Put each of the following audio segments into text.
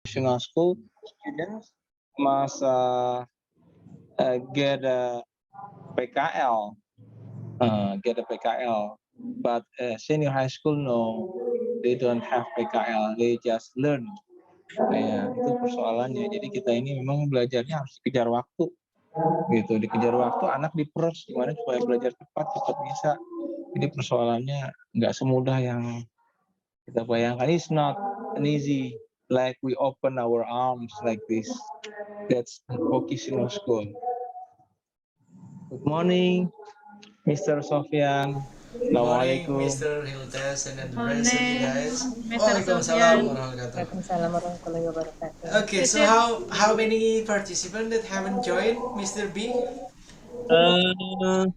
professional school, students must get a PKL, But senior high school, no, they don't have PKL. They just learn. Ya, itu persoalannya. Jadi kita ini memang belajarnya harus dikejar waktu, gitu. Dikejar waktu, anak diperes gimana supaya belajar cepat bisa. Jadi persoalannya nggak semudah yang kita bayangkan. It's not an easy like we open our arms like this. That's vocational school. Good morning, Mr. Sofian. Good morning, Assalamualaikum. Mr. Hildas and then the rest of you guys. Mr. Waalaikumsalam Sofian. warahmatullahi wabarakatuh. Okay, so how many participants that haven't joined, Mr. B? 3,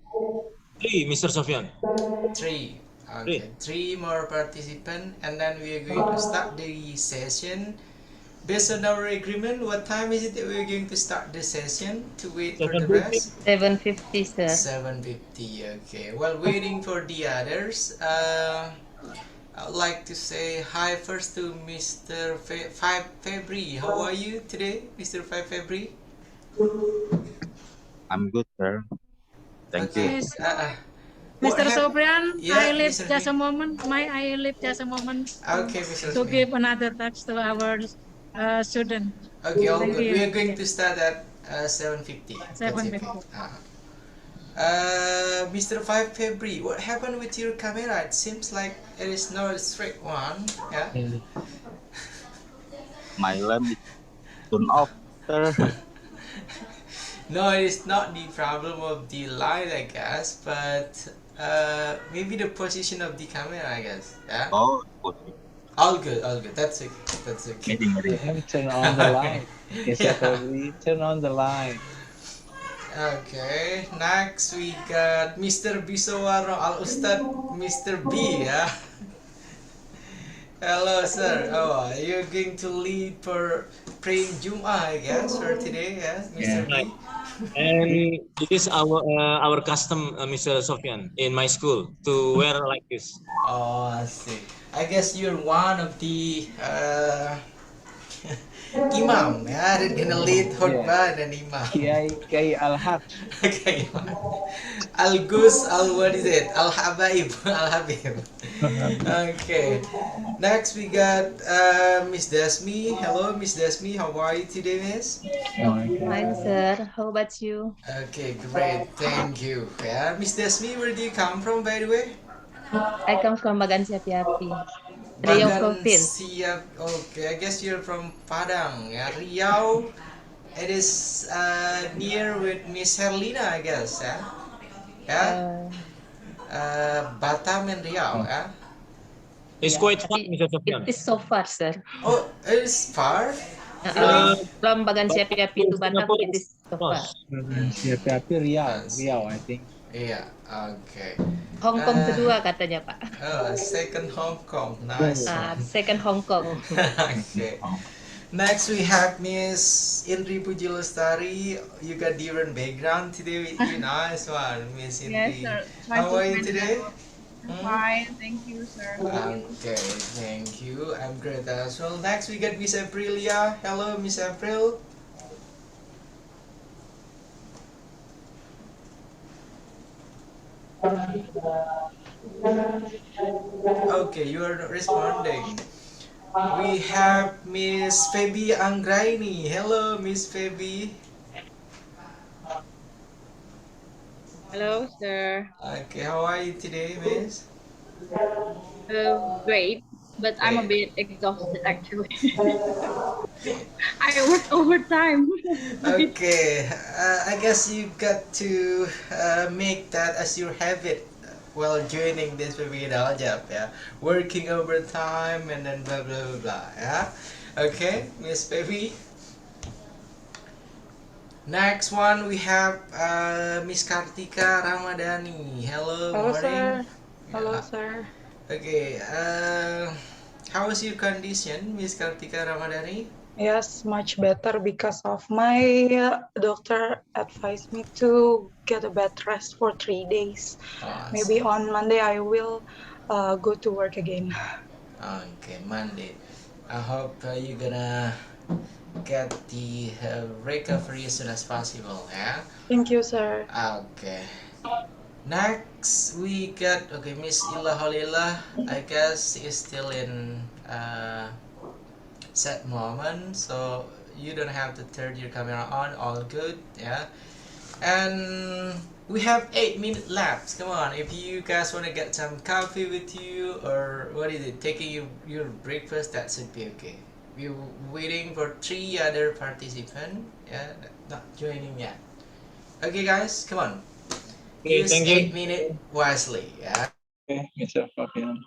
Mr. Sofian. 3. Okay, 3 more participants, and then we are going to start the session. Based on our agreement, what time is it that we're going to start the session to wait for the rest? 7:50, sir. 7:50, okay. While waiting for the others, I'd like to say hi first to Mr. 5 February. How are you today, Mr. 5 February? I'm good, sir. Thank you. Mr. Sofian, Yeah, I leave Mr. just B. a moment. I leave just a moment Okay, Mr. to Smith. give another touch to our student. Okay, all Thank good. you. We are going to start at 7:50. 7:50. Mr. 5 February, what happened with your camera? It seems like it is not a straight one. Yeah. My lamp is turned off, sir. No, it is not the problem of the light, I guess, but maybe the position of the camera, I guess. Yeah. Oh, okay. All good, all good. That's okay. That's okay. Turn on the light. Yes, Yeah. turn on the light. Okay, next we got Mr. Bisawaro Al Ustad, Mr. B, yeah. Hello, sir. Oh, you're going to lead for praying Jum'ah, I guess, for today, yeah, Mr. Yeah. B. And this is our custom, Mr. Sofian, in my school to wear like this. Oh, I see. I guess you're one of the imam, yeah, they're gonna lead khutbah and imam. Kiai Al-Haq. Okay, Al-Gus, what is it? Al-Habaib, Al-Habib. Okay, next we got Miss Desmi. Hello, Miss Desmi, how are you today, Miss? Fine, sir. How about you? Okay, great, thank you. Yeah, Miss Desmi, where do you come from, by the way? I come from Bagan Siapi, Riau Province. Siap. Okay, I guess you're from Padang, yeah, Riau. It is near with Miss Herlina, I guess, yeah. Yeah. Batam and Riau, yeah. It's quite fun, Mr. Sofian. It is so far, sir. Oh, it is far. From Bagan Siapi to Batam, it is so far. Siapa Riau, I think. Iya, oke. Hong Kong kedua katanya, Pak. Oh, second Hong Kong, nice. Second Hong Kong. Okay. Next we have Miss Indri Puji Lestari. You got different background today with you. Nice one, Miss Indri. Yes, sir. How are you today? Fine, thank you, sir. Okay, thank you. I'm great as well. Next we got Miss Aprilia. Hello, Miss April. Okay, you are not responding. We have Miss Feby Anggraini. Hello, Miss Feby. Hello, sir. Okay, how are you today, Miss? Great, but I'm a bit exhausted actually. I work overtime. Okay, I guess you got to make that as your habit while joining this PPG Daljab, yeah, working overtime and then blah blah blah blah, yeah. Okay, Miss Baby. Next one we have Miss Kartika Ramadhani. Hello, Hello, morning. sir. Hello, Yeah. sir. Okay, how is your condition, Miss Kartika Ramadhani? Yes, much better because of my doctor advised me to get a bed rest for 3 days. Maybe on Monday I will go to work again. Okay, Monday. I hope you're gonna get the recovery as soon as possible. Yeah. Thank you, sir. Okay. Next we got Miss Ila Holila. I guess is still in set moment, so you don't have to turn your camera on. All good. Yeah. And we have 8 minutes left. Come on, if you guys want to get some coffee with you, or what is it, taking your breakfast, that should be okay. We're waiting for 3 other participants. Yeah, not joining yet. Okay, guys, come on. Okay, Use thank you. 8 minutes wisely. Yeah. Okay, Mr. Sofian.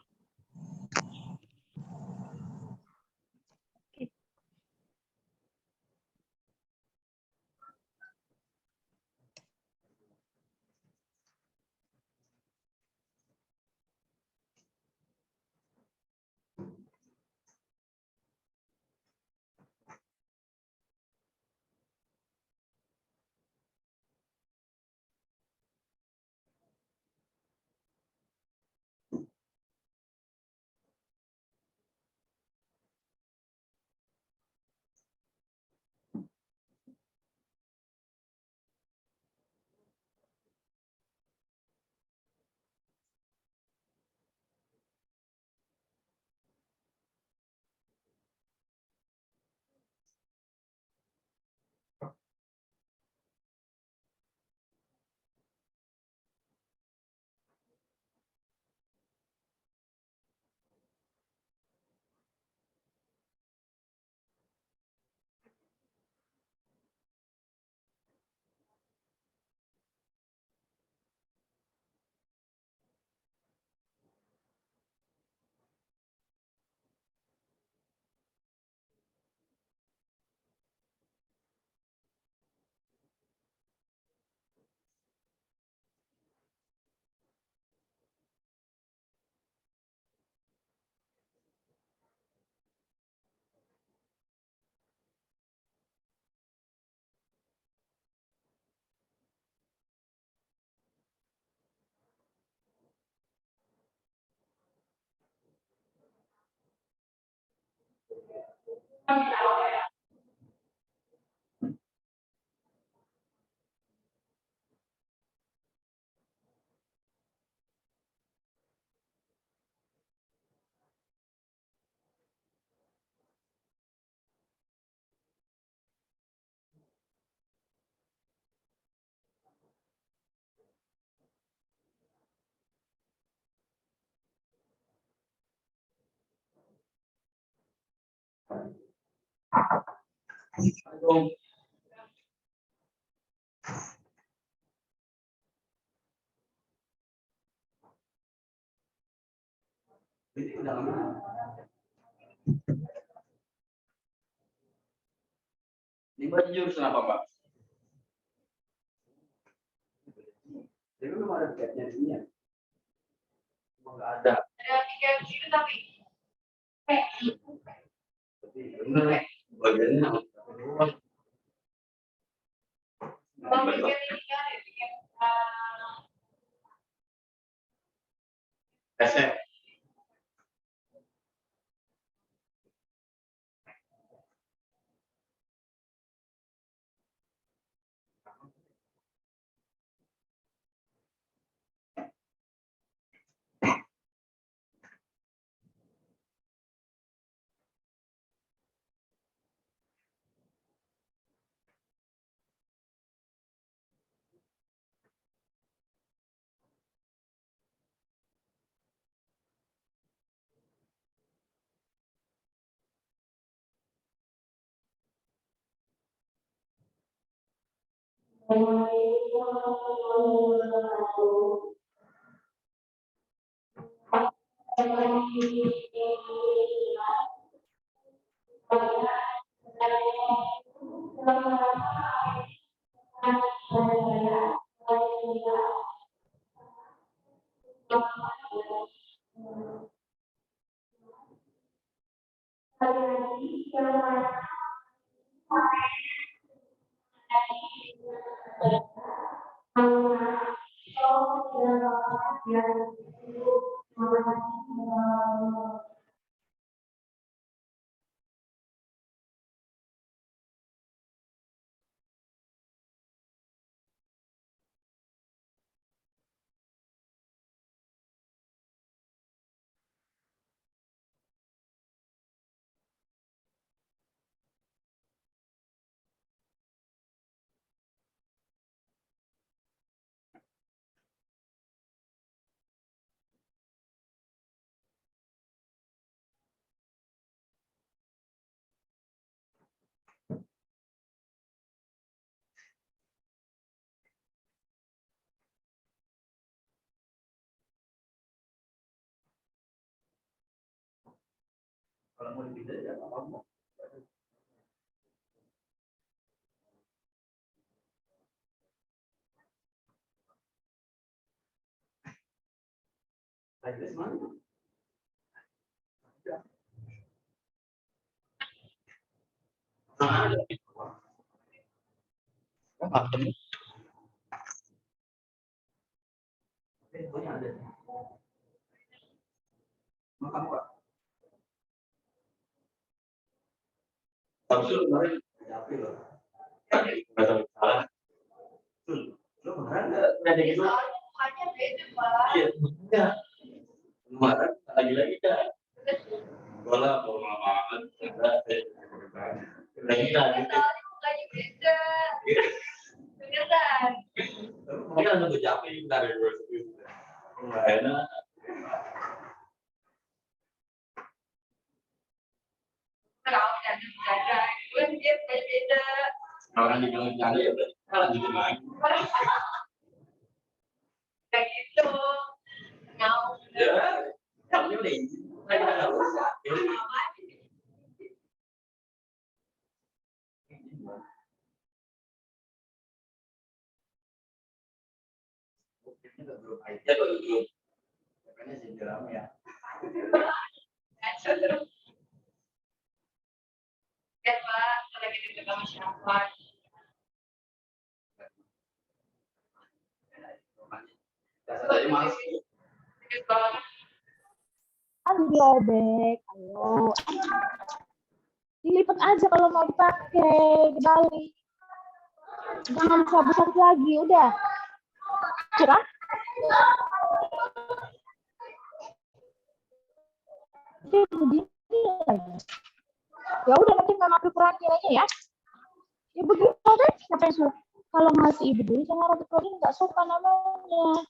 Ini baju jurusan apa, Mbak? Jadi belum ada tiketnya di sini ya? Nggak ada. Ada tiket itu tapi bener, bagiannya luas. Kalau tiket ini kan ada tiket SM. Kalau mau dipindah ya nggak apa-apa. Address mana? Ada. Pokoknya ada. Makan Pak. Tapi kemarin apa loh? Nggak tahu salah. Lo beneran nggak ada gitu? Hanya beda Pak. Iya, enggak. Kemarin lagi-lagi kan. Bola mau makan, ada lagi kan. Lagi beda. Beneran. Mungkin ada tuh capek dari dua itu. Nggak enak. Kalau ada bercanda, gue dia beda. Orang dibilang bercanda ya berarti salah gitu lagi. Kayak gitu. Mau. Ya, kamu udah izin. Lagi nggak usah. Belum aja belum. Makanya sih dalam ya. Ya Pak, lagi di dekat masyarakat. Tadi mas. Kan diobek, ayo. Dilipat aja kalau mau dipakai, dibalik. Jangan sabut-sabut lagi, udah. Cerah? Begini lagi. Ya udah nanti mama kurangin aja ya. Ya begitu deh, siapa yang suruh? Kalau ngasih ibu dulu sama orang tua nggak suka namanya.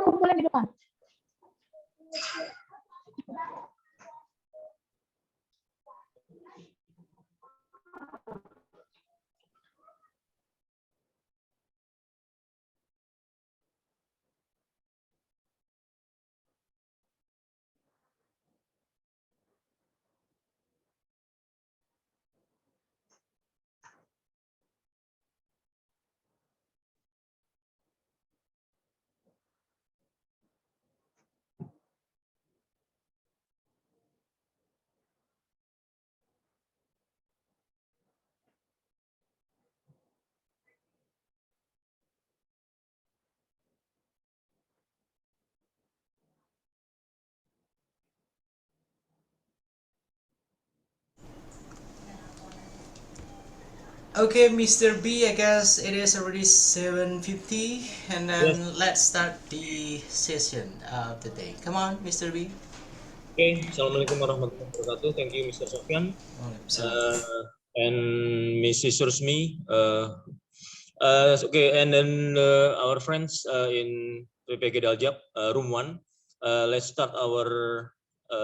Kumpulin di depan. Okay, Mr. B, I guess it is already 7:50, and then let's start the session of the day. Come on, Mr. B. Okay, Assalamualaikum warahmatullahi wabarakatuh. Thank you, Mr. Sofian. And Mrs. Sursmi. Okay, and then our friends in PPG Daljab, room 1. Let's start our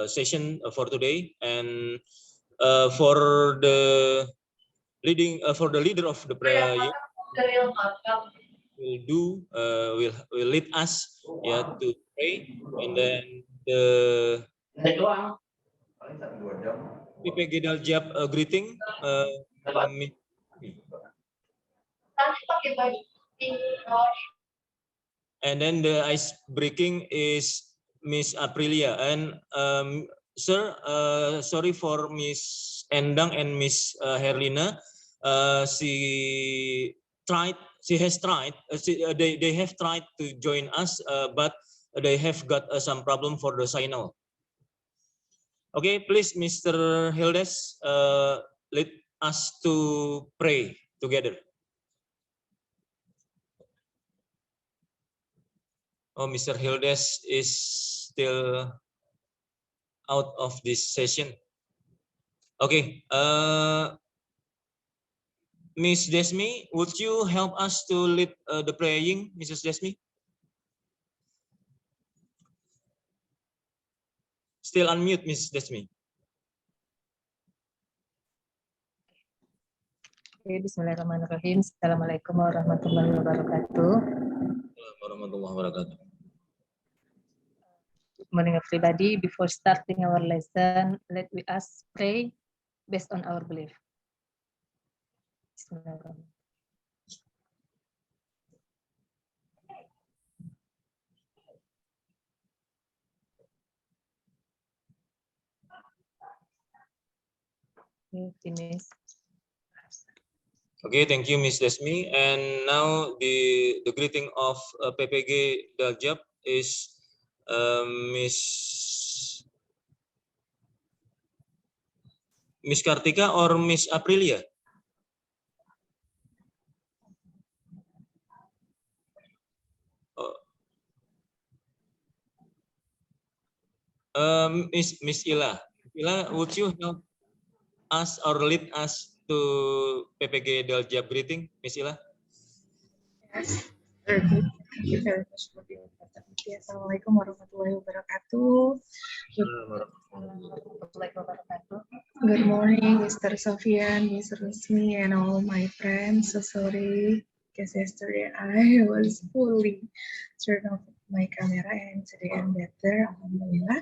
session for today. And for the leader of the prayer will lead us to pray, and then the PPG Daljab greeting. And then the ice breaking is Miss Aprilia. And sir, sorry for Miss Endang and Miss Herlina. They have tried to join us, but they have got some problem for the signal. Okay, please, Mr. Hildes, lead us to pray together. Oh, Mr. Hildes is still out of this session. Okay, Miss Desmi, would you help us to lead the praying, Mrs. Desmi? Still unmute, Mrs. Desmi. Oke, bismillahirrahmanirrahim. Assalamualaikum warahmatullahi wabarakatuh. Warahmatullahi wabarakatuh. morning everybody. Before starting our lesson, let we us pray based on our belief. Bismillahirrahmanirrahim. Finish. Okay, thank you, Miss Desmi. And now the greeting of PPG Daljab is Miss Kartika or Miss Aprilia? Miss Ila. Ila, would you help us or lead us to PPG Daljab greeting, Miss Ila? Yes, very good. Thank you very much for the opportunity. Assalamualaikum warahmatullahi wabarakatuh. Good morning, Mr. Sofian, Ms. Rusmi, and all my friends. So sorry, because yesterday I was fully turned off my camera, and today I'm better, alhamdulillah.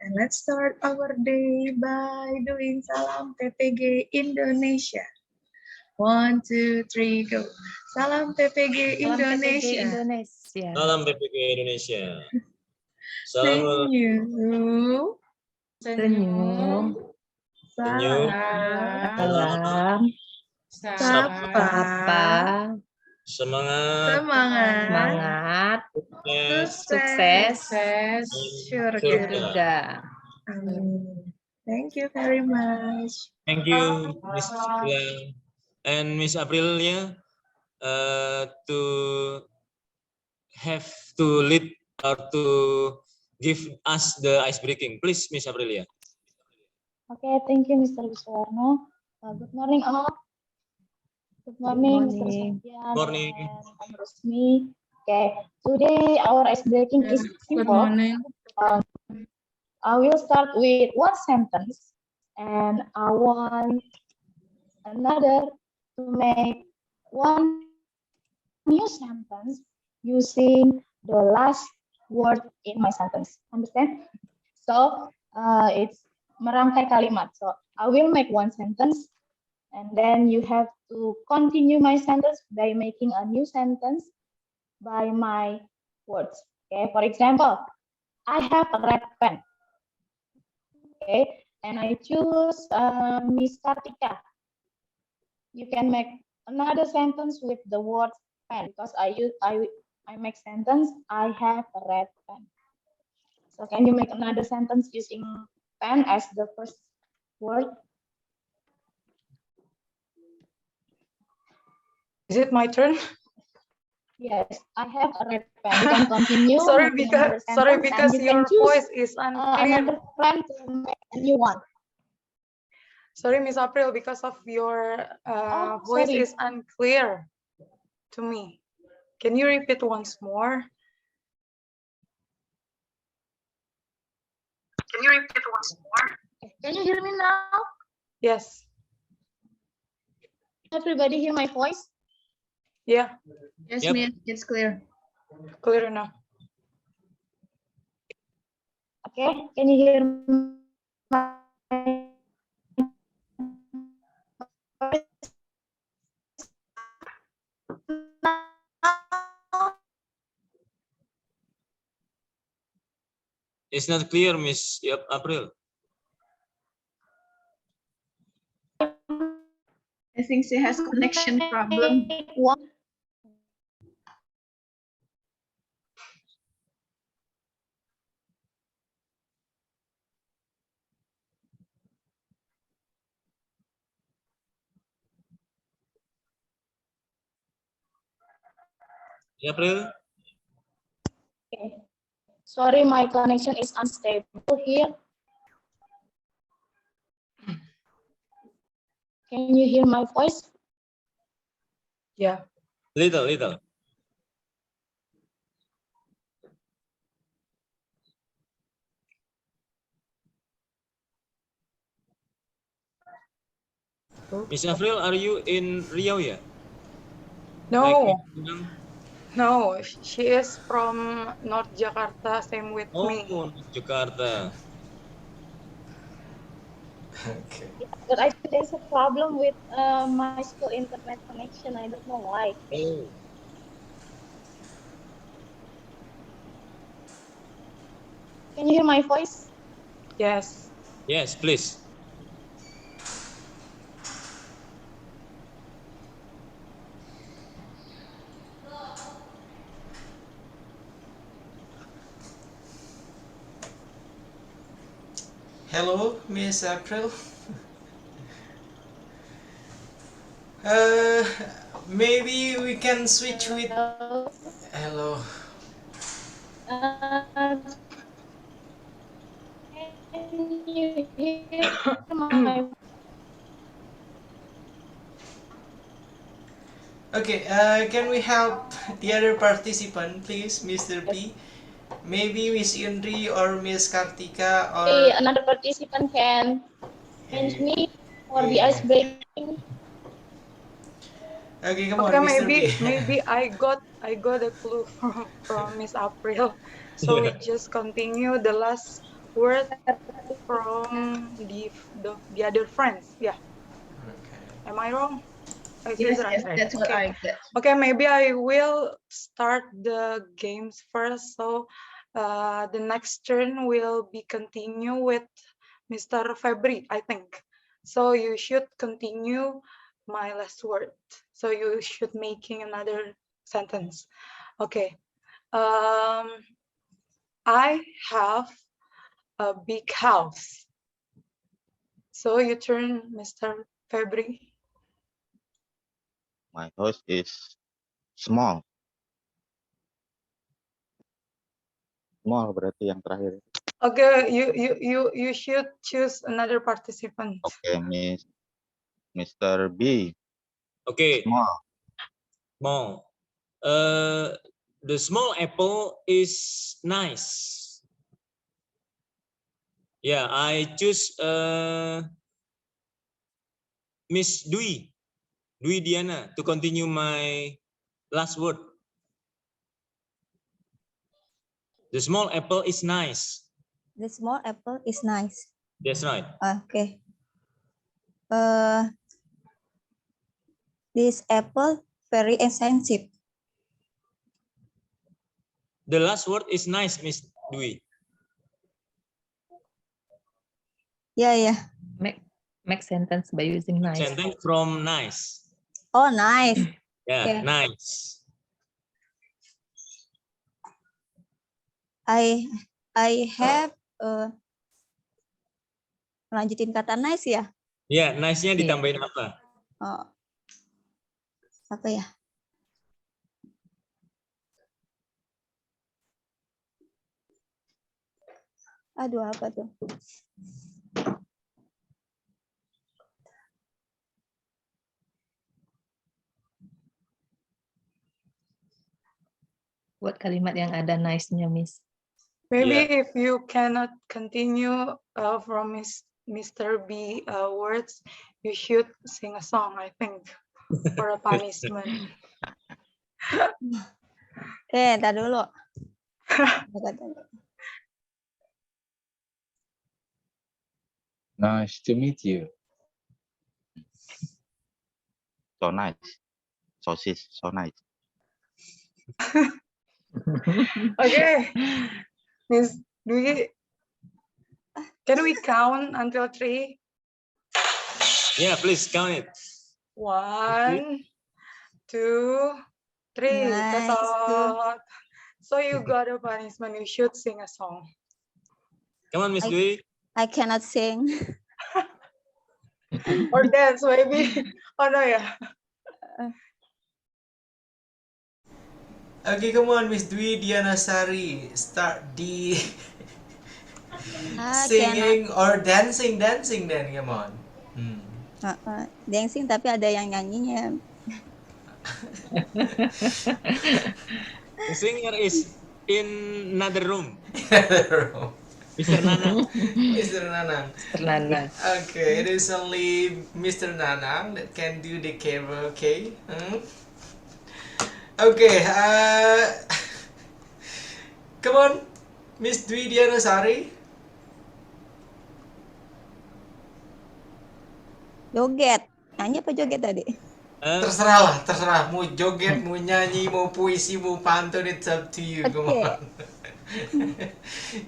And let's start our day by doing salam PPG Indonesia. 1, 2, 3, go. Salam PPG Indonesia. Salam PPG Indonesia. Senyum. Senyum. Salam. Sapa. Semangat. Sukses. Surga. Amin. Thank you very much. Thank you, Miss Ila. And Miss Aprilia, to have to lead or to give us the ice breaking, please, Miss Aprilia. Okay, thank you, Mr. Wiswarno. Good morning, all. Good morning, Mr. Sofian. Morning. And Rusmi. Okay, today our ice breaking is simple. Good morning. I will start with one sentence, and I want another to make one new sentence using the last word in my sentence. Understand? So it's merangkai kalimat. So I will make one sentence, and then you have to continue my sentence by making a new sentence by my words. Okay. For example, I have a red pen. Okay, and I choose Miss Kartika. You can make another sentence with the word pen, because I make sentence, I have a red pen. So can you make another sentence using pen as the first word? Is it my turn? Yes, I have a red pen. You can continue. Sorry because you your can choose voice is unclear. another pen to make a new one. Sorry, Miss April, because of your voice sorry. is unclear to me. Can you repeat once more? Can you hear me now? Yes. Everybody hear my voice? Yeah. Yes, Yep. Miss, it's clear. Clear now. Okay, can you hear my It's not clear, Miss April. I think she has connection problem. April? Okay. Sorry, my connection is unstable here. Can you hear my voice? Yeah. Little. Miss April, are you in Riau, yeah? No. No, she is from North Jakarta, same with me. Oh, Jakarta. Okay. But I think there's a problem with my school internet connection. I don't know why. Oh, Can you hear my voice? Yes. yes, please. Hello, Miss April. Maybe we can switch with. Hello. Can you hear my Okay, can we help the other participant, please, Mr. P? Maybe Miss Indri or Miss Kartika or another participant can mention me for the yeah. ice breaking? Okay, come on, Okay, Mr. P. maybe I got a clue from Miss April. So we Yeah. just continue the last word from the other friends. Yeah. Okay. Am I wrong? Is Yes, it right? yes, that's what Okay. I get. Okay, maybe I will start the games first. So the next turn will be continue with Mr. Febri, I think. So you should continue my last word. So you should making another sentence. Okay. I have a big house. So you turn, Mr. Febri. My house is small. Small berarti yang terakhir. Okay, you should choose another participant. Oke, Mr. B. Okay, Small. small. The small apple is nice. Yeah, I choose Miss Dwi Diana to continue my last word. The small apple is nice. The small apple is nice. That's right. Okay. This apple very expensive. The last word is nice, Miss Dwi. Yeah. Make sentence by using nice. Sentence from nice. Oh, nice. Yeah, Okay. nice. I have lanjutin kata nice ya? Ya, nice-nya ditambahin apa? Oh. Apa ya? Aduh, apa tuh? Buat kalimat yang ada nice-nya, Miss. Maybe Yeah. if you cannot continue from Mr. B words, you should sing a song, I think, for a punishment. Oke, ntar dulu. Nice to meet you. So nice. Sosis, so nice. Okay, Miss Dwi, can we count until 3? Yeah, please count it. 1, 2, 3. That's Nice all. So you got a punishment. You should sing a song. Come on, Miss Dwi. I cannot sing. Or dance, maybe. Oh, no, yeah. Okay, come on, Miss Dwi Diana Sari, start the singing or dancing then, come on. Dancing tapi ada yang nyanyinya. The singer is in another room. Mr. Nanang. Mr. Nanang. Mr. Nanang. Okay, it is only Mr. Nanang that can do the karaoke. Okay, come on, Miss Dwi Dianasari. Joget. Nyanyi apa joget tadi? Terserah. Mau joget, mau nyanyi, mau puisi, mau pantun, it's up to you. Come Oke. on.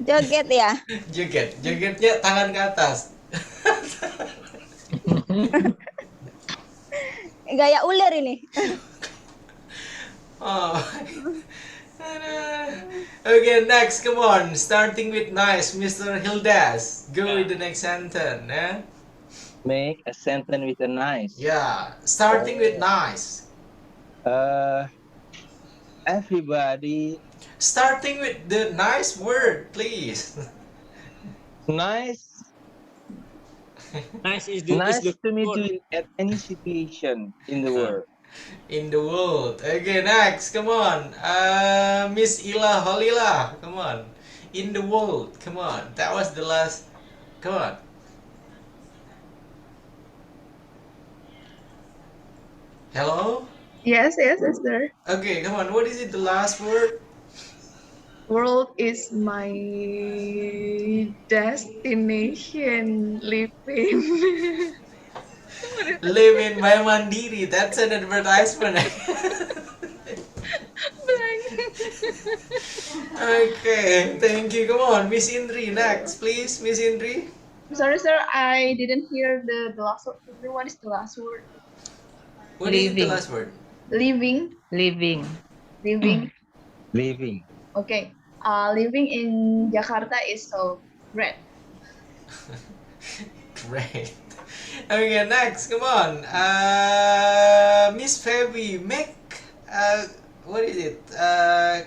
Joget ya. Jogetnya tangan ke atas. Gaya ular ini. Oh. Okay, next, come on. Starting with nice, Mr. Hildas. Go with the next sentence, eh? Make a sentence with a nice. Yeah, starting with nice. Everybody. Starting with the nice word, please. Nice. Nice is Nice the to meet word. you at any situation in the world. In the world. Okay, next, come on. Miss Ila Holila, come on. In the world, come on. That was the last. Come on. Hello? Yes, Esther. Okay, come on. What is it, the last word? World is my destination living. Live in my Mandiri. That's an advertisement. Okay, thank you. Come on, Miss Indri, next, please, Miss Indri. I'm sorry, sir. I didn't hear the last word. What is the last word? What is the Living. last word? Living. Living. Living. Living. Okay. Living in Jakarta is so great. Great. Okay, next, come on. Miss Feby, make what is it? A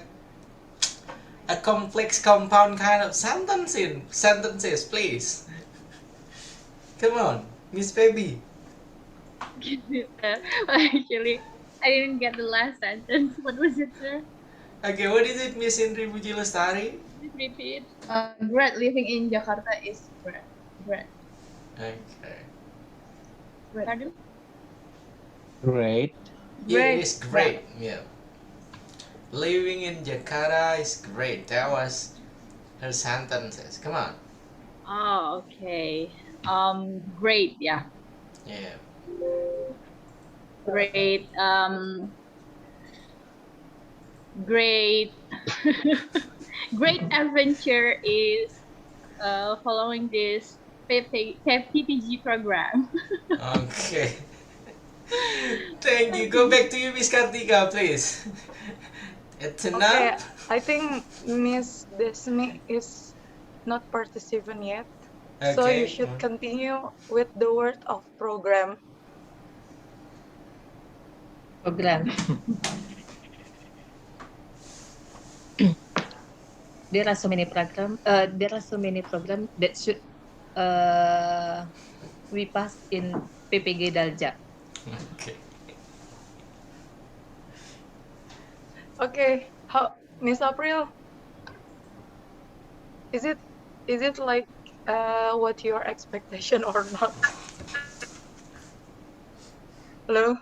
complex compound kind of sentences, please. Come on, Miss Feby. Actually, I didn't get the last sentence. What was it, sir? Okay, what is it, Miss Indri Puji Lestari? Please repeat. Great. Living in Jakarta is great. Great. Okay. Pardon? Great. Yeah, it is great. Yeah. Living in Jakarta is great. That was her sentences. Come on. Oh, okay. Great. Yeah. Yeah. Great. Great. Great adventure is following this PPG program. Okay. Thank you. Go back to you, Miss Kartika, please. It's Okay, enough. I think Miss Desmi is not participant yet. So you Okay. should continue with the word of program. Program. There are so many program. There are so many program that should we pass in PPG Daljab. Okay. Okay, how Miss April? Is it like what your expectation or not? Hello?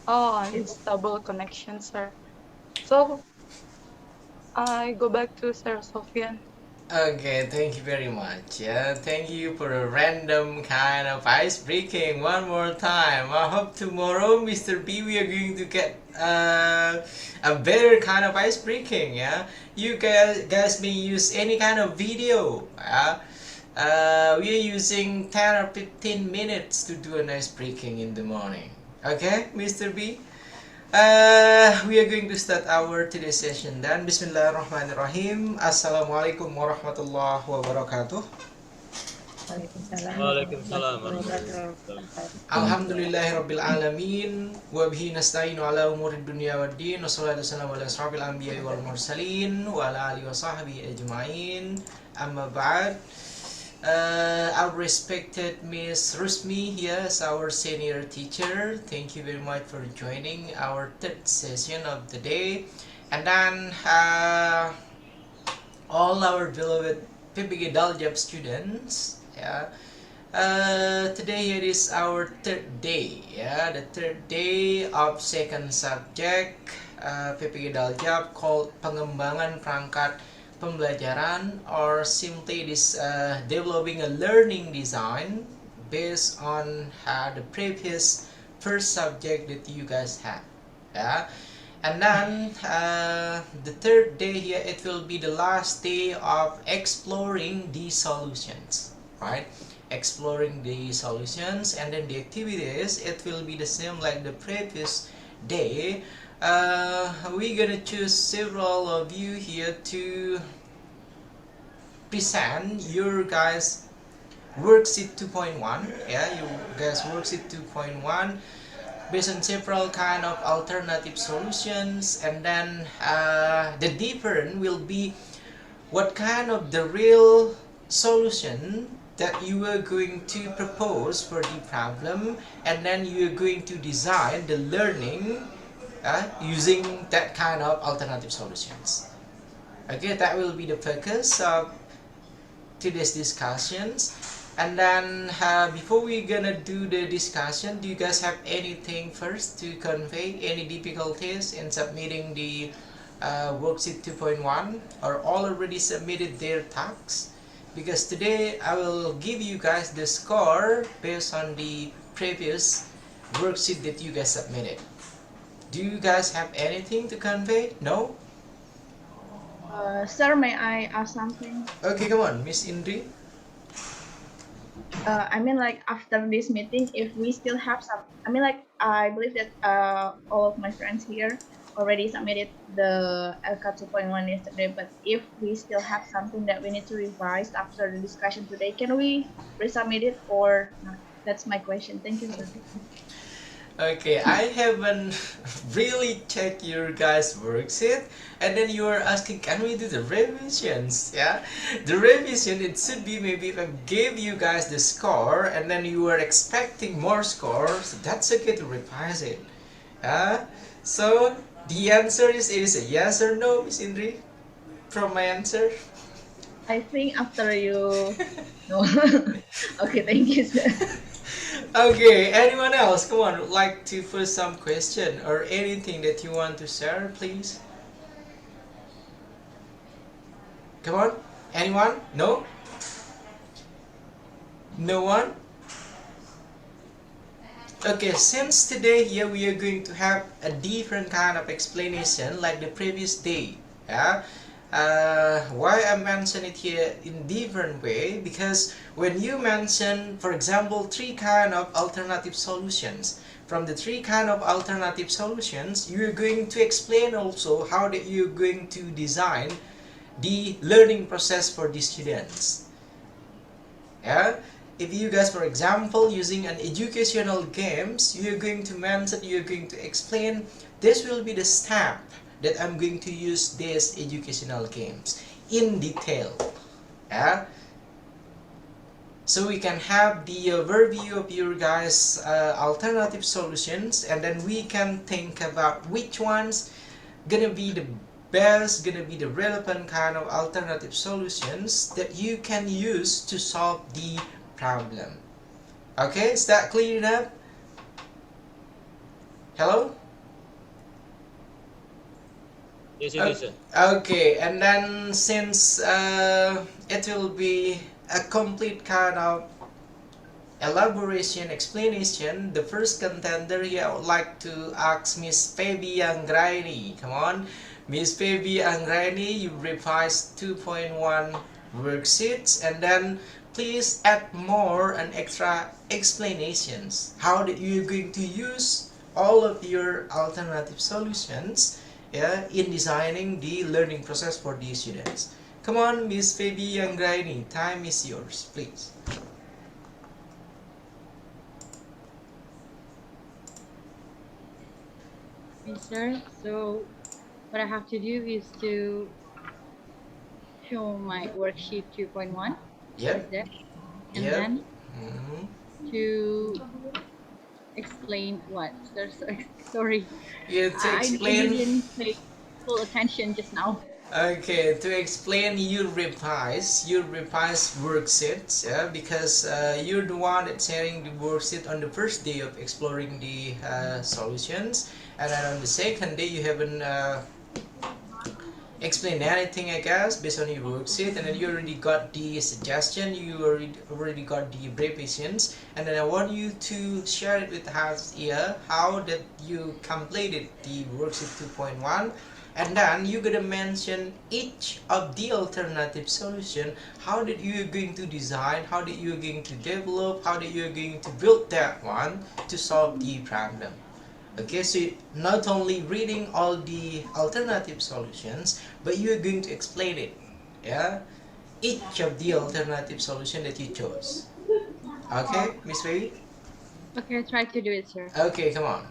Oh, unstable connection, sir. So I go back to Sir Sofian. Okay, thank you very much. Yeah, thank you for a random kind of ice breaking one more time. I hope tomorrow, Mr. B, we are going to get a better kind of ice breaking. Yeah, you guys may use any kind of video. We are using 10 or 15 minutes to do an ice breaking in the morning. Okay, Mr. B. We are going to start our today's session dan Bismillahirrahmanirrahim. Assalamualaikum warahmatullahi wabarakatuh. Waalaikumsalam. Alhamdulillahirabbil alamin wa bihi nasta'inu ala umuri dunya waddin wassalatu wassalamu ala asrofil anbiya'i wal mursalin wa ala alihi wa sahbihi ajma'in. Amma ba'd. Our respected Miss Rusmi here is our senior teacher. Thank you very much for joining our third session of the day. And then all our beloved PPG Daljab students, yeah, Today it is our third day, the third day of second subject PPG Daljab called Pengembangan Perangkat Pembelajaran, or simply this developing a learning design based on the previous first subject that you guys had. And then the third day here, it will be the last day of exploring the solutions, right? Exploring the solutions, and then the activities, it will be the same like the previous day. We're gonna choose several of you here to present your guys worksheet 2.1. You guys worksheet 2.1 based on several kind of alternative solutions, and then the difference will be what kind of the real solution that you are going to propose for the problem, and then you are going to design the learning using that kind of alternative solutions. Okay, that will be the focus of today's discussions. And then before we're gonna do the discussion, do you guys have anything first to convey? Any difficulties in submitting the worksheet 2.1, or all already submitted their tasks? Because today I will give you guys the score based on the previous worksheet that you guys submitted. Do you guys have anything to convey? No? Sir, may I ask something? Okay, come on, Miss Indri. I mean, like, after this meeting, if we still have some, I mean, like, I believe that all of my friends here already submitted the LK 2.1 yesterday, but if we still have something that we need to revise after the discussion today, can we resubmit it or not? That's my question. Thank you, sir. Okay, I haven't really checked your guys' worksheet, and then you are asking, can we do the revisions? The revision, it should be maybe if I gave you guys the score, and then you were expecting more scores, that's okay to revise it. So the answer is, it is a yes or no, Miss Indri, from my answer? I think after you... No. Okay, thank you, sir. Okay, anyone else? Come on, would like to put some question or anything that you want to share, please? Come on, anyone? No? No one? Okay, since today here we are going to have a different kind of explanation like the previous day. Why I mention it here in different way, because when you mention, for example, three kind of alternative solutions, from the three kind of alternative solutions, you are going to explain also how that you are going to design the learning process for the students. If you guys, for example, using an educational games, you are going to mention, you are going to explain, this will be the step that I'm going to use these educational games in detail. So we can have the overview of your guys' alternative solutions, and then we can think about which ones gonna be the best, gonna be the relevant kind of alternative solutions that you can use to solve the problem. Okay, is that clear enough? Hello? Yes, it is, sir. Okay, and then since it will be a complete kind of elaboration, explanation, the first contender here, I would like to ask Miss Febi Anggraini. Come on, Miss Febi Anggraini, you revised 2.1 worksheets, and then please add more and extra explanations. How that you're going to use all of your alternative solutions in designing the learning process for these students. Come on, Miss Febi Anggraini, time is yours, please. Okay, sir. So what I have to do is to show my worksheet 2.1. Yep. Is there? And Yep. then to explain what, sir? Sorry. Yeah, to I explain. didn't pay full attention just now. Okay, to explain, you revise worksheets, yeah, because you're the one that's sharing the worksheet on the first day of exploring the solutions, and then on the second day you haven't explained anything, I guess, based on your worksheet, and then you already got the suggestion, you already got the abbreviations, and then I want you to share it with us here, how that you completed the worksheet 2.1. And then you're gonna mention each of the alternative solution, how that you're going to design, how that you're going to develop, how that you're going to build that one to solve the problem. Okay, so not only reading all the alternative solutions, but you're going to explain it, yeah, each of the alternative solution that you chose. Okay, Miss Baby? Okay, I try to do it, sir. Okay, come on.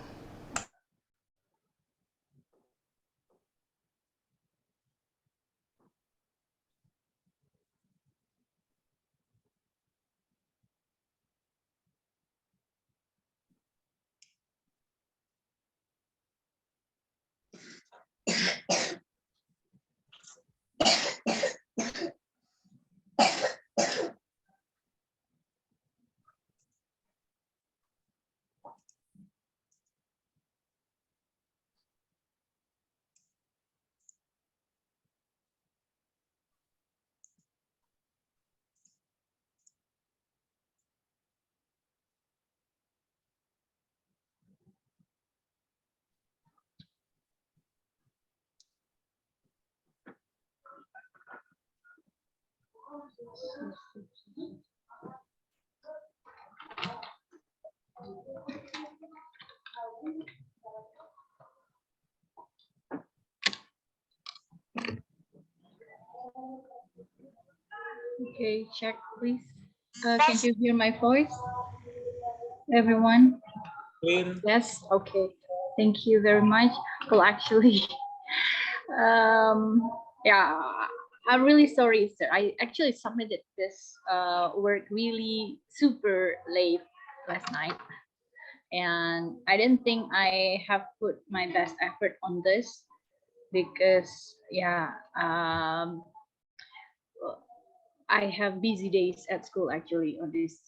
Okay, check please. Can you hear my voice, everyone? Clear. Yes, okay. Thank you very much. Well, actually, yeah, I'm really sorry, sir. I actually submitted this work really super late last night, and I didn't think I have put my best effort on this because, yeah, I have busy days at school actually on these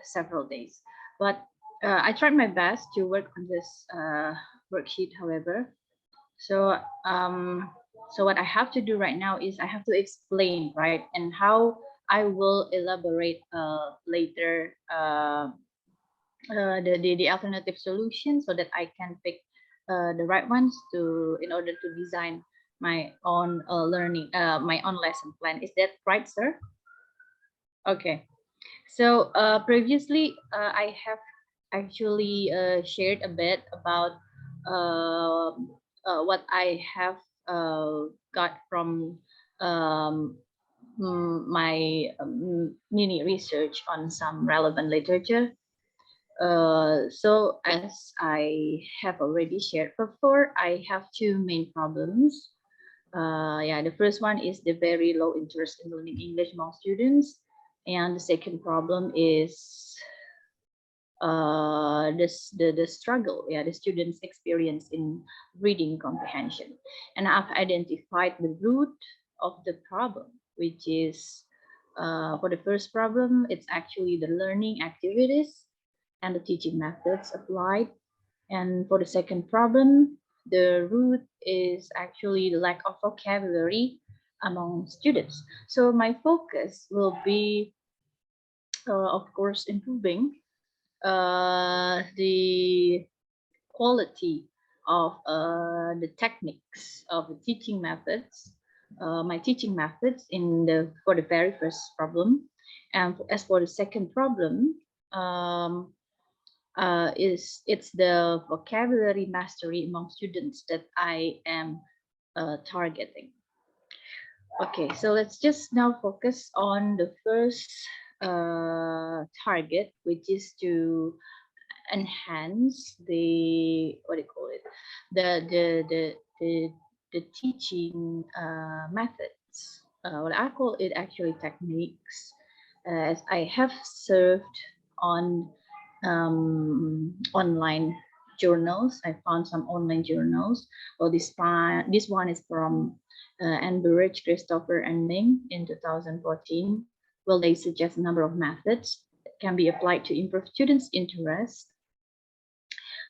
several days, but I tried my best to work on this worksheet. However, so so what I have to do right now is I have to explain, right, and how I will elaborate later the alternative solution so that I can pick the right ones to in order to design my own learning my own lesson plan. Is that right, sir? Okay. So previously I have actually shared a bit about what I have got from my mini research on some relevant literature. So as I have already shared before, I have two main problems. Yeah, the first one is the very low interest in learning English among students. And the second problem is the struggle, yeah, the students experience in reading comprehension. And I've identified the root of the problem, which is for the first problem, it's actually the learning activities and the teaching methods applied. And for the second problem, the root is actually the lack of vocabulary among students. So my focus will be, of course, improving the quality of the techniques of the teaching methods, my teaching methods for the very first problem. And as for the second problem, it's the vocabulary mastery among students that I am targeting. Okay, so let's just now focus on the first target, which is to enhance the what do you call it, the teaching methods. What I call it actually techniques, as I have served on online journals. I found some online journals. Well, this one is from and Burrich, Christopher, and Ming in 2014. Well, they suggest a number of methods that can be applied to improve students' interest.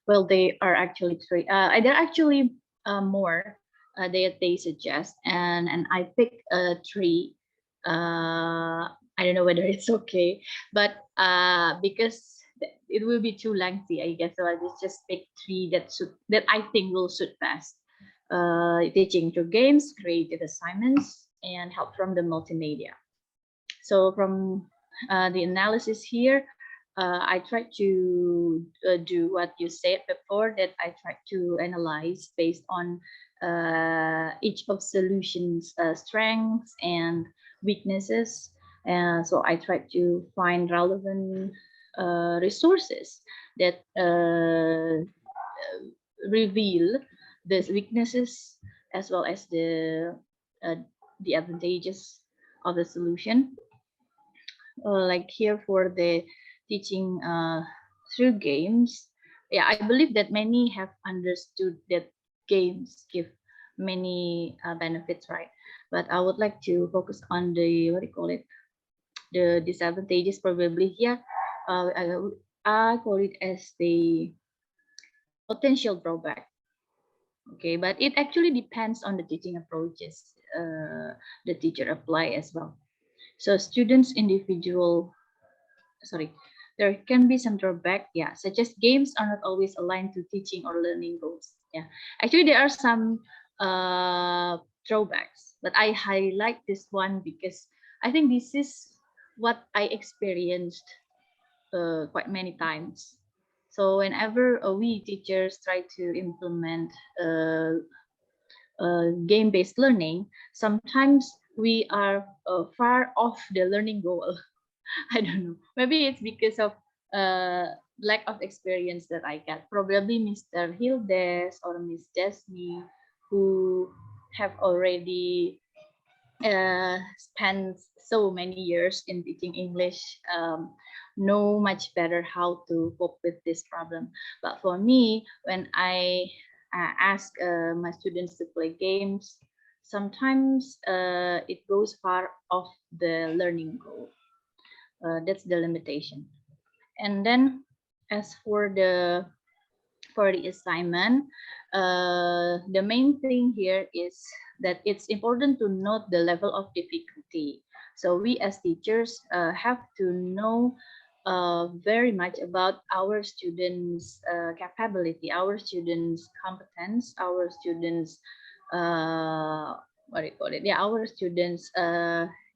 Well, they are actually three. There are actually more they suggest, and I picked three. I don't know whether it's okay, but because it will be too lengthy, I guess, so I just pick three that I think will suit best. Teaching through games, creative assignments, and help from the multimedia. So from the analysis here, I tried to do what you said before, that I tried to analyze based on each of solutions' strengths and weaknesses. So I tried to find relevant resources that reveal the weaknesses as well as the advantages of the solution. Like here for the teaching through games, yeah, I believe that many have understood that games give many benefits, right? But I would like to focus on the, what do you call it, the disadvantages probably here. I call it as the potential drawback. Okay, but it actually depends on the teaching approaches the teacher apply as well. So students there can be some drawback, yeah, such as games are not always aligned to teaching or learning goals. Yeah, actually there are some drawbacks, but I highlight this one because I think this is what I experienced quite many times. So whenever we teachers try to implement game-based learning, sometimes we are far off the learning goal. I don't know. Maybe it's because of lack of experience that I get. Probably Mr. Hildes or Miss Desmi, who have already spent so many years in teaching English, know much better how to cope with this problem. But for me, when I ask my students to play games, sometimes it goes far off the learning goal. That's the limitation. And then as for the assignment, the main thing here is that it's important to note the level of difficulty. So we as teachers have to know very much about our students' capability, our students' competence, our students' what do you call it? Yeah, our students'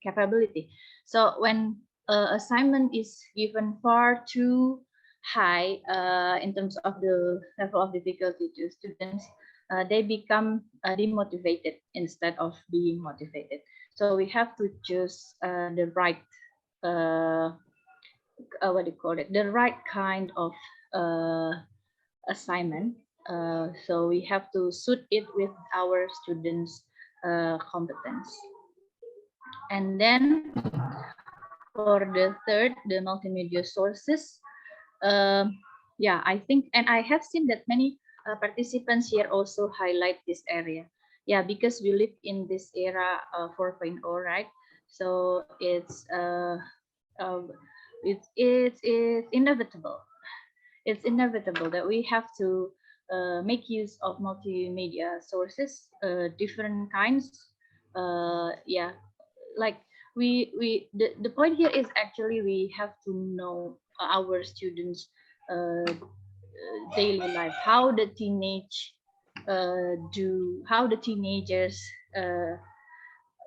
capability. So when assignment is given far too high in terms of the level of difficulty to students, they become demotivated instead of being motivated. So we have to choose the right what do you call it, the right kind of assignment. So we have to suit it with our students' competence. And then for the third, the multimedia sources, yeah, I think, and I have seen that many participants here also highlight this area. Yeah, because we live in this era 4.0, right? So it's inevitable. It's inevitable that we have to make use of multimedia sources, different kinds. Yeah, like the point here is actually we have to know our students daily life, how the teenagers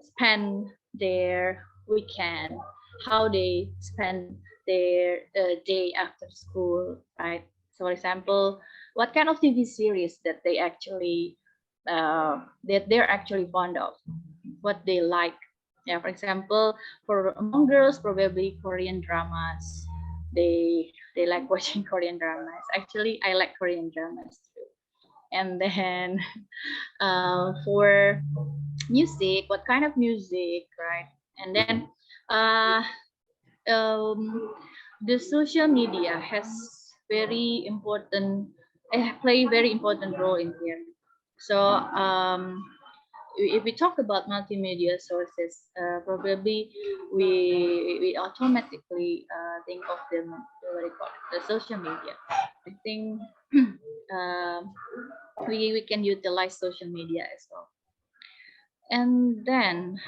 spend their weekend, how they spend their day after school, right? So for example, what kind of TV series that they actually that they're actually fond of, what they like. Yeah, for example, for among girls, probably Korean dramas. They like watching Korean dramas. Actually, I like Korean dramas too. And then for music, what kind of music, right? And then the social media has very important play very important role in here. So if we talk about multimedia sources, probably we automatically think of them, what do you call it, the social media. I think we can utilize social media as well. And then,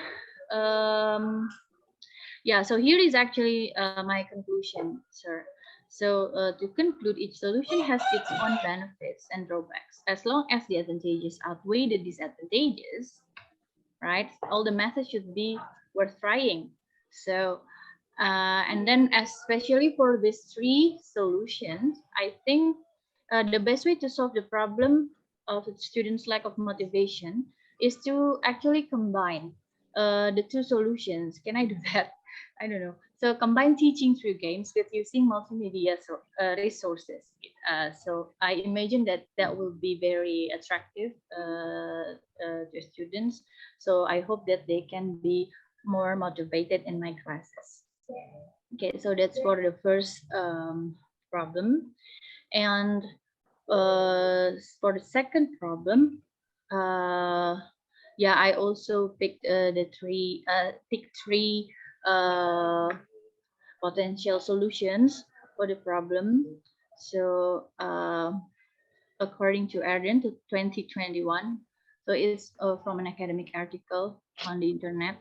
yeah, so here is actually my conclusion, sir. So to conclude, each solution has its own benefits and drawbacks. As long as the advantages outweigh the disadvantages, right, all the methods should be worth trying. So, and then especially for these three solutions, I think the best way to solve the problem of students' lack of motivation is to actually combine the two solutions. Can I do that? I don't know. So combine teaching through games with using multimedia resources. So I imagine that that will be very attractive to students. So I hope that they can be more motivated in my classes. Okay, so that's for the first problem. And for the second problem, yeah, I also picked three potential solutions for the problem. So according to Aaron, to 2021, so it's from an academic article on the internet.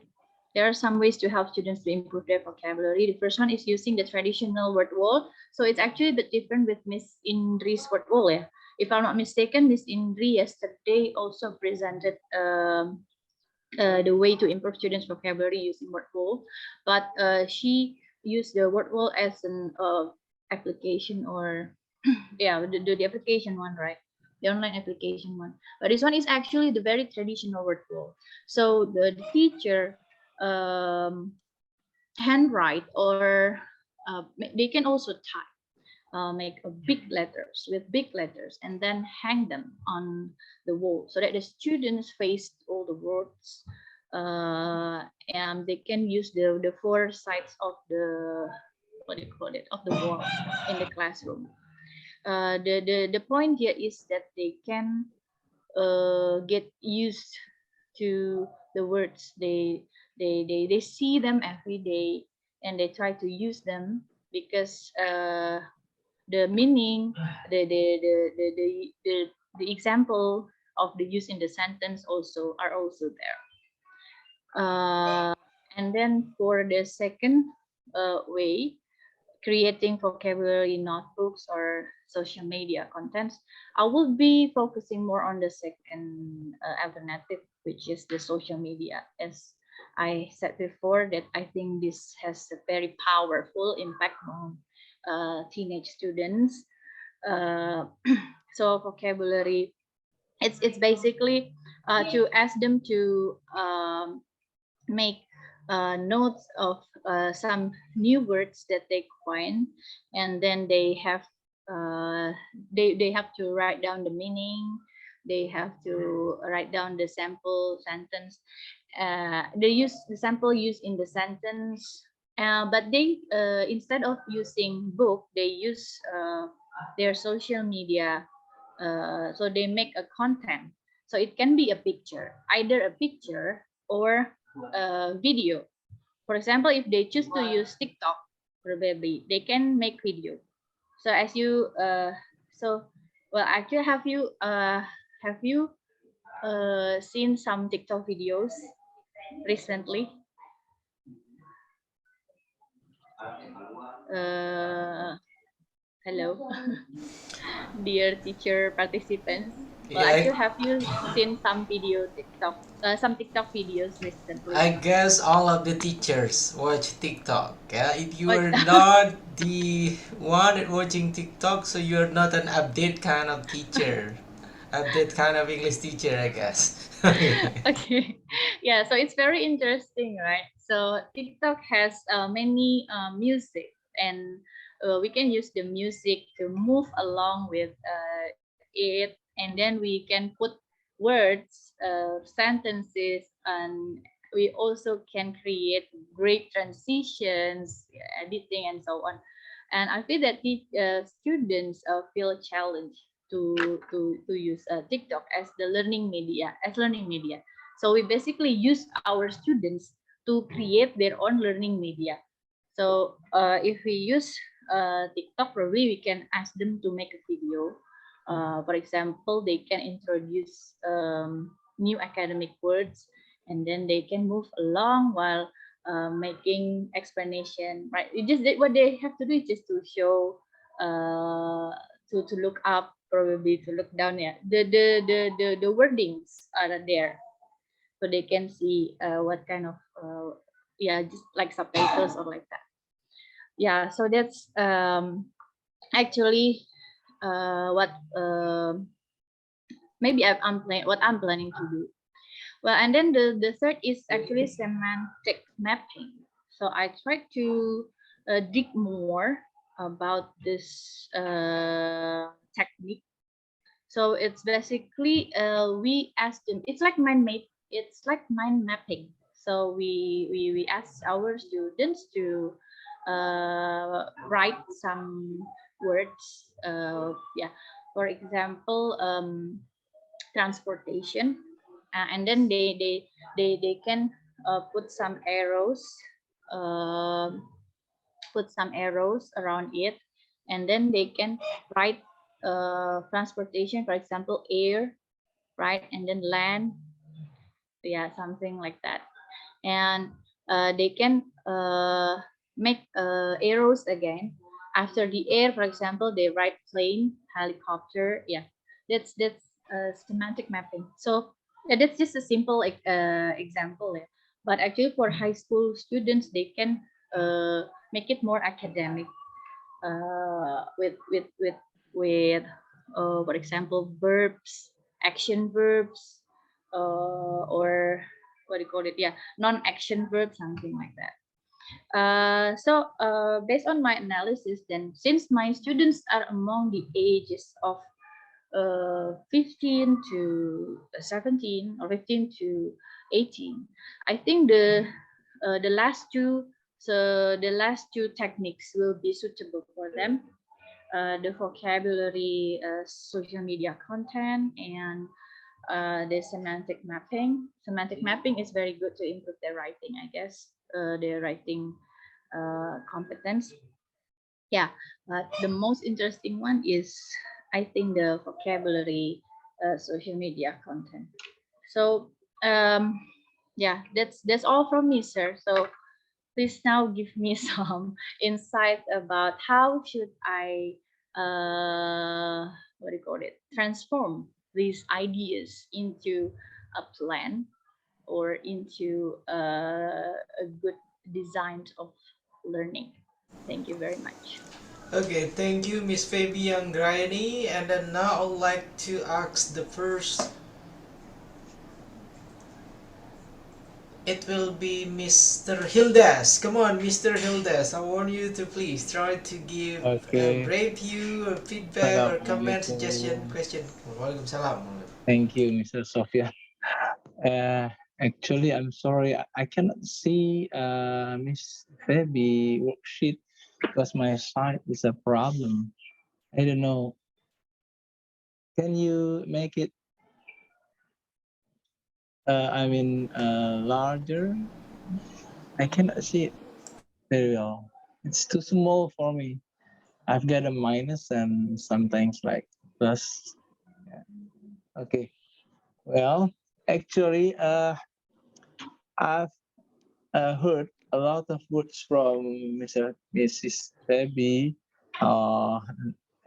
There are some ways to help students to improve their vocabulary. The first one is using the traditional word wall. So it's actually a bit different with Miss Indri's word wall. Yeah? If I'm not mistaken, Miss Indri yesterday also presented the way to improve students' vocabulary using word wall, but she used the word wall as an application, or yeah, the application one, right? The online application one. But this one is actually the very traditional word wall. So the teacher handwrite, or they can also type, make a big letters with big letters and then hang them on the wall so that the students face all the words, and they can use the four sides of the, what do you call it, of the wall in the classroom. The point here is that they can get used to the words. They see them every day and they try to use them, because the meaning, the example of the use in the sentence also are also there. And then for the second way, creating vocabulary notebooks or social media contents, I will be focusing more on the second alternative, which is the social media. As I said before, that I think this has a very powerful impact on teenage students. So vocabulary, it's basically to ask them to make notes of some new words that they coin, and then they have to write down the meaning. They have to write down the sample sentence. They use the sample used in the sentence, but they instead of using book, they use their social media. So they make a content. So it can be a picture, either a picture or video. For example, if they choose to use TikTok, probably they can make video. So as you well, actually, have you seen some TikTok videos recently? Hello, dear teacher participants. Well, Yeah, actually, have you seen some some TikTok videos recently? I guess all of the teachers watch TikTok. Yeah, if you What? are not the one watching TikTok, so you're not an update kind of teacher, update kind of English teacher, I guess. Okay, yeah, so it's very interesting, right? So TikTok has many music, and we can use the music to move along with it, and then we can put words, sentences, and we also can create great transitions, editing, and so on. And I feel that the students feel challenged to use TikTok as the learning media, So we basically use our students to create their own learning media. So if we use TikTok, probably we can ask them to make a video. For example, they can introduce new academic words, and then they can move along while making explanation. Right? What they have to do is just to show, to look up, probably to look down. Yeah, the wordings are there, so they can see what kind of yeah, just like subtitles or like that. Yeah, so that's actually what maybe what I'm planning to do. Well, and then the third is actually semantic mapping. So I try to dig more about this technique. So it's basically we ask them. It's like mind mapping. So we ask our students to write some words. Yeah, for example, transportation, and then they can put some arrows, around it, and then they can write transportation, for example, air, right, and then land, yeah, something like that. And they can make arrows again after the air. For example, they write plane, helicopter. Yeah, that's semantic mapping. So yeah, that's just a simple example. Yeah. But actually, for high school students, they can make it more academic with for example, verbs, action verbs, or what do you call it? Yeah, non-action verbs, something like that. So based on my analysis, then since my students are among the ages of 15 to 17 or 15 to 18, I think the last two techniques will be suitable for them. The vocabulary, social media content, and the semantic mapping. Semantic mapping is very good to improve their writing, I guess, their writing competence. Yeah, but the most interesting one is, I think, the vocabulary, social media content. So yeah, that's all from me, sir. So please now give me some insight about how should I what do you call it, transform these ideas into a plan or into a good design of learning. Thank you very much. Okay, thank you, Miss Fabi Anggraini. And then now I'd like to ask the first. It will be Mr. Hildes. Come on, Mr. Hildes. I want you to please try to give a brave view, or feedback, or comment, suggestion, question. Waalaikumsalam. Thank you, Mr. Sofian. Actually, I'm sorry, I cannot see Miss Fabi worksheet because my site is a problem. I don't know. Can you make it? Larger. I cannot see it very well. It's too small for me. I've got a minus and sometimes like plus. Yeah. Okay. Well, actually, I've heard a lot of words from Mrs. Debbie.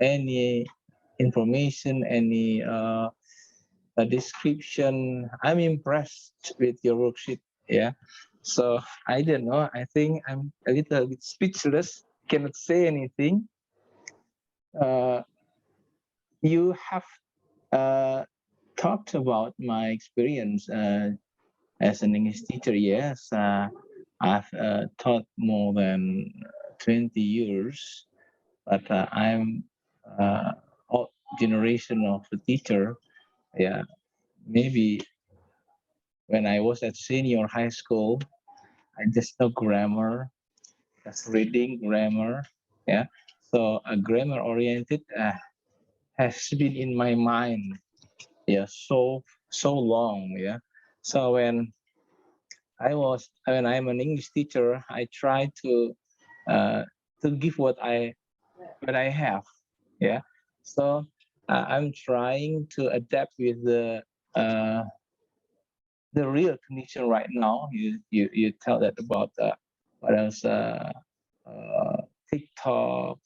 Any information, any a description. I'm impressed with your worksheet. Yeah. So I don't know. I think I'm a little bit speechless. Cannot say anything. You have talked about my experience as an English teacher. Yes, I've taught more than 20 years, but I'm old generation of a teacher. Yeah, maybe when I was at senior high school, I just know grammar, just reading grammar. Yeah, so a grammar oriented has been in my mind. Yeah, so long. Yeah, So when I'm an English teacher, I try to give what I have. Yeah. So I'm trying to adapt with the real condition right now. You tell that about what else? TikTok.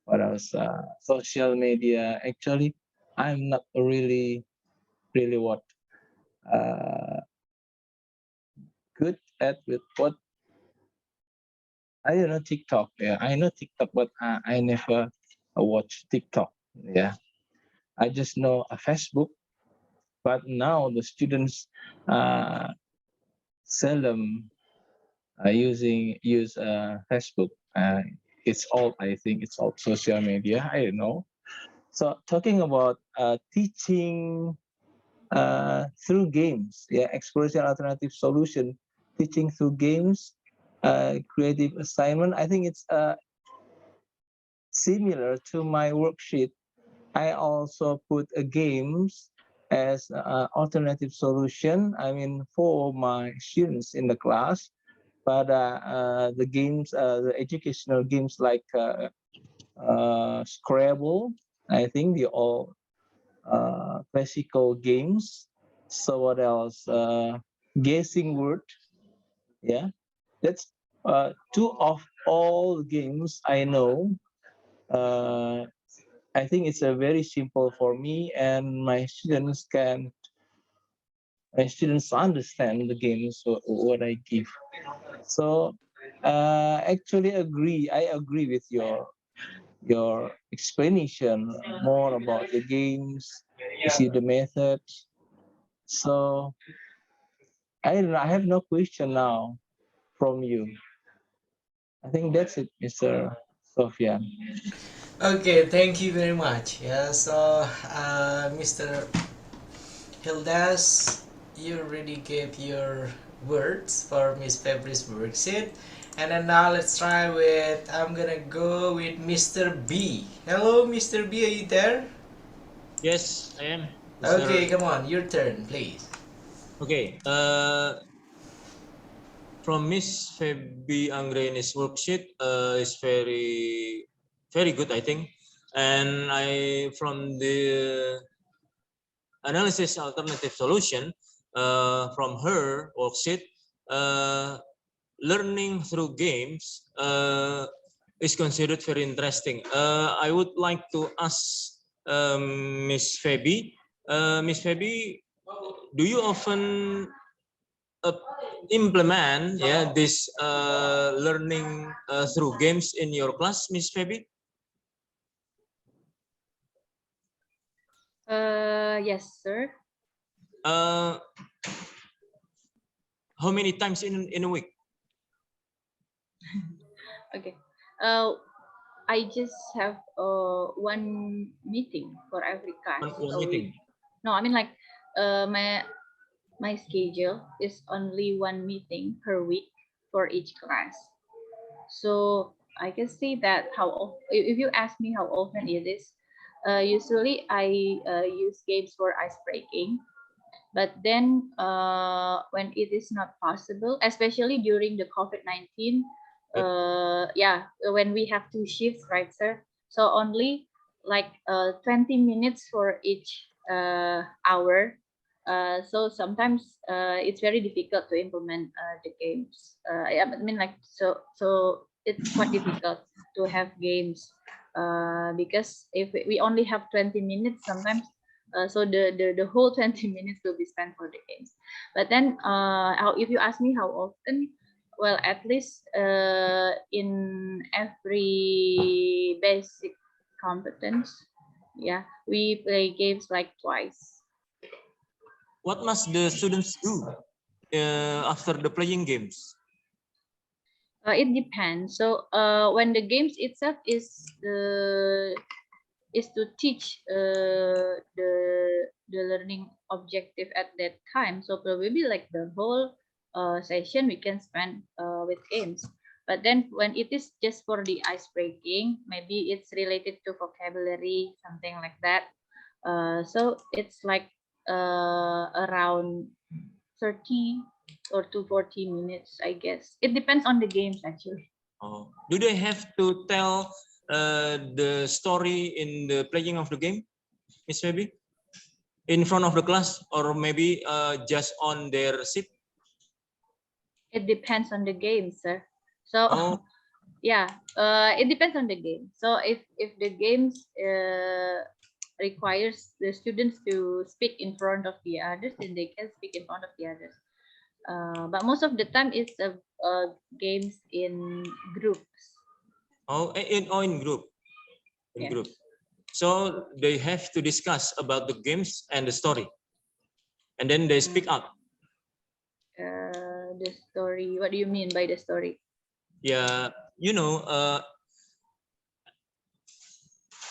What else? Social media. Actually, I'm not really what good at with what I don't know TikTok. Yeah, I know TikTok, but I never watch TikTok. Yeah, I just know a Facebook. But now the students seldom use Facebook. It's all, I think it's all social media. I don't know. So talking about teaching through games, yeah, exploration alternative solution, teaching through games, creative assignment. I think it's similar to my worksheet. I also put a games as alternative solution. I mean, for my students in the class, but the games, the educational games like Scrabble, I think they all classical games. So what else? Guessing word. Yeah, that's two of all games I know. Uh, I think it's a very simple for me, and my students understand the games what I give. So actually I agree with your explanation more about the games. You see the methods. So I have no question now from you. I think that's it, Mr. Sofian. Okay, thank you very much. Yeah, so Mr. Hildas, you already gave your words for Miss Fabri's worksheet. And then now let's try with, I'm gonna go with Mr. B. Hello, Mr. B, are you there? Yes, I am. Okay, Mr. come on, your turn, please. Okay. From Miss Feby Anggreni's worksheet is very good, I think. And from the analysis alternative solution from her worksheet, learning through games is considered very interesting. I would like to ask Miss Feby. Miss Feby, do you often implement this learning through games in your class, Miss Feby? Yes, sir. How many times in a week? Okay. I just have one meeting for every class One a week. meeting. No, I mean like my schedule is only one meeting per week for each class. So I can say that if you ask me how often it is, usually I use games for ice breaking. But then when it is not possible, especially during the COVID-19, when we have two shifts, right, sir? So only like 20 minutes for each hour. So sometimes it's very difficult to implement the games. I mean, like so it's quite difficult to have games because if we only have 20 minutes, sometimes so the whole 20 minutes will be spent for the games. But then if you ask me how often, well, at least in every basic competence, yeah, we play games like twice. What must the students do after the playing games? It depends. So when the games itself is to teach the learning objective at that time, so probably like the whole session we can spend with games. But then when it is just for the ice breaking, maybe it's related to vocabulary, something like that. So it's like around 30 or to 40 minutes, I guess. It depends on the games actually. Oh, do they have to tell the story in the playing of the game, Miss Feby? In front of the class, or maybe just on their seat? It depends on the game, sir. So Oh. yeah, it depends on the game. So if the games requires the students to speak in front of the others, then they can speak in front of the others. But most of the time it's games in groups. Oh, in group. In Yes. group. So they have to discuss about the games and the story, and then they speak up. The story. What do you mean by the story? Yeah, you know,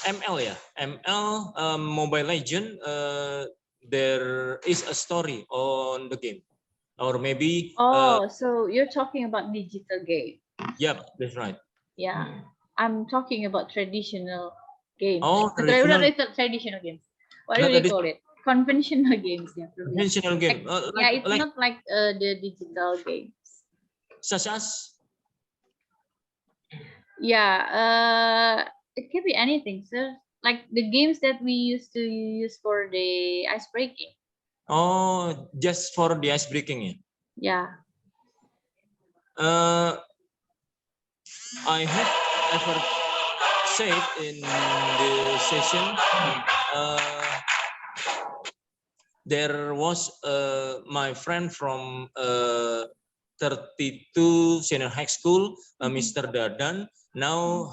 ML, yeah, ML, Mobile Legend. There is a story on the game, or maybe. Oh, so you're talking about digital game? Yep, that's right. Yeah, I'm talking about traditional games. Oh, traditional games. What do we call it? Conventional games. Yeah, conventional game. Yeah, it's not like the digital games. Such as? Yeah, it can be anything, sir. Like the games that we used to use for the ice breaking. Oh, just for the ice breaking, yeah. Yeah. I have ever said in the session, there was my friend from 32 senior high school, Mr. Dadan. Now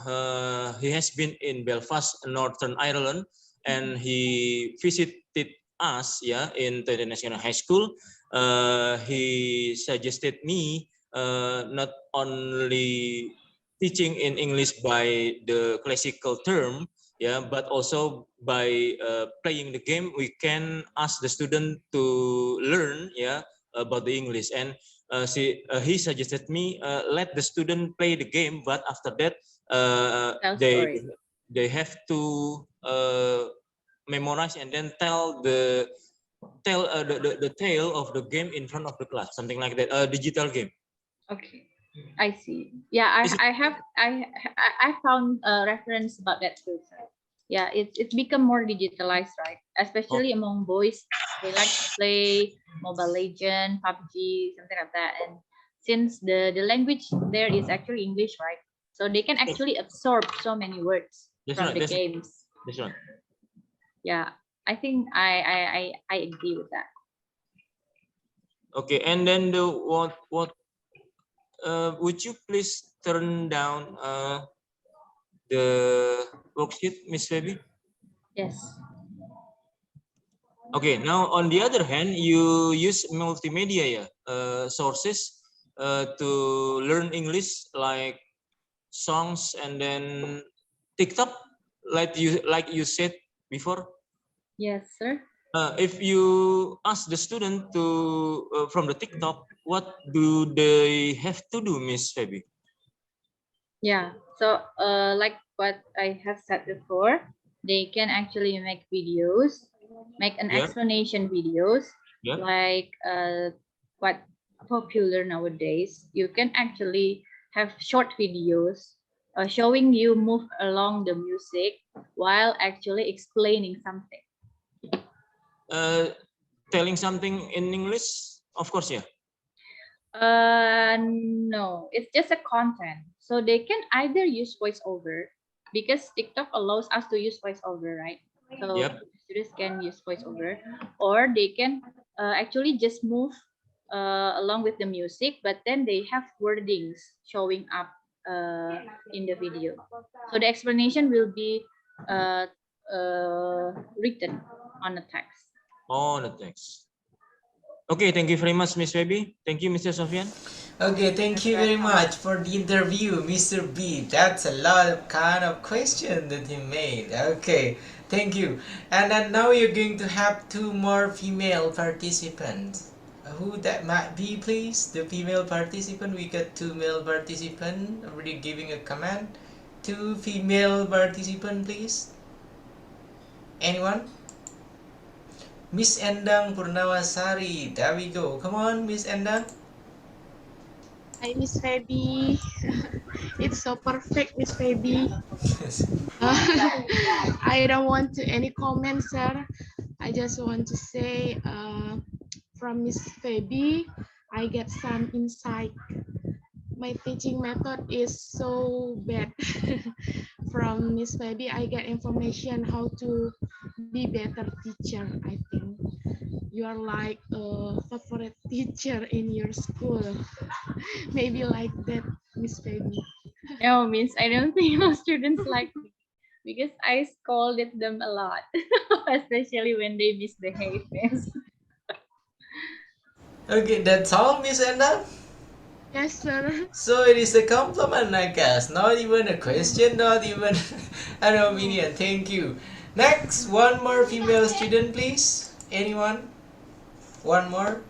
he has been in Belfast, Northern Ireland, and he visited us, yeah, in the National High School. He suggested me not only teaching in English by the classical term, yeah, but also by playing the game, we can ask the student to learn, yeah, about the English. And he suggested me let the student play the game, but after that they have to memorize and then tell the tale of the game in front of the class, something like that. A digital game. Okay, I see. Yeah, I found a reference about that too, sir. Yeah, it's become more digitalized, right? Especially among boys, they like to play Mobile Legend, PUBG, something like that. And since the language there is actually English, right? So they can actually absorb so many words from the games. That's right. Yeah, I think I agree with that. Okay, and then what would you please turn down the worksheet, Miss Feby? Yes. Okay, now on the other hand, you use multimedia sources to learn English, like songs and then TikTok, like you said before. Yes, sir. If you ask the student to from the TikTok, what do they have to do, Miss Feby? Yeah, so like what I have said before, they can actually make videos, make an explanation videos, like what popular nowadays. You can actually have short videos showing you move along the music while actually explaining something. Telling something in English, of course, yeah. No, it's just a content. So they can either use voiceover, because TikTok allows us to use voiceover, right? So students can use voiceover, or they can actually just move along with the music, but then they have wordings showing up in the video. So the explanation will be written on the text. On the text. Okay, thank you very much, Miss Feby. Thank you, Mr. Sofian. Okay, thank you very much for the interview, Mr. B. That's a lot of kind of question that you made. Okay, thank you. And then now you're going to have two more female participants. Who that might be, please? The female participant. We got two male participants already giving a comment. Two female participant, please. Anyone? Miss Endang Purnawasari. There we go. Come on, Miss Endang. Hi, Miss Feby. It's so perfect, Miss Feby. I don't want to any comments, sir. I just want to say from Miss Feby, I get some insight. My teaching method is so bad. From Miss Feby, I get information how to be better teacher, I think. You are like a favorite teacher in your school. Maybe like that, Miss Feby. No, Miss, I don't think most students like me because I scolded them a lot, especially when they misbehave, Miss. Okay, that's all, Miss Endang. Yes, sir. So it is a compliment, I guess. Not even a question, not even an opinion. Thank you. Next, one more female student, please. Anyone? One more.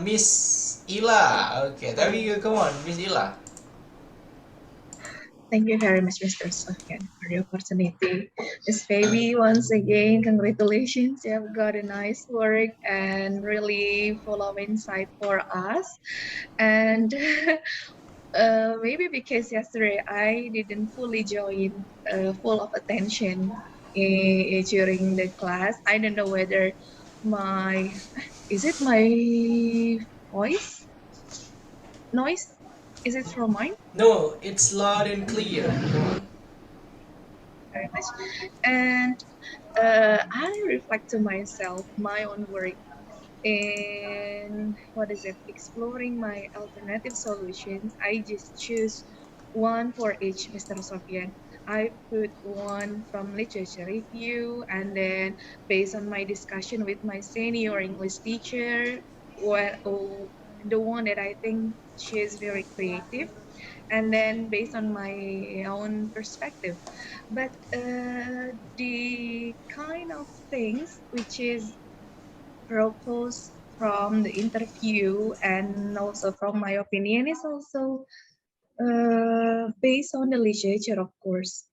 Miss Ila. Okay, there we go. Come on, Miss Ila. Thank you very much, Mr. Sofian, for the opportunity. Miss Baby, once again, congratulations. You have got a nice work and really full of insight for us. And maybe because yesterday I didn't fully join, full of attention during the class. I don't know whether is it my voice noise? Is it from mine? No, it's loud and clear. Come on. Very much. And I reflect to myself my own work in exploring my alternative solutions. I just choose one for each, Mr. Sofian. I put one from literature review, and then based on my discussion with my senior English teacher, the one that I think she is very creative, and then based on my own perspective. But the kind of things which is proposed from the interview and also from my opinion is also based on the literature, of course.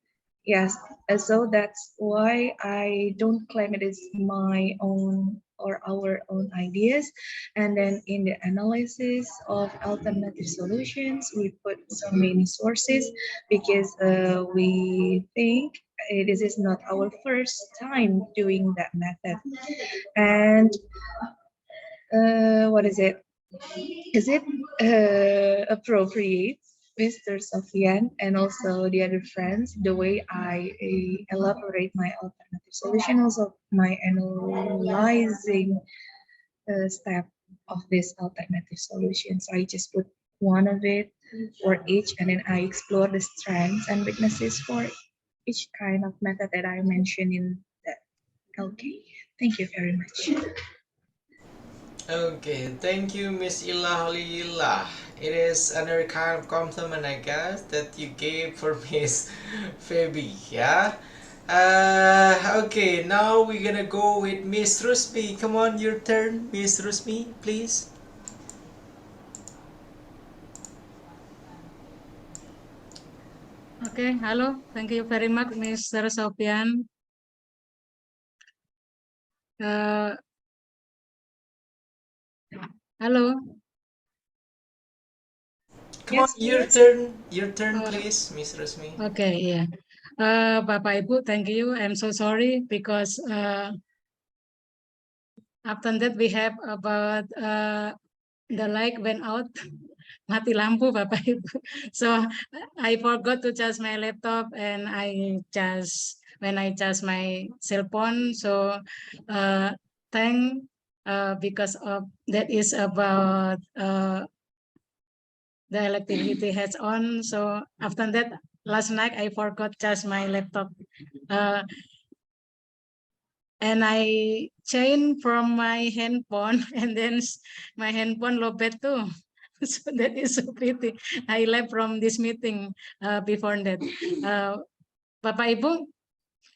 Yes, so that's why I don't claim it is my own or our own ideas. And then in the analysis of alternative solutions, we put so many sources because we think this is not our first time doing that method. And what is it? Is it appropriate, Mr. Sofian, and also the other friends, the way I elaborate my alternative solution, also my analyzing step of this alternative solution. So I just put one of it for each, and then I explore the strengths and weaknesses for each kind of method that I mentioned in that. Okay, thank you very much. Okay, thank you, Miss Ila Holila. It is another kind of compliment, I guess, that you gave for Miss Phoebe, yeah? Okay, now we're gonna go with Miss Rusmi. Come on, your turn, Miss Rusmi, please. Okay, hello. Thank you very much, Mr. Sofian. Hello. Come on, your turn, please, Miss Rusmi. Okay, yeah. Bapak Ibu, thank you. I'm so sorry because after that we have about the light went out, mati lampu Bapak Ibu. So I forgot to charge my laptop and when I charge my cell phone. So because of that is about the electricity has on. So after that, last night I forgot to charge my laptop. And I changed from my handphone, and then my handphone lowbat too. So that is so pretty. I left from this meeting before that. Bapak Ibu,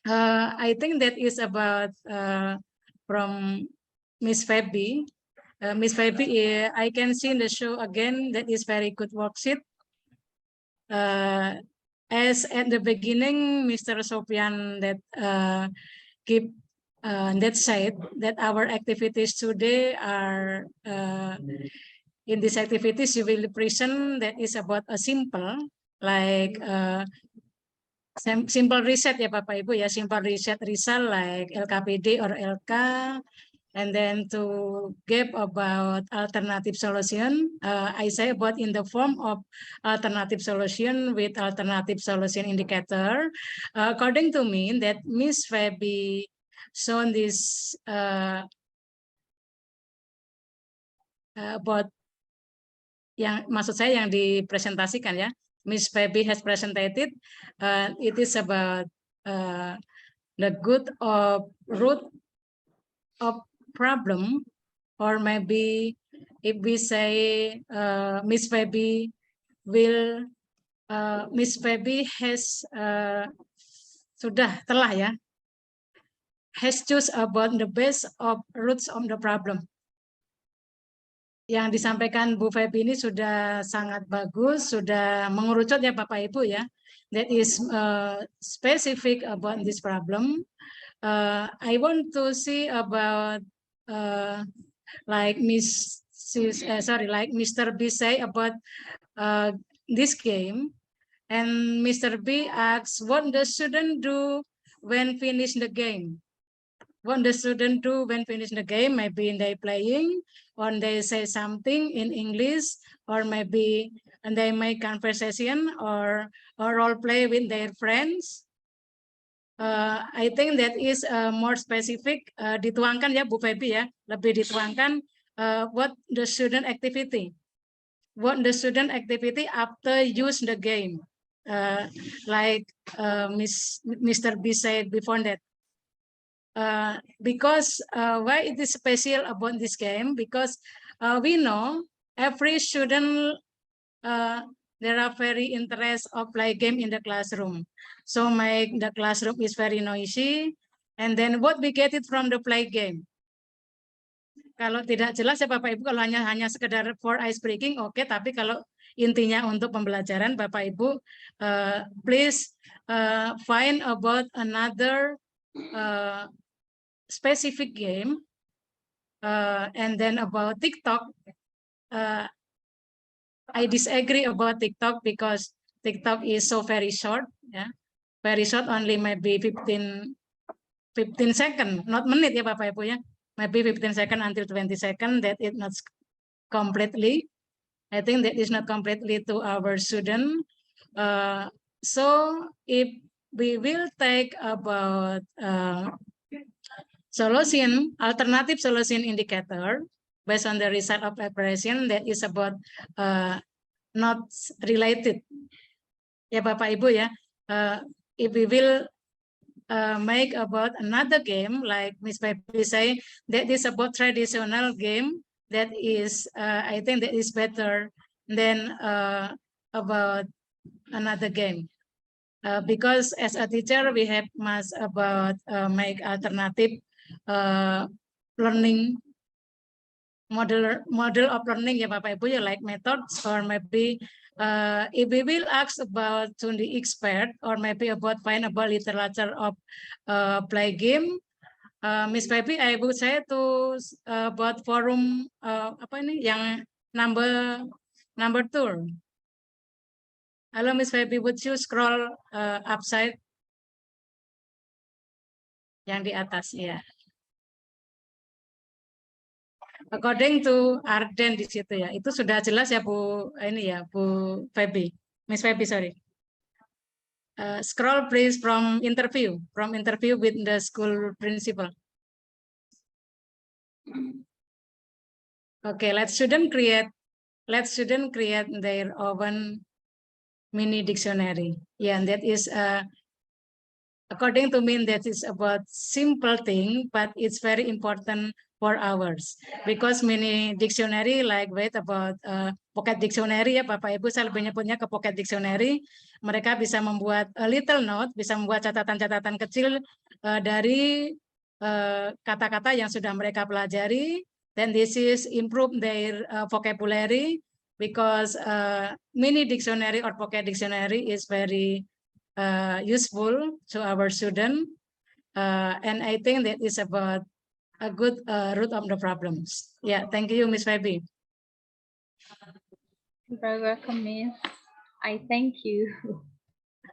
I think that is about from Miss Feby. Miss Feby, I can see in the show again that is very good worksheet. As at the beginning, Mr. Sofian that give that said that our activities today are in these activities you will present that is about a simple like simple reset ya Bapak Ibu ya, simple reset result like LKPD or LK, and then to give about alternative solution. I say about in the form of alternative solution with alternative solution indicator. According to me, that Miss Fabi shown this about yang maksud saya yang dipresentasikan ya. Miss Fabi has presented it is about the good of root of problem, or maybe if we say Miss Fabi will Miss Fabi has telah ya has choose about the base of roots of the problem. Yang disampaikan Bu Febi ini sudah sangat bagus, sudah mengerucut ya Bapak Ibu ya. That is specific about this problem. I want to see about like Mr. B say about this game, and Mr. B asks what the student do when finish the game. What the student do when finish the game? Maybe they playing, or they say something in English, or maybe and they make conversation or role play with their friends. I think that is more specific. Dituangkan ya Bu Febi ya, lebih dituangkan what the student activity. What the student activity after use the game. Like Mr. B said before that. Because why it is special about this game, because we know every student there are very interest of play game in the classroom, so make the classroom is very noisy, and then what we get it from the play game. Kalau tidak jelas ya Bapak Ibu, kalau hanya sekedar for ice breaking oke, tapi kalau intinya untuk pembelajaran Bapak Ibu please find about another specific game, and then about TikTok, I disagree about TikTok because TikTok is so very short, yeah, very short, only maybe 15 seconds, not minute ya Bapak Ibu ya, maybe 15 seconds until 20 seconds. That is not completely. I think that is not completely to our student. So if we will take about solution, alternative solution indicator based on the result of operation that is about not related. Ya Bapak Ibu ya, if we will make about another game like Miss Pepe say that is about traditional game, that is I think that is better than about another game. Because as a teacher we have must about make alternative learning model of learning ya Bapak Ibu ya, like methods, or maybe if we will ask about to the expert, or maybe about find about literature of play game, Miss Pepe I would say to about forum apa ini yang number 2. Halo Miss Pepe, would you scroll upside yang di atas ya. According to Arden di situ ya, itu sudah jelas ya Bu ini ya Bu Febi, Miss Febi sorry. Scroll please from interview with the school principal. Okay, let student create their own mini dictionary. Yeah, and that is according to me that is about simple thing, but it's very important for ours, because mini dictionary like wait about pocket dictionary ya Bapak Ibu, saya lebih nyebutnya ke pocket dictionary. Mereka bisa membuat a little note, bisa membuat catatan-catatan kecil dari kata-kata yang sudah mereka pelajari. Then this is improve their vocabulary, because mini dictionary or pocket dictionary is very useful to our student. And I think that is about a good root of the problems. Yeah, thank you, Miss Fabi. Very welcome, Miss. I thank you.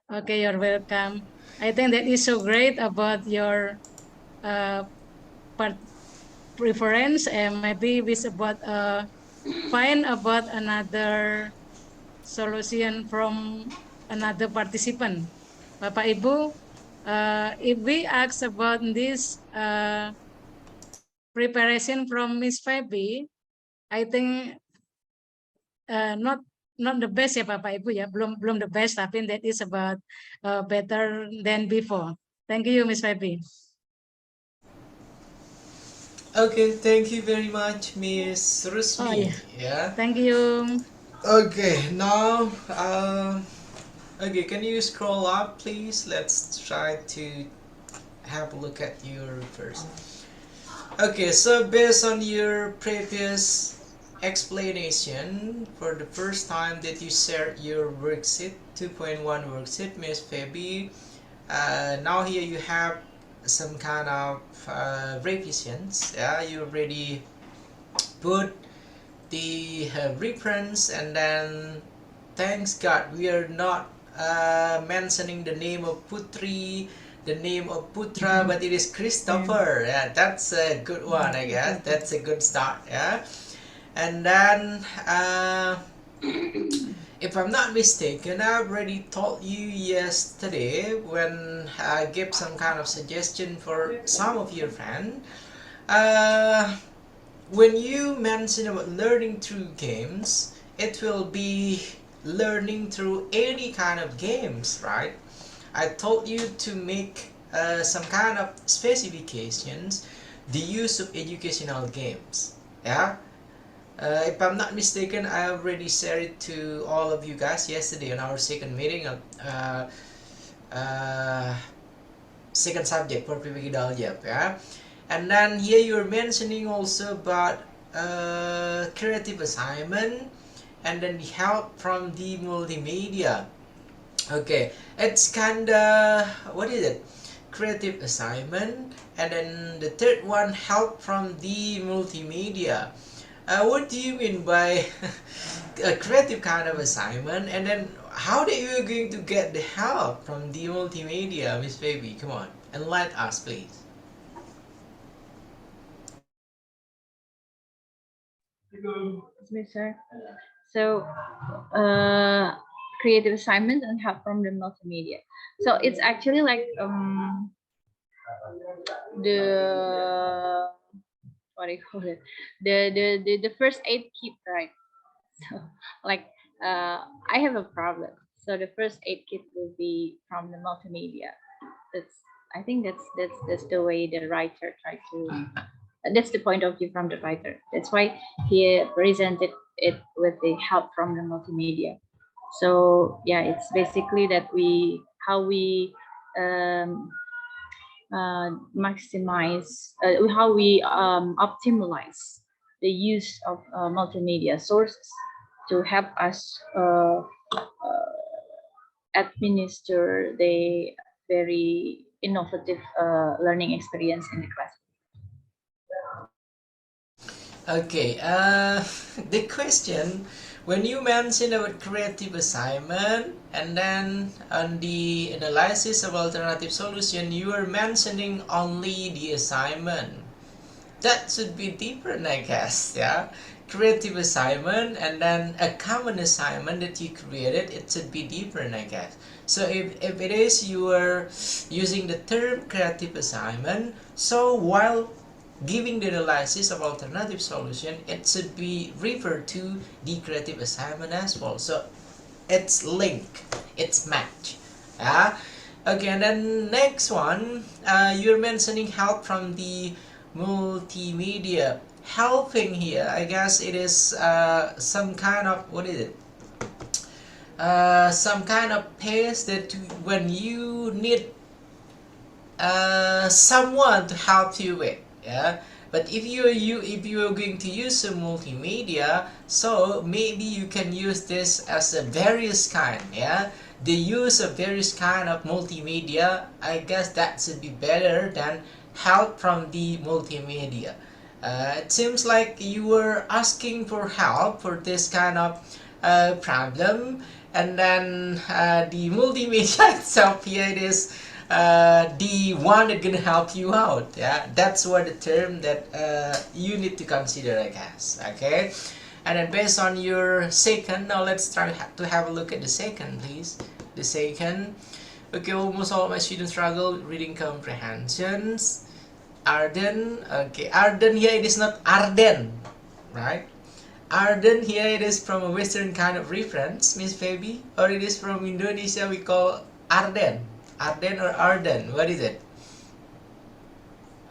Okay, you're welcome. I think that is so great about your preference, and maybe we about find about another solution from another participant. Bapak Ibu, if we ask about this preparation from Miss Fabi, I think not the best ya Bapak Ibu ya, belum the best, tapi that is about better than before. Thank you, Miss Fabi. Okay, thank you very much, Miss Rusmi. Oh, yeah. Yeah. Thank you. Okay, now, okay, can you scroll up, please? Let's try to have a look at your first. Okay, so based on your previous explanation, for the first time that you shared your worksheet, 2.1 worksheet, Miss Fabi, now here you have some kind of revisions. Yeah, you already put the reference, and then thanks God we are not mentioning the name of Putri, the name of Putra, but it is Christopher. Yeah, that's a good one, I guess. That's a good start. Yeah, and then if I'm not mistaken, I already told you yesterday when I gave some kind of suggestion for some of your friends. When you mention about learning through games, it will be learning through any kind of games, right? I told you to make some kind of specifications, the use of educational games. Yeah. If I'm not mistaken, I already shared it to all of you guys yesterday on our second meeting of second subject for PPG Daljab. Yeah. And then here you're mentioning also about creative assignment, and then the help from the multimedia. Okay, it's kinda, what is it? Creative assignment, and then the third one, help from the multimedia. What do you mean by a creative kind of assignment? And then how are you going to get the help from the multimedia, Miss Baby? Come on, enlighten us, please. Yes, sir. So, creative assignment and help from the multimedia. So it's actually like the, what do you call it? The first aid kit, right? So like I have a problem. So the first aid kit will be from the multimedia. I think that's the way the writer tried to. That's the point of view from the writer. That's why he presented it with the help from the multimedia. So yeah, it's basically that how we maximize, how we optimize the use of multimedia sources to help us administer the very innovative learning experience in the class. Okay, the question, when you mention about creative assignment and then on the analysis of alternative solution, you are mentioning only the assignment. That should be different, I guess, yeah? Creative assignment and then a common assignment that you created, it should be different, I guess. So if it is you are using the term creative assignment, so while giving the analysis of alternative solution, it should be referred to the creative assignment as well. So it's linked, it's match. Yeah. Okay, and then next one, you're mentioning help from the multimedia. Helping here, I guess it is some kind of, what is it? Some kind of pace that when you need someone to help you with. Yeah, But if you are going to use a multimedia, so maybe you can use this as a various kind, yeah. The use of various kind of multimedia, I guess that should be better than help from the multimedia. It seems like you were asking for help for this kind of problem, and then the multimedia itself here it is the one that gonna help you out. Yeah, that's what the term that you need to consider, I guess. Okay, and then based on your second, now let's try to have a look at the second, please. The second. Okay, almost all my students struggle with reading comprehensions. Arden, okay, Arden here it is not Arden, right? Arden here it is from a Western kind of reference, Miss Baby, or it is from Indonesia we call Arden. Arden or Arden, what is it?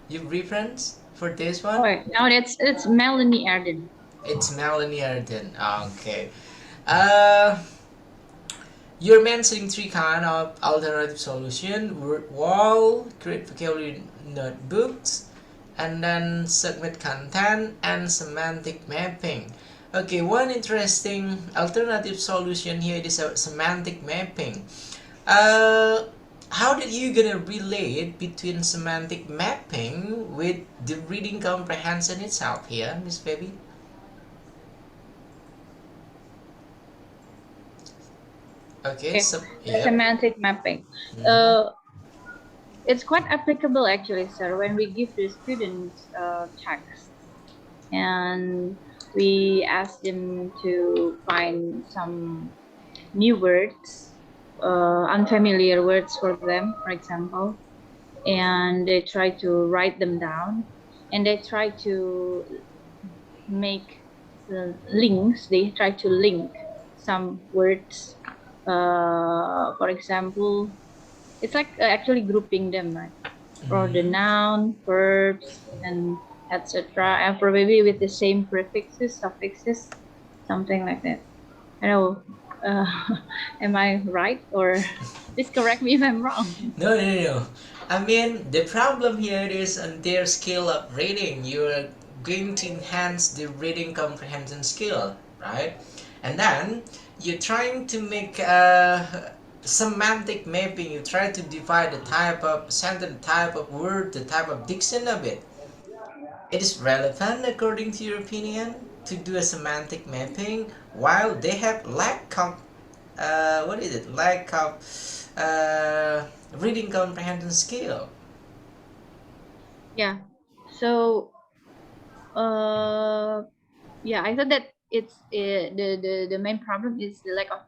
You reference for this one? Oh, no, it's Melanie Arden. It's Melanie Arden. Okay. You're mentioning three kind of alternative solution: word wall, create vocabulary notebooks, and then segment content and semantic mapping. Okay, one interesting alternative solution here is a semantic mapping. How did you gonna relate between semantic mapping with the reading comprehension itself here, Miss Baby? Okay, so yeah. Semantic mapping. It's quite applicable actually, sir, when we give the students text and we ask them to find some new words, unfamiliar words for them, for example, and they try to write them down and they try to make the links, they try to link some words. For example, it's like actually grouping them, right? For the noun, verbs, and etc. And probably with the same prefixes, suffixes, something like that. I know. Am I right, or please correct me if I'm wrong? No. I mean, the problem here is on their skill of reading. You're going to enhance the reading comprehension skill, right? And then you're trying to make semantic mapping. You try to divide the type of sentence, type of word, the type of diction of it. It is relevant according to your opinion to do a semantic mapping while they have lack of reading comprehension skill. Yeah. So yeah, I thought that it's the main problem is the lack of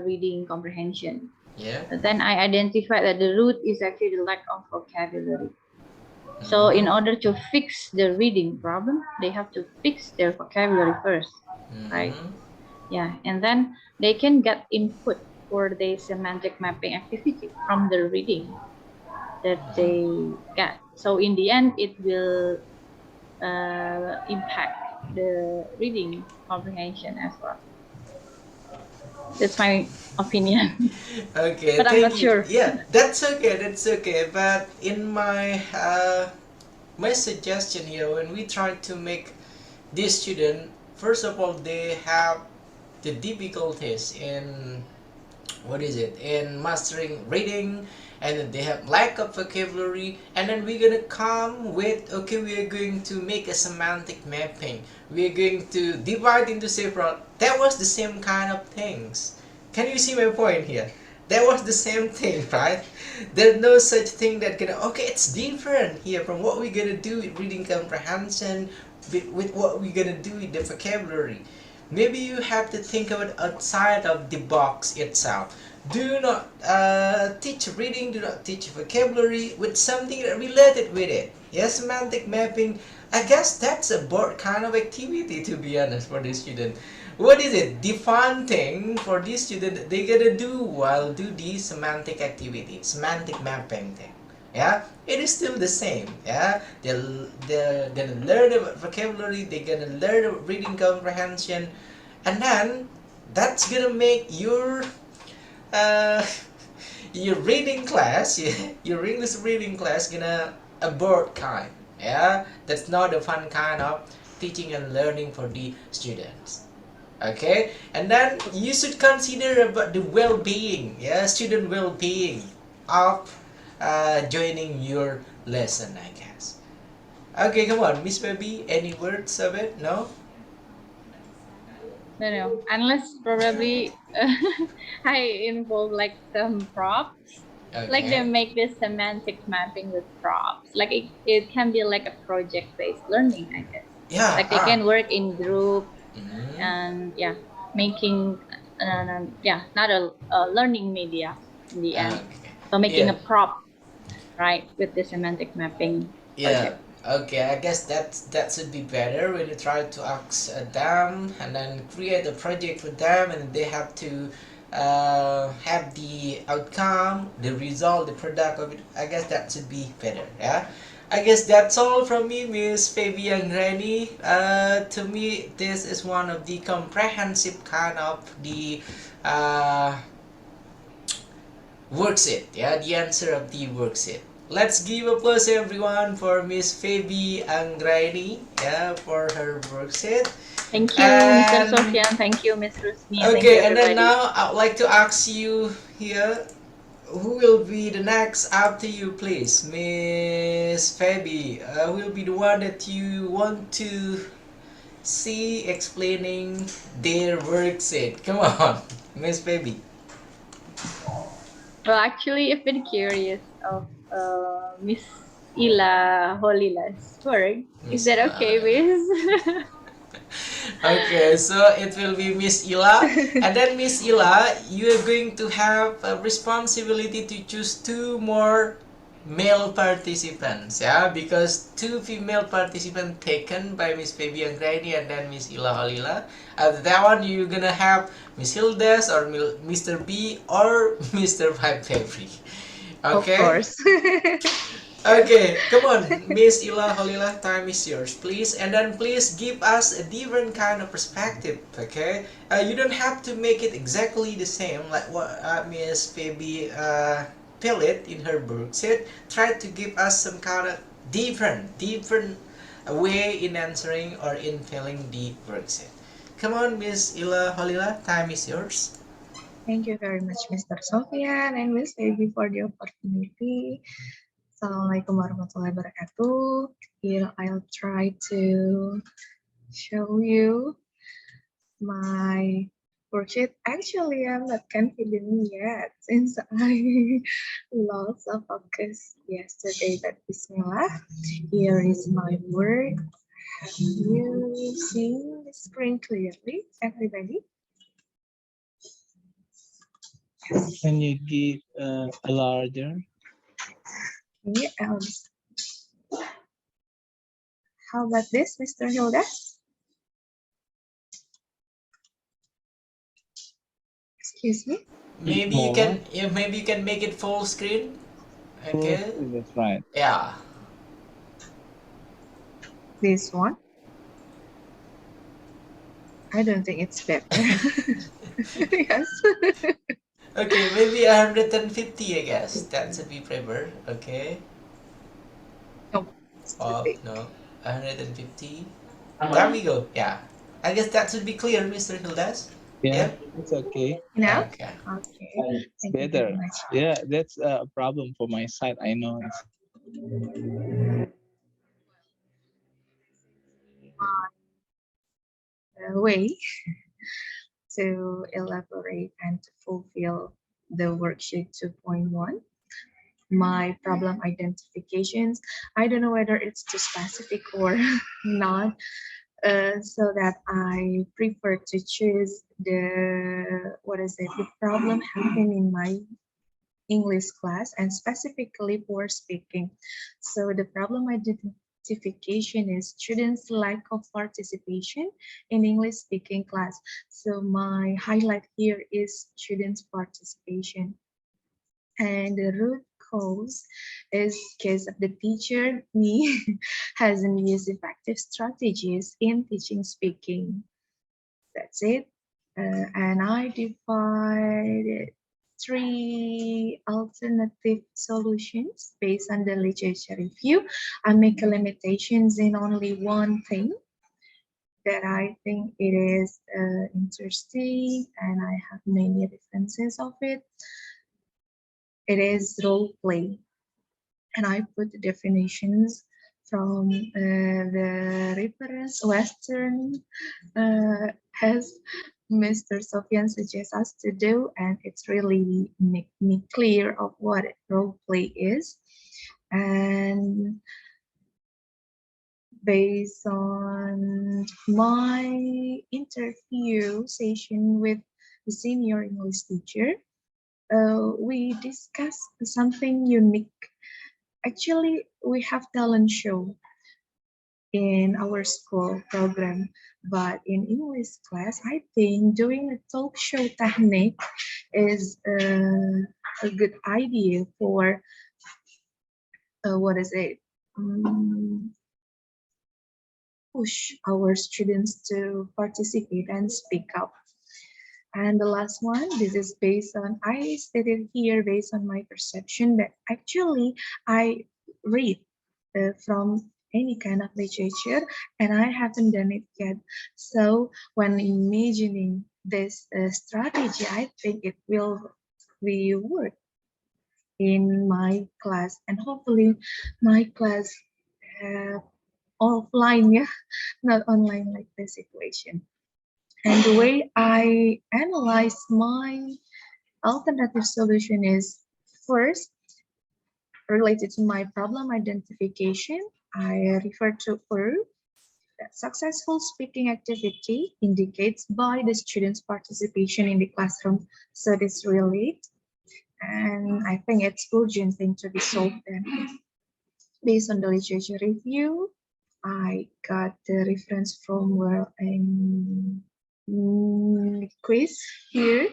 reading comprehension. Yeah. But then I identified that the root is actually the lack of vocabulary. So in order to fix the reading problem, they have to fix their vocabulary first, right? Yeah, and then they can get input for the semantic mapping activity from the reading that they get. So in the end, it will impact the reading comprehension as well. That's my opinion. Okay, but I'm not sure. Yeah, that's okay. But in my my suggestion here, when we try to make this student, first of all, they have the difficulties in in mastering reading, and then they have lack of vocabulary, and then we're gonna come with, okay, we are going to make a semantic mapping, we are going to divide into several. That was the same kind of things. Can you see my point here? That was the same thing, right? There's no such thing that okay, it's different here from what we're gonna do with reading comprehension, with what we're gonna do with the vocabulary. Maybe you have to think of it outside of the box itself. Do not teach reading, do not teach vocabulary with something that related with it. Yes, semantic mapping, I guess that's a board kind of activity, to be honest, for the student. What is it? The fun thing for this student they gotta do while do the semantic activity, semantic mapping thing. Yeah, it is still the same. Yeah, they're gonna learn about vocabulary, they're gonna learn about reading comprehension, and then that's gonna make your reading class, your English reading class, gonna a board kind. Yeah, that's not the fun kind of teaching and learning for the students. Okay, and then you should consider about the well-being, yeah, student well-being of joining your lesson, I guess. Okay, come on, Miss Baby, any words of it? No? No, unless probably I involve like some props. Like they Okay. make this semantic mapping with props. Like it can be like a project-based learning, I guess. Yeah. Like they can work in group Mhm. and yeah, making not a learning media in the end. Okay. So making Yeah. a prop, right, with the semantic mapping Yeah. project. Okay, I guess that should be better when you try to ask them and then create a project with them, and they have to have the outcome, the result, the product of it. I guess that should be better. Yeah. I guess that's all from me, Miss Fabi and Granny. To me, this is one of the comprehensive kind of the worksheet. Yeah, the answer of the worksheet. Let's give applause everyone for Miss Fabi Anggraini, yeah, for her worksheet. Thank you, And Mr. Sofian. Thank you, Ms. Rusmi. Thank you, okay, and then everybody. now I'd like to ask you here, who will be the next after you, please? Miss Fabi, who will be the one that you want to see explaining their worksheet? Come on, Miss Fabi. Well, actually, I've been curious of Miss Ila Holila's work. Is that okay, Miss? Okay, so it will be Miss Ila, and then Miss Ila, you are going to have a responsibility to choose two more male participants, yeah, because two female participants taken by Miss Baby Anggraini and then Miss Ila Halila. After that one, you're gonna have Miss Hildes or Mr. B or Mr. February. Okay. Of course. Okay, come on, Miss Ila Halila, time is yours, please. And then please give us a different kind of perspective, okay? You don't have to make it exactly the same like what Miss Baby fill it in her book said. Try to give us some kind of different way in answering or in filling the worksheet. Come on, Miss Ila Halila, time is yours. Thank you very much, Mr. Sofian and Miss Baby, for the opportunity. Assalamualaikum warahmatullahi wabarakatuh. Here I'll try to show you my worksheet. Actually, I'm not confident yet since I lost focus yesterday, but bismillah. Here is my work. You see the screen clearly, everybody? Can you give a larger? Okay, how about this, Mr. Hildas? Excuse me? Maybe you can make it full screen. Okay. That's right. Yeah. This one? I don't think it's better. Yes. Okay, maybe 150, I guess. That should be preferred. Okay. No. Oh, no. 150. There we go. Yeah. I guess that should be clear, Mr. Hildas. Yeah, it's okay. Now? Okay. Okay. It's Thank you better. very much. Yeah, that's a problem for my side. I know. Way to elaborate and to fulfill the worksheet 2.1. My problem identifications. I don't know whether it's too specific or not, so that I prefer to choose the the problem happening in my English class and specifically for speaking. So the problem identification is students' lack of participation in English speaking class. So my highlight here is students' participation. And the root cause is because the teacher, me, hasn't used effective strategies in teaching speaking. That's it. And I divided 3 alternative solutions based on the literature review. I make limitations in only one thing that I think it is interesting, and I have many references of it. It is role play, and I put the definitions from the reference Western as Mr. Sofian suggests us to do, and it's really make me clear of what role play is. And based on my interview session with the senior English teacher, we discussed something unique. Actually, we have talent show in our school program, but in English class, I think doing a talk show technique is a good idea for push our students to participate and speak up. And the last one, this is based on, I stated here based on my perception that actually I read from any kind of literature and I haven't done it yet. So when imagining this strategy, I think it will be work in my class, and hopefully my class offline, yeah, not online like the situation. And the way I analyze my alternative solution is first related to my problem identification. I refer to that successful speaking activity indicates by the students' participation in the classroom. So this relate, and I think it's urgent thing to be solved. And based on the literature review, I got the reference from where quiz here.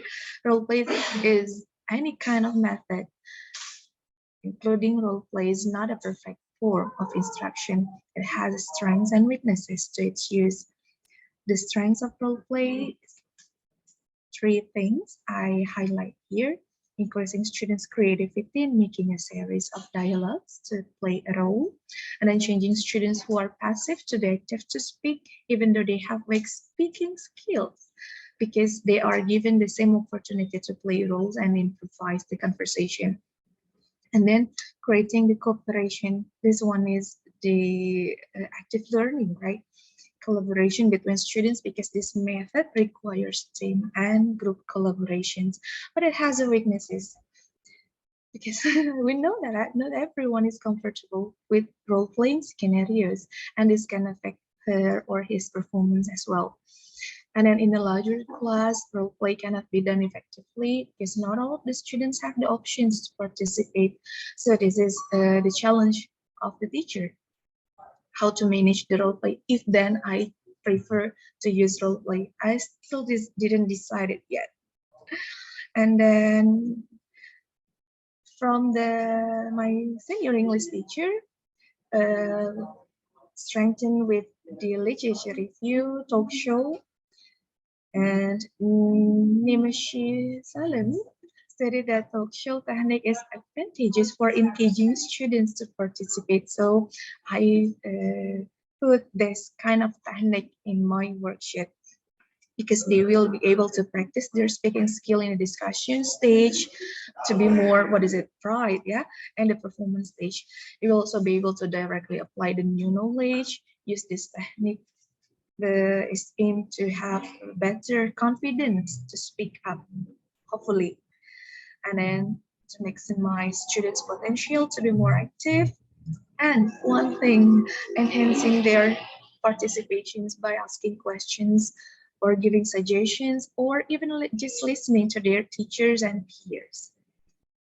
Role play is any kind of method, including role play, is not a perfect form of instruction. It has strengths and weaknesses to its use. The strengths of role play, 3 things I highlight here: increasing students' creativity in making a series of dialogues to play a role, and then changing students who are passive to be active to speak, even though they have weak speaking skills, because they are given the same opportunity to play roles and improvise the conversation. And then creating the cooperation. This one is the active learning, right? Collaboration between students, because this method requires team and group collaborations, but it has weaknesses because we know that not everyone is comfortable with role-playing scenarios, and this can affect her or his performance as well. And then in a larger class, role play cannot be done effectively because not all of the students have the options to participate. So this is the challenge of the teacher, how to manage the role play. If then I prefer to use role play, I still didn't decide it yet. And then from my senior English teacher, strengthened with the literature review, talk show, and Nimeshi Salem stated that talk show technique is advantageous for engaging students to participate. So I put this kind of technique in my worksheet because they will be able to practice their speaking skill in the discussion stage to be more, pride, yeah, and the performance stage. You will also be able to directly apply the new knowledge, use this technique. Is aimed to have better confidence to speak up, hopefully, and then to maximize students' potential to be more active. And one thing, enhancing their participations by asking questions or giving suggestions, or even just listening to their teachers and peers.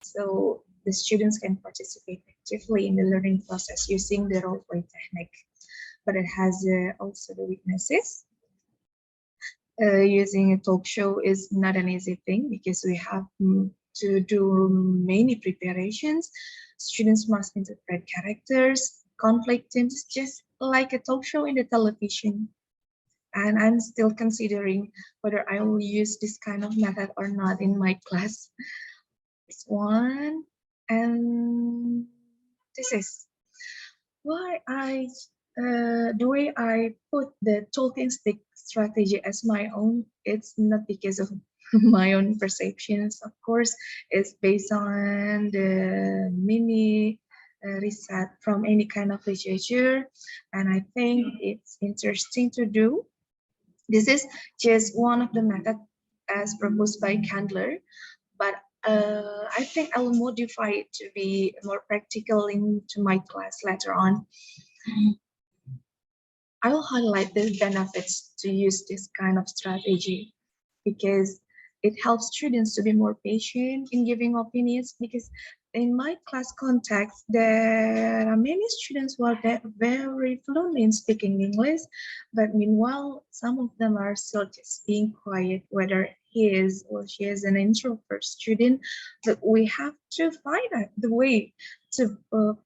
So the students can participate actively in the learning process using the role play technique. But it has also the weaknesses. Using a talk show is not an easy thing because we have to do many preparations. Students must interpret characters, conflict themes, just like a talk show in the television. And I'm still considering whether I will use this kind of method or not in my class. This one, and this is why the way I put the talking stick strategy as my own. It's not because of my own perceptions, of course. It's based on the mini research from any kind of literature, and I think it's interesting to do. This is just one of the methods as proposed by Candler, but I think I will modify it to be more practical into my class later on. I will highlight the benefits to use this kind of strategy because it helps students to be more patient in giving opinions, because in my class context, there are many students who are very fluent in speaking English, but meanwhile, some of them are still just being quiet, whether he is or she is an introvert student, but we have to find out the way to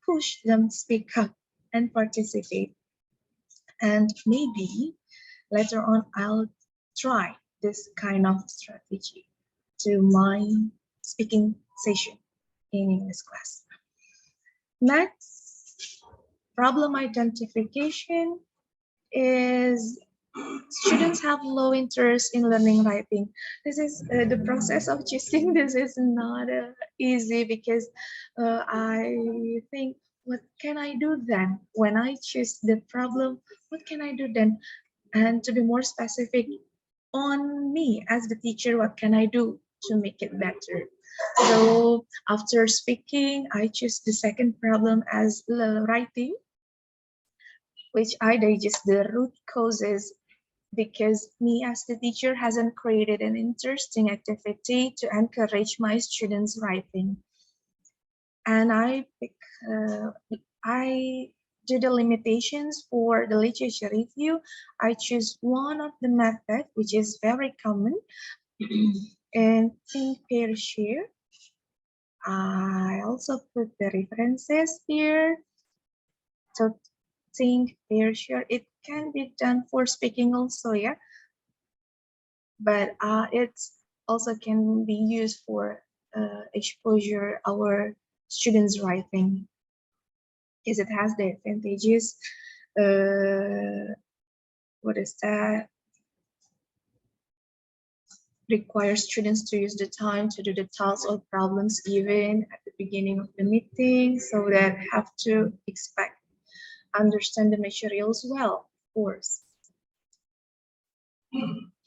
push them speak up and participate. And maybe later on, I'll try this kind of strategy to my speaking session in English class. Next, problem identification is students have low interest in learning writing. This is the process of choosing. This is not easy because I think, what can I do then? When I choose the problem, what can I do then? And to be more specific on me as the teacher, what can I do to make it better? So after speaking, I choose the second problem as writing, which I digest the root causes, because me as the teacher hasn't created an interesting activity to encourage my students writing. And I do the limitations for the literature review. I choose one of the method, which is very common, and think, pair, share. I also put the references here. So think, pair, share. It can be done for speaking also, yeah. But it's also can be used for exposure our students writing, because it has the advantages. What is that? Requires students to use the time to do the tasks or problems given at the beginning of the meeting, so that have to understand the materials well, of course.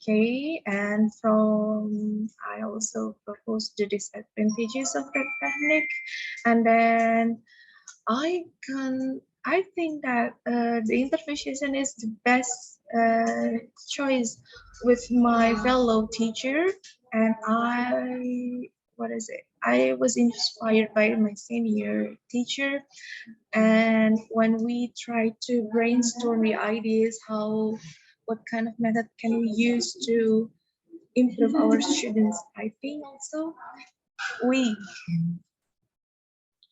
Okay, and I also propose the disadvantages of that technique, and then I think that the interpretation is the best choice with my fellow teacher, and I was inspired by my senior teacher, and when we try to brainstorm the ideas, what kind of method can we use to improve our students, I think also we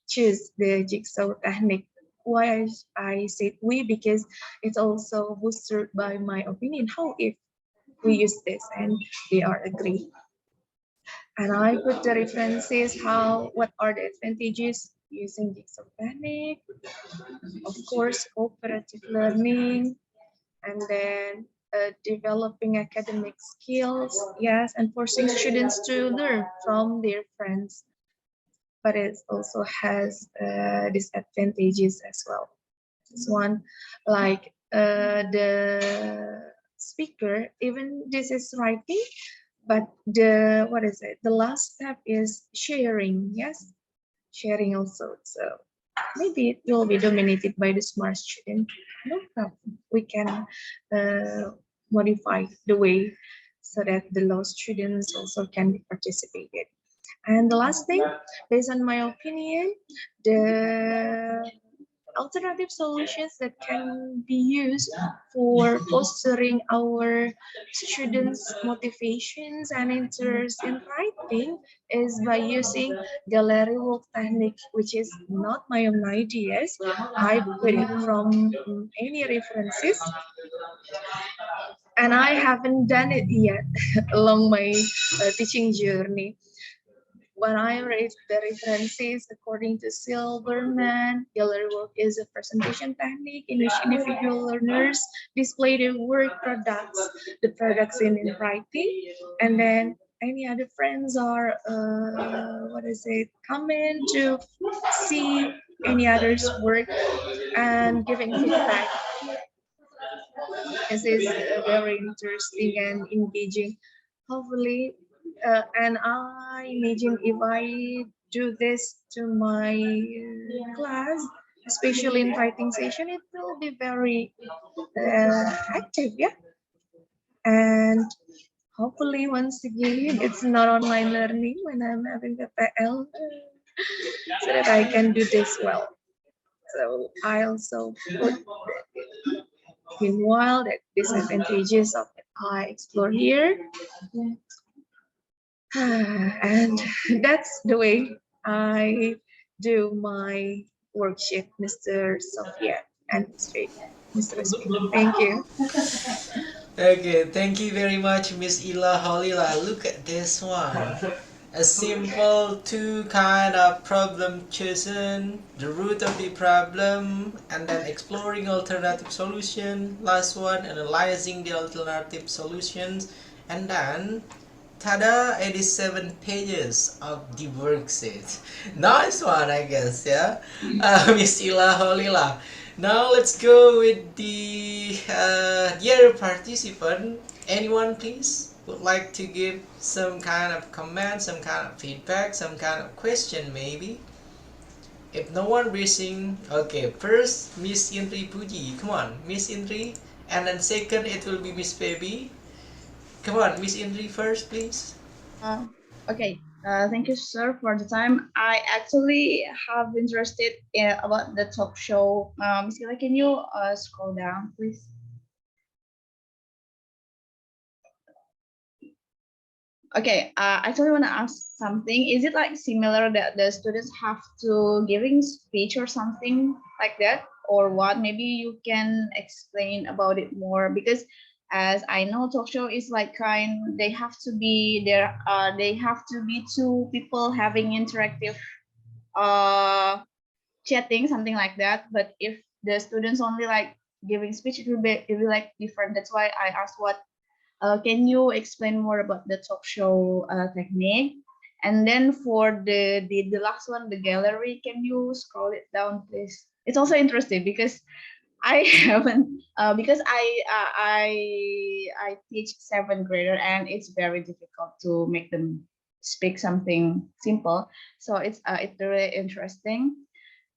choose the jigsaw technique. Why I said we, because it's also boosted by my opinion. How if we use this and they are agree? And I put the references, what are the advantages using jigsaw technique? Of course, cooperative learning, and then developing academic skills, yes, and forcing students to learn from their friends. But it also has disadvantages as well. This one, like the speaker, even this is writing, but the last step is sharing, yes, sharing also. So maybe it will be dominated by the smart student. No problem. We can modify the way so that the low students also can be participated. And the last thing, based on my opinion, the alternative solutions that can be used for fostering our students' motivations and interest in writing is by using gallery work technique, which is not my own ideas. I put it from any references, and I haven't done it yet along my teaching journey. when I read the references according to Silverman, gallery work is a presentation technique in which individual learners display their work products, the products in writing, and then any other friends are come in to see any other's work and giving feedback. This is very interesting and engaging. Hopefully, and I imagine if I do this to my class, especially in writing session, it will be very active, yeah. And hopefully, once again, it's not online learning when I'm having a PL, so that I can do this well. So I also put meanwhile the disadvantages of it I explore here. And that's the way I do my worksheet, Mr. Sofian and Mr. Smith. Thank you. Okay, thank you very much, Miss Ila Holila. Look at this one. A simple two kind of problem chosen, the root of the problem, and then exploring alternative solution. Last one, analyzing the alternative solutions, and then tada, 87 pages of the worksheet. Nice one, I guess, yeah? Miss Ila Holila. Now let's go with the other participant. Anyone, please, would like to give some kind of comment, some kind of feedback, some kind of question, maybe? If no one raising, okay, first, Miss Indri Puji. Come on, Miss Indri. And then second, it will be Miss Baby. Come on, Miss Indri first, please. Okay, thank you, sir, for the time. I actually have interested about the talk show. Miss Ila, can you scroll down, please? Okay, I actually want to ask something. Is it like similar that the students have to giving speech or something like that, or what? Maybe you can explain about it more, because as I know, talk show is like they have to be there. They have to be two people having interactive chatting, something like that. But if the students only like giving speech, it will be like different. That's why I asked what. Can you explain more about the talk show technique? And then for the last one, the gallery, can you scroll it down, please? It's also interesting because I haven't because I teach 7th grader, and it's very difficult to make them speak something simple. So it's really interesting.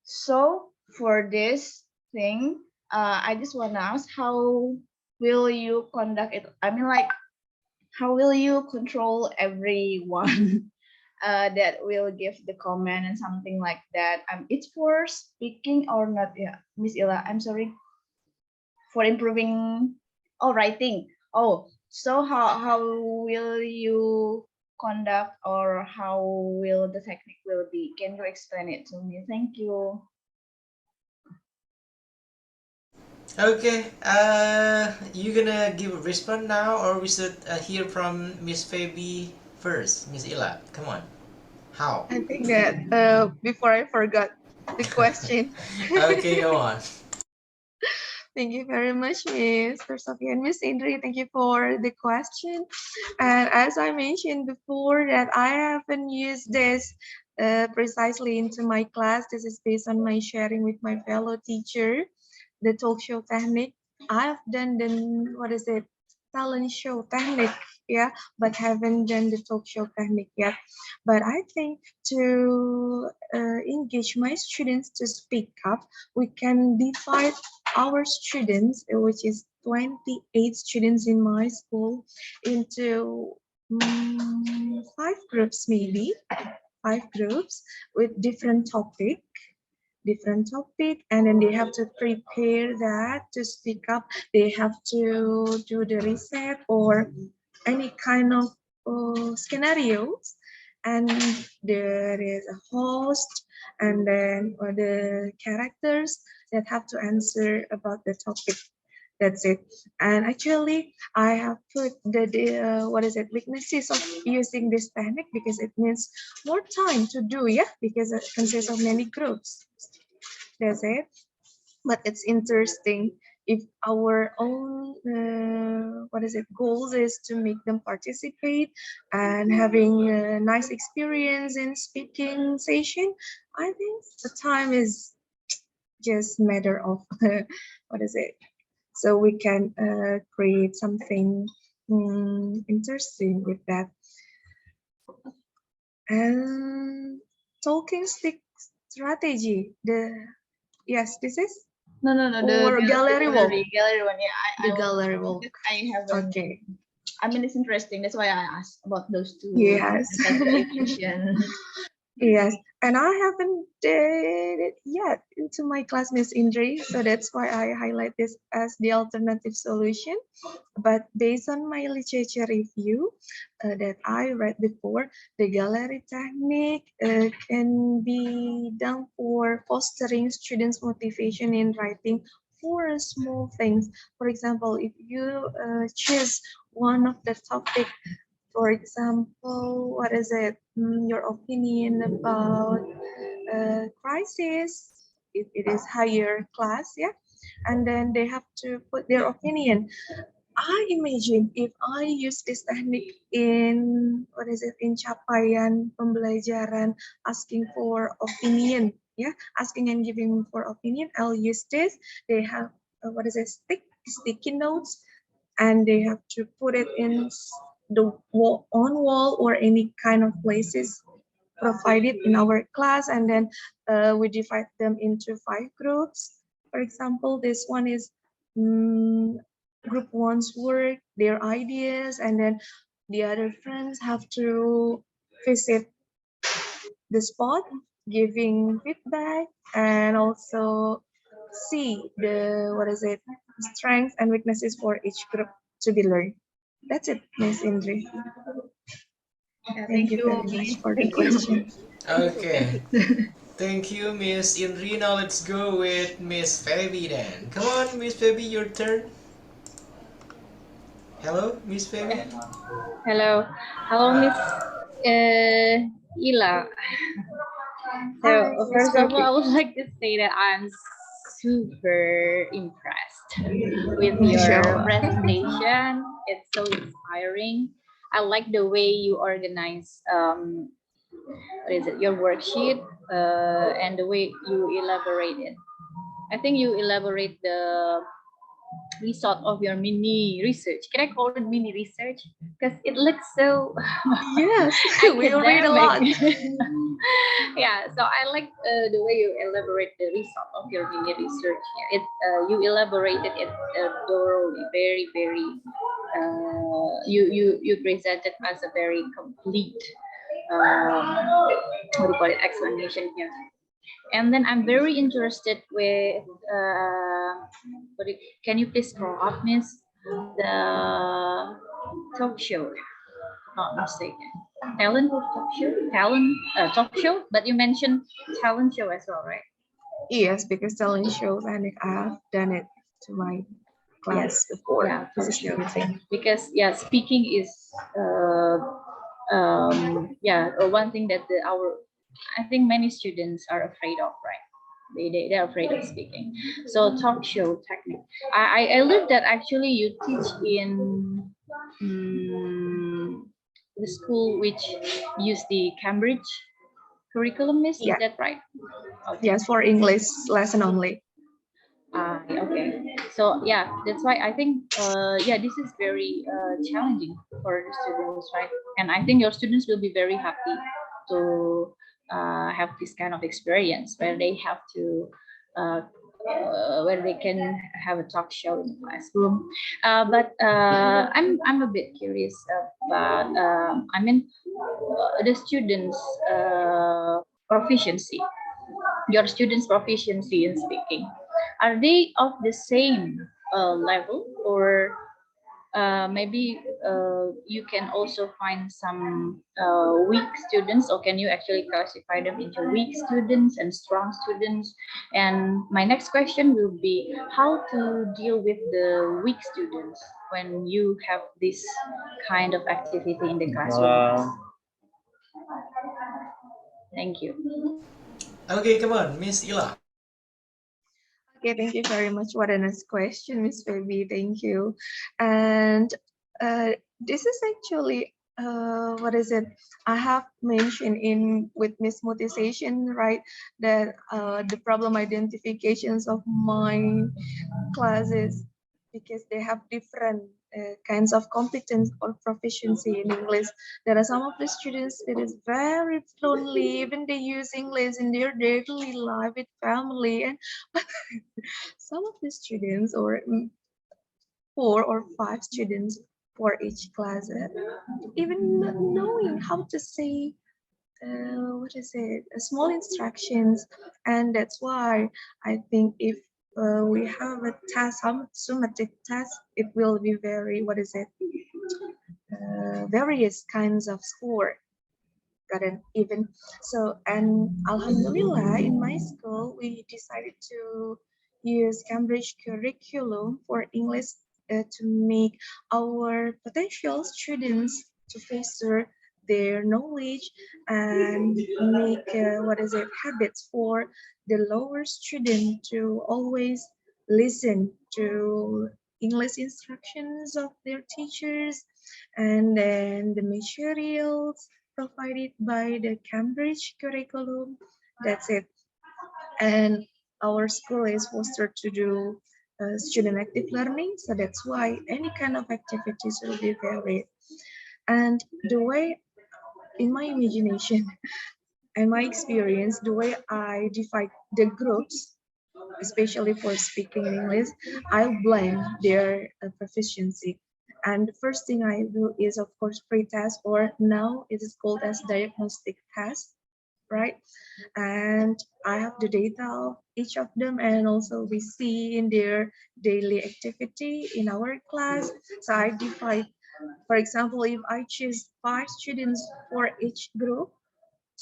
So for this thing, I just want to ask, how will you conduct it? I mean, like, how will you control everyone that will give the comment and something like that? It's for speaking or not? Yeah, Miss Ila, I'm sorry. For improving, writing. Oh, so how will you conduct, or how will the technique will be? Can you explain it to me? Thank you. Okay, you gonna give a response now, or we should hear from Miss Fabi first? Miss Ila, come on. How? I think that before I forgot the question. Okay, go on. Thank you very much, Mr. Sophia and Miss Indri. Thank you for the question. And as I mentioned before, that I haven't used this precisely into my class. This is based on my sharing with my fellow teacher, the talk show technique. I've done the talent show technique, yeah, but haven't done the talk show technique yet. But I think to engage my students to speak up, we can divide our students, which is 28 students in my school, into 5 groups, maybe 5 groups with different topic, and then they have to prepare that to speak up. They have to do the research or any kind of scenarios, and there is a host, and then the characters that have to answer about the topic. That's it. And actually, I have put the weaknesses of using this technique because it needs more time to do, yeah, because it consists of many groups. That's it. But it's interesting if our own goals is to make them participate and having a nice experience in speaking session. I think the time is just matter of so we can create something interesting with that. And talking stick strategy. Yes, this is No, or gallery walk. Gallery one, yeah. The gallery walk. I have. Okay. I mean, it's interesting. That's why I asked about those two. Yes. Efficient. Yes, and I haven't did it yet to my classmates Indri, so that's why I highlight this as the alternative solution. But based on my literature review that I read before, the gallery technique can be done for fostering students' motivation in writing for small things. For example, if you choose one of the topic, for example, what is it? Your opinion about crisis, if it is higher class, yeah, and then they have to put their opinion. I imagine if I use this technique in in capaian pembelajaran, asking for opinion, yeah, asking and giving for opinion. I'll use this. They have sticky notes, and they have to put it in the wall or any kind of places provided in our class, and then we divide them into 5 groups. For example, this one is group one's work, their ideas, and then the other friends have to visit the spot, giving feedback, and also see the strengths and weaknesses for each group to be learned. That's it, Miss Indri. Yeah, Thank you very much for the question. Okay. Thank you, Miss Indri. Now let's go with Miss Feby then. Come on, Miss Feby, your turn. Hello, Miss Feby. Hello, Miss Ila. So Hi, first of all, Feby. I would like to say that I'm super impressed with your Mashallah. presentation. It's so inspiring. I like the way you organize your worksheet and the way you elaborate it. I think you elaborate the result of your mini research. Can I call it mini research? Because it looks so Yes, we will read a lot. Yeah, so I like the way you elaborate the result of your mini research. It you elaborated it thoroughly, very you presented as a very complete what do you call it, explanation here. And then I'm very interested with can you please scroll up, Miss, the talk show, not mistaken, talent talk show, but you mentioned talent show as well, right? Yes, because talent shows, and I've done it to my class before. Yeah, talk show. Because yeah, speaking is one thing that I think many students are afraid of, right? They're afraid of speaking. So talk show technique. I learned that actually you teach in the school which use the Cambridge curriculum, Miss. Yeah. Is that right? Okay. Yes, for English lesson only. Okay. So yeah, that's why I think this is very challenging for the students, right? And I think your students will be very happy to have this kind of experience where they have to where they can have a talk show in the classroom. But I'm a bit curious about the students' proficiency. Your students' proficiency in speaking, are they of the same level, or maybe you can also find some weak students, or can you actually classify them into weak students and strong students? And my next question will be how to deal with the weak students when you have this kind of activity in the classroom. Thank you. Okay, come on, Miss Ila. Okay, thank you very much. What a nice question, Miss Baby. Thank you. And this is actually what is it? I have mentioned in with Miss Motivation, right? That the problem identifications of my classes, because they have different kinds of competence or proficiency in English. There are some of the students that is very fluently, even they use English in their daily life with family, and some of the students, or 4 or 5 students for each class, even not knowing how to say what is it, small instructions. And that's why I think if we have a test, some summative test, it will be very, what is it, various kinds of score. Got it, even so. And alhamdulillah, in my school we decided to use Cambridge curriculum for English to make our potential students to foster their knowledge and make what is it, habits for the lower student to always listen to English instructions of their teachers, and then the materials provided by the Cambridge curriculum. That's it. And our school is fostered to do student active learning, so that's why any kind of activities will be varied. And the way, in my imagination and my experience, the way I divide the groups, especially for speaking in English, I blend their proficiency. And the first thing I do is, of course, pre-test, or now it is called as diagnostic test, right? And I have the data of each of them, and also we see in their daily activity in our class. So I divide, for example, if I choose 5 students for each group,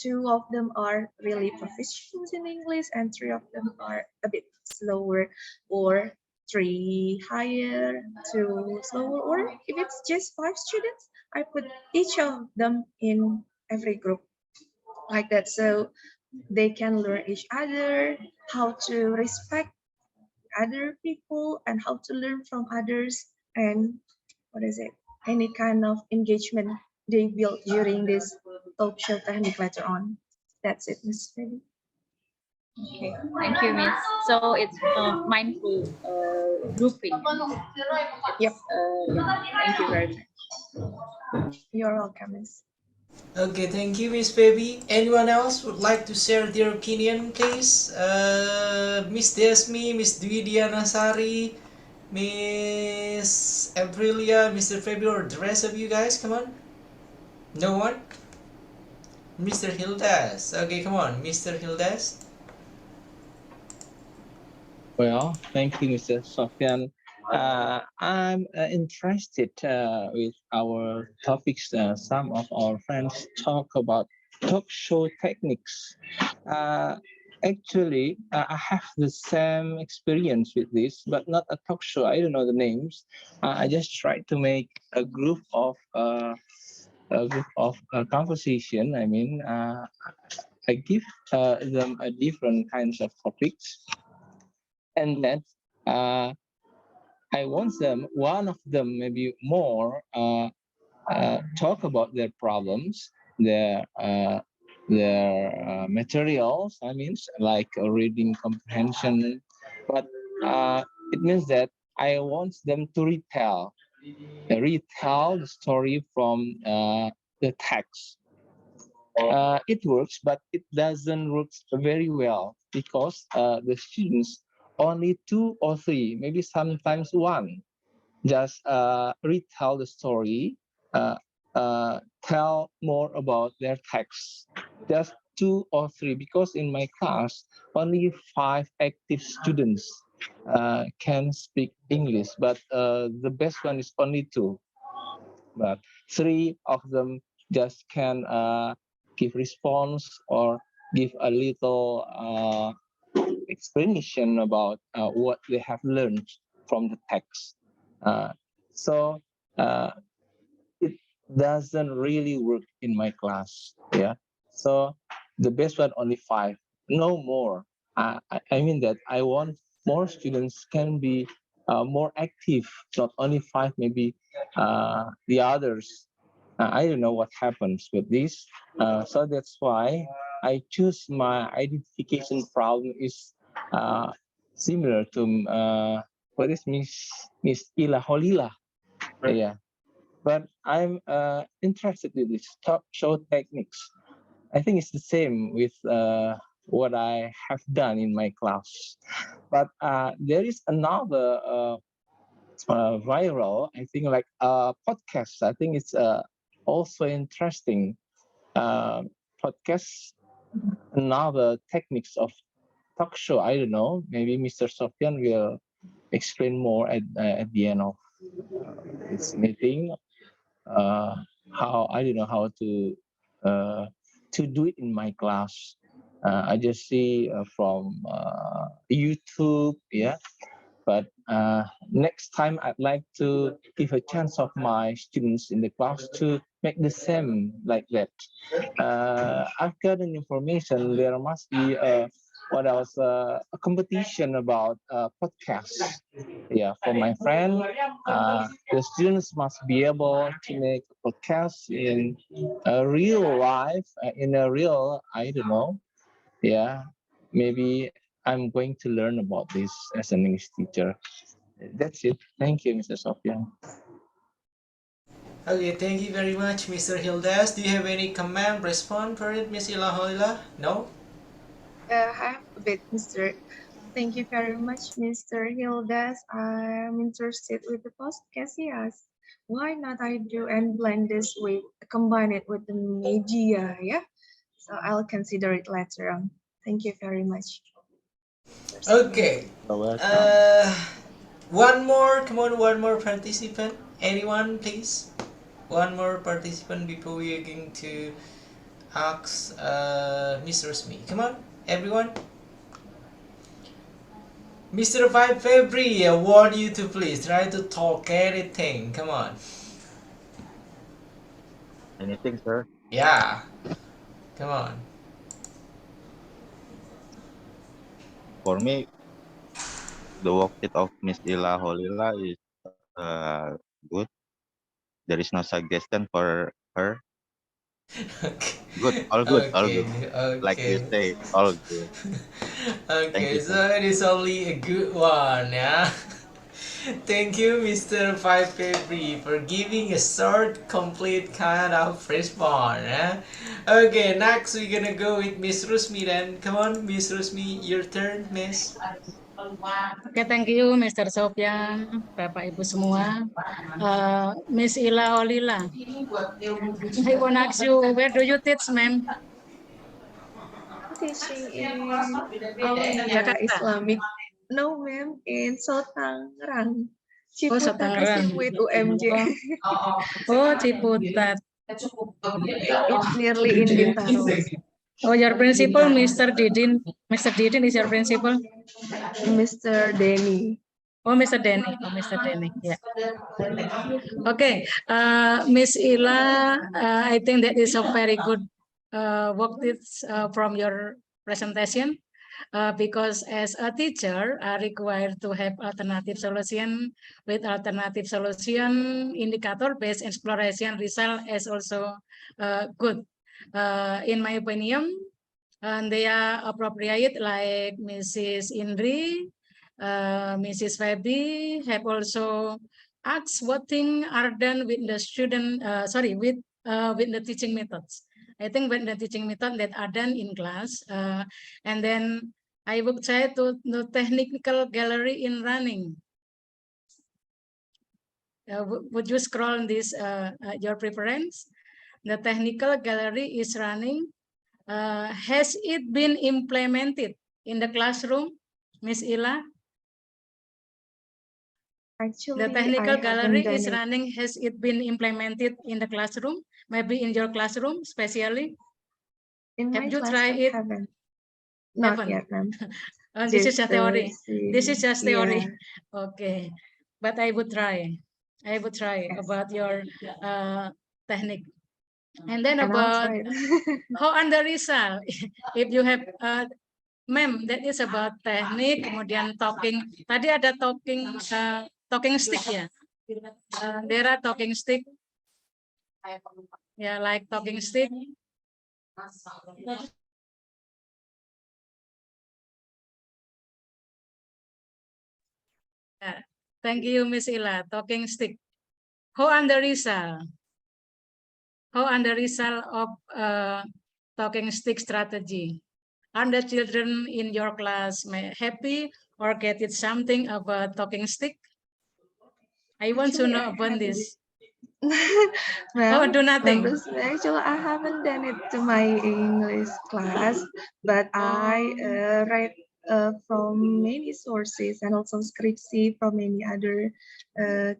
2 of them are really proficient in English and 3 of them are a bit slower, or 3 higher, 2 slower. Or if it's just 5 students, I put each of them in every group like that, so they can learn each other, how to respect other people and how to learn from others, and what is it, any kind of engagement they build during this talk show technique later on. That's it, Miss Feli. Okay, thank you, Miss. So it's mindful grouping. Yep. Thank you very much. You're welcome, Miss. Okay, thank you, Miss Baby. Anyone else would like to share their opinion, please? Miss Desmi, Miss Dwidia Nasari, Miss Aprilia, Mr. Febio, or the rest of you guys, come on. No one? Mr. Hildas. Okay, come on, Mr. Hildas. Well, thank you, Mr. Sofian. I'm interested with our topics. Some of our friends talk about talk show techniques. Actually, I have the same experience with this, but not a talk show. I don't know the names. I just try to make a group of conversation. I mean, I give them a different kinds of topics, and then I want them, one of them maybe more, talk about their problems, their materials. I mean, like reading comprehension, but it means that I want them to retell the story from the text. It works, but it doesn't work very well because the students, only 2 or 3, maybe sometimes 1, just retell the story, tell more about their text. Just 2 or 3, because in my class only 5 active students. can speak English, but the best one is only 2. But 3 of them just can give response or give a little explanation about what they have learned from the text. So it doesn't really work in my class. Yeah. So the best one only 5, no more. I mean that I want more students can be more active, not only 5, maybe the others. I don't know what happens with this. So that's why I choose my identification problem is similar to what is Miss Ila Holila. Yeah. But I'm interested in this talk show techniques. I think it's the same with what I have done in my class. But there is another viral, I think, like podcast. I think it's also interesting. Podcast, another techniques of talk show. I don't know. Maybe Mr. Sofian will explain more at the end of this meeting. How I don't know how to do it in my class. I just see from YouTube, yeah. But next time I'd like to give a chance of my students in the class to make the same like that. I've gotten information there must be what else a competition about podcasts. Yeah, for my friend, the students must be able to make a podcast in a real life, in a real, I don't know. Yeah, maybe I'm going to learn about this as an English teacher. That's it. Thank you, Mr. Sofian. Okay, thank you very much, Mr. Hildas. Do you have any comment, response for it, Miss Ilahoila? No? I have a bit, Mr. Thank you very much, Mr. Hildas. I'm interested with the podcast, yes. Why not I do and blend this with, combine it with the media, yeah? So I'll consider it later on. Thank you very much. Okay. You're welcome. One more, come on, one more participant. Anyone, please? One more participant before we are going to ask Mr. Smith. Come on, everyone. Mr. 5 February, I want you to please try to talk anything. Come on. Anything, sir? Yeah. Come on. For me, the worksheet of Miss Ila Holila is good. There is no suggestion for her. Okay. Good, all good, all Okay. good. Like you Okay. say, all good. Thank Okay, you, so sir. it is only a good one, yeah. Thank you, Mr. 5 February, for giving a short, complete kind of response. Yeah? Okay, next we're gonna go with Miss Rusmi then. Come on, Miss Rusmi, your turn, Miss. Oke, thank you, Mr. Sofian, Bapak Ibu semua. Miss Ila Olila, I want to ask you, where do you teach, ma'am? Teaching in Aulia Jakarta. Islamic. No, ma'am, in Sotangerang. Oh, Ciputat Sotangerang. with UMJ. Oh, Ciputat. It's nearly in Bintaro. Oh, your principal, Mr. Didin. Mr. Didin is your principal? Mr. Denny. Oh, Mr. Denny. Oh, Mr. Denny. Yeah. Okay, Miss Ila, I think that is a very good work from your presentation. Because as a teacher, are required to have alternative solution. With alternative solution, indicator-based exploration result is also good. In my opinion, and they are appropriate, like Mrs. Indri, Mrs. Fabi have also asked what things are done with the student, with the teaching methods. I think with the teaching method that are done in class, and then I would say to the technical gallery in running. Would you scroll this your preference? The technical gallery is running. Has it been implemented in the classroom, Miss Ila? Actually, The technical I gallery haven't is done it. running. Has it been implemented in the classroom? Maybe in your classroom, especially? In Have my you class, tried I it? haven't. Not Haven't. yet, ma'am. This is Just a theory. This is see. just Yeah. theory. Okay, but I would try. I would try Yes. about your technique. And then And I'll about try it. how under result, if you have ma'am, that is about teknik, kemudian talking. Tadi ada talking stick ya. There are talking stick. Yeah, like talking stick. Yeah. Thank you, Miss Ila. Talking stick. How under result? How under result of talking stick strategy? Are the children in your class happy or get it something about talking stick? I want to Actually, know I about haven't. this. Well, Oh, do nothing. actually, I haven't done it to my English class, but I read from many sources and also scriptsy from many other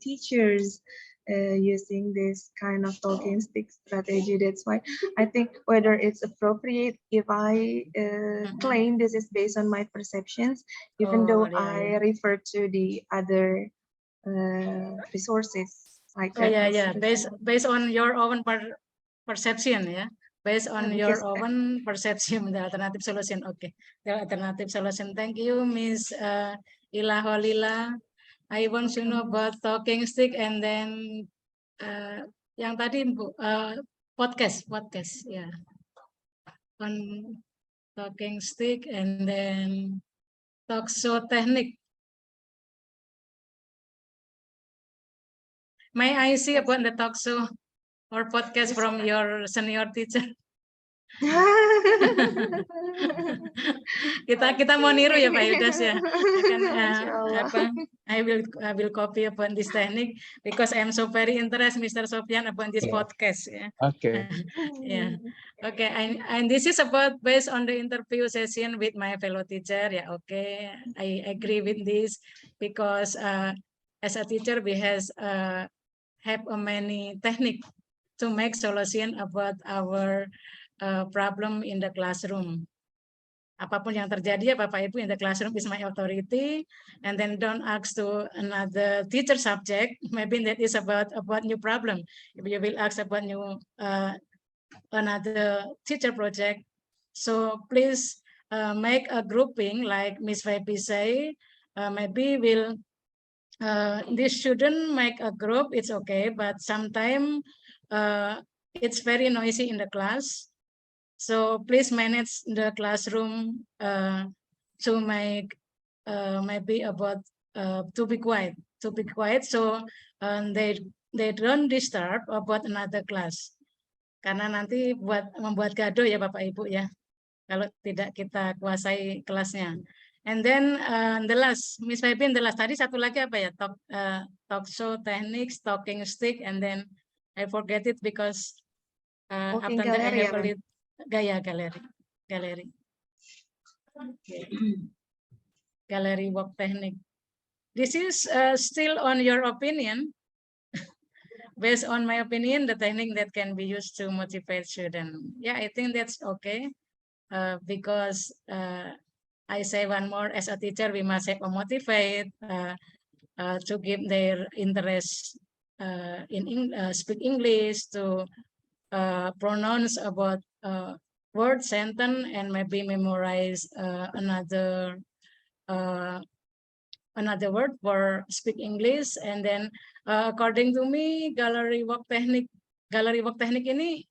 teachers using this kind of talking stick strategy. That's why I think whether it's appropriate if I claim this is based on my perceptions, even though I refer to the other resources like Oh yeah, yeah. that. Based on your own perception, yeah. Based on your Because own perception, the alternative solution. Okay, the alternative solution. Thank you, Miss Ila Holila. I want to know about talking stick and then yang tadi podcast, yeah. On talking stick and then talk show technique. May I see about the talk show or podcast from your senior teacher? kita mau niru ya Pak Yudas ya. I will copy upon this technique because I'm so very interested, Mr. Sofian, upon this podcast. Yeah. Okay. Yeah. Okay. And this is about based on the interview session with my fellow teacher. Yeah. Okay. I agree with this because as a teacher we have many technique to make solution about our problem in the classroom. Apapun yang terjadi ya Bapak Ibu in the classroom is my authority, and then don't ask to another teacher subject. Maybe that is about new problem. If you will ask about new another teacher project, so please make a grouping like Miss Vipi say. Maybe will this shouldn't make a group. It's okay, but sometimes it's very noisy in the class. So please manage the classroom to make maybe about to be quiet. So they don't disturb about another class. Karena nanti membuat gaduh ya Bapak Ibu ya. Kalau tidak kita kuasai kelasnya. And then the last, Miss Febin, the last tadi satu lagi apa ya? Talk show techniques, talking stick, and then I forget it because after that I have a little Gaya galeri. Gallery work technique. This is still on your opinion. Based on my opinion, the technique that can be used to motivate students. Yeah, I think that's okay. Because I say one more, as a teacher, we must have a motivate to give their interest in speak English, to pronounce about word sentence and maybe memorize another word for speak English. And then according to me gallery work technique ini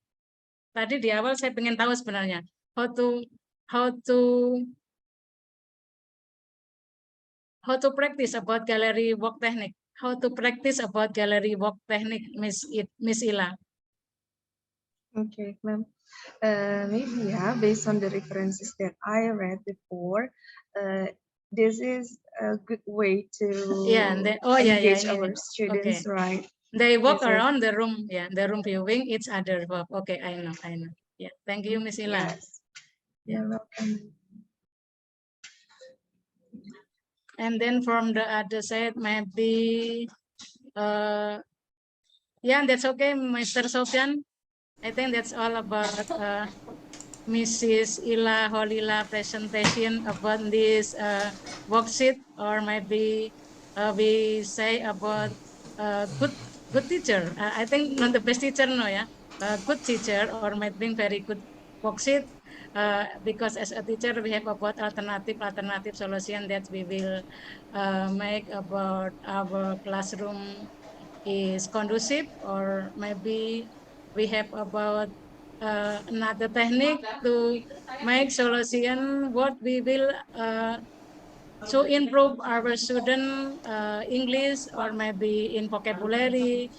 tadi di awal saya pengen tahu sebenarnya how to practice about gallery work technique, how to practice about gallery work technique, Miss Ila. Okay, ma'am. Maybe based on the references that I read before, this is a good way to engage our students, right? They walk around the room, the room viewing each other. Okay, I know. Yeah, thank you, Miss Ila. Yes. You're welcome. And then from the other side, maybe, yeah, that's okay, Mr. Sofian. I think that's all about Mrs. Ila Holila presentation about this worksheet, or maybe we say about good teacher. I think not the best teacher, no, yeah, good teacher, or might be very good worksheet. Because as a teacher we have about alternative solution that we will make about our classroom is conducive, or maybe we have about another technique to make solution what we will to improve our student English, or maybe in vocabulary,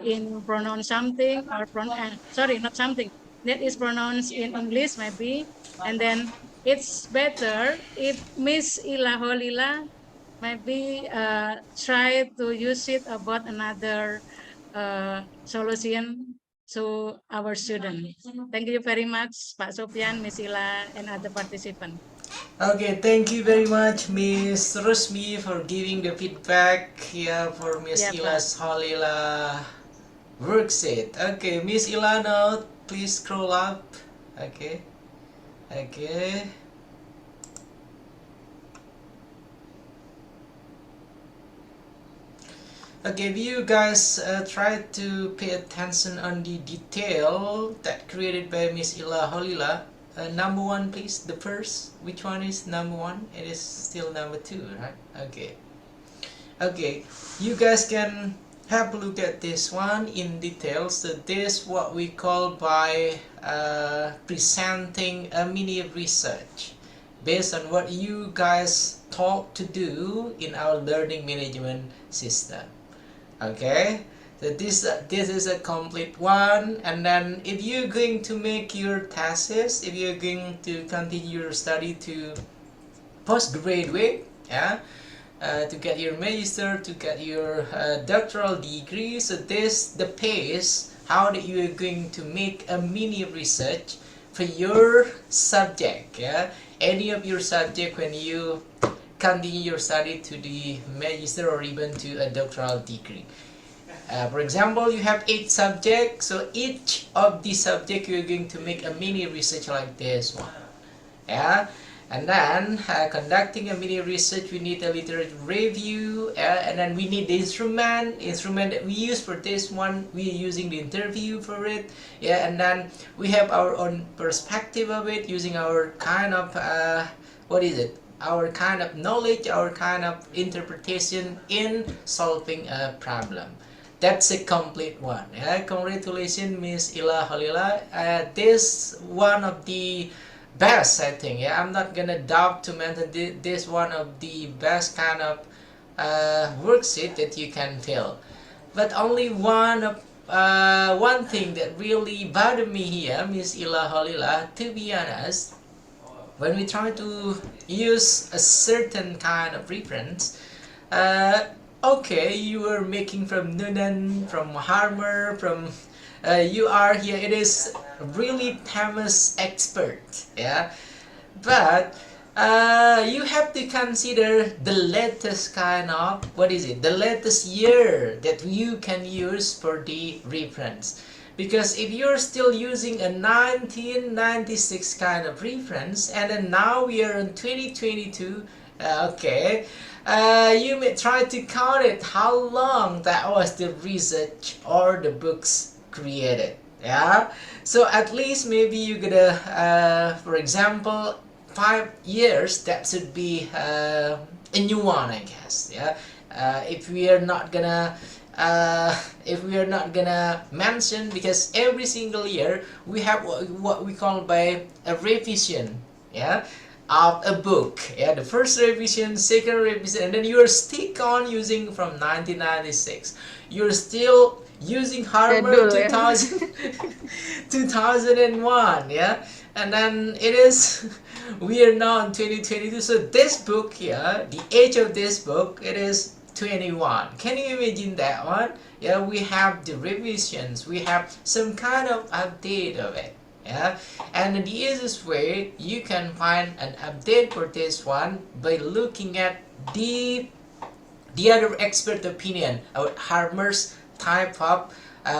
in pronounce something, or sorry, not something that is pronounced in English maybe. And then it's better if Miss Ila Holila maybe try to use it about another solution to our student. Thank you very much, Pak Sofian, Miss Ila, and other participants. Okay, thank you very much, Miss Rusmi, for giving the feedback here for Miss Yeah, Ila's Holila worksheet. Okay, Miss Ila, now please scroll up. Okay, okay. Okay, if you guys try to pay attention on the detail that created by Miss Ila Holila. Number one, please. The first. Which one is number one? It is still number two, right? Okay. Okay. You guys can have a look at this one in detail. So this what we call by presenting a mini research based on what you guys taught to do in our learning management system. Okay. So this is a complete one, and then if you're going to make your thesis, if you're going to continue your study to postgraduate, yeah, to get your magister, to get your doctoral degree, so the pace how that you are going to make a mini research for your subject, yeah, any of your subject when you continue your study to the magister or even to a doctoral degree. For example, you have 8 subjects, so each of the subject you're going to make a mini research like this one. Yeah, and then conducting a mini research, we need a literature review, and then we need the instrument that we use for this one. We are using the interview for it, yeah, and then we have our own perspective of it using our kind of our kind of knowledge, our kind of interpretation in solving a problem. That's a complete one. Yeah, congratulations, Miss Ila Holila. This one of the best, I think. Yeah, I'm not gonna doubt to mention this one of the best kind of worksheet that you can fill. But only one thing that really bothered me here, Miss Ila Holila, to be honest, when we try to use a certain kind of reference, okay, you are making from Noonan, from Harmer, from you are here. It is really famous expert, yeah. But you have to consider the latest kind of the latest year that you can use for the reference. Because if you're still using a 1996 kind of reference, and then now we are in 2022, okay. You may try to count it how long that was the research or the books created, yeah. So at least maybe you gotta for example 5 years, that should be a new one, I guess, yeah. If we are not gonna mention, because every single year we have what we call by a revision, yeah, of a book, yeah, the first revision, second revision, and then you're stick on using from 1996. You're still using Harmer 2000, 2001, yeah, and then it is we are now in 2022. So this book here, the age of this book, it is 21. Can you imagine that one? Yeah, we have the revisions, we have some kind of update of it. Yeah, and the easiest way you can find an update for this one by looking at the other expert opinion about Harmer's type of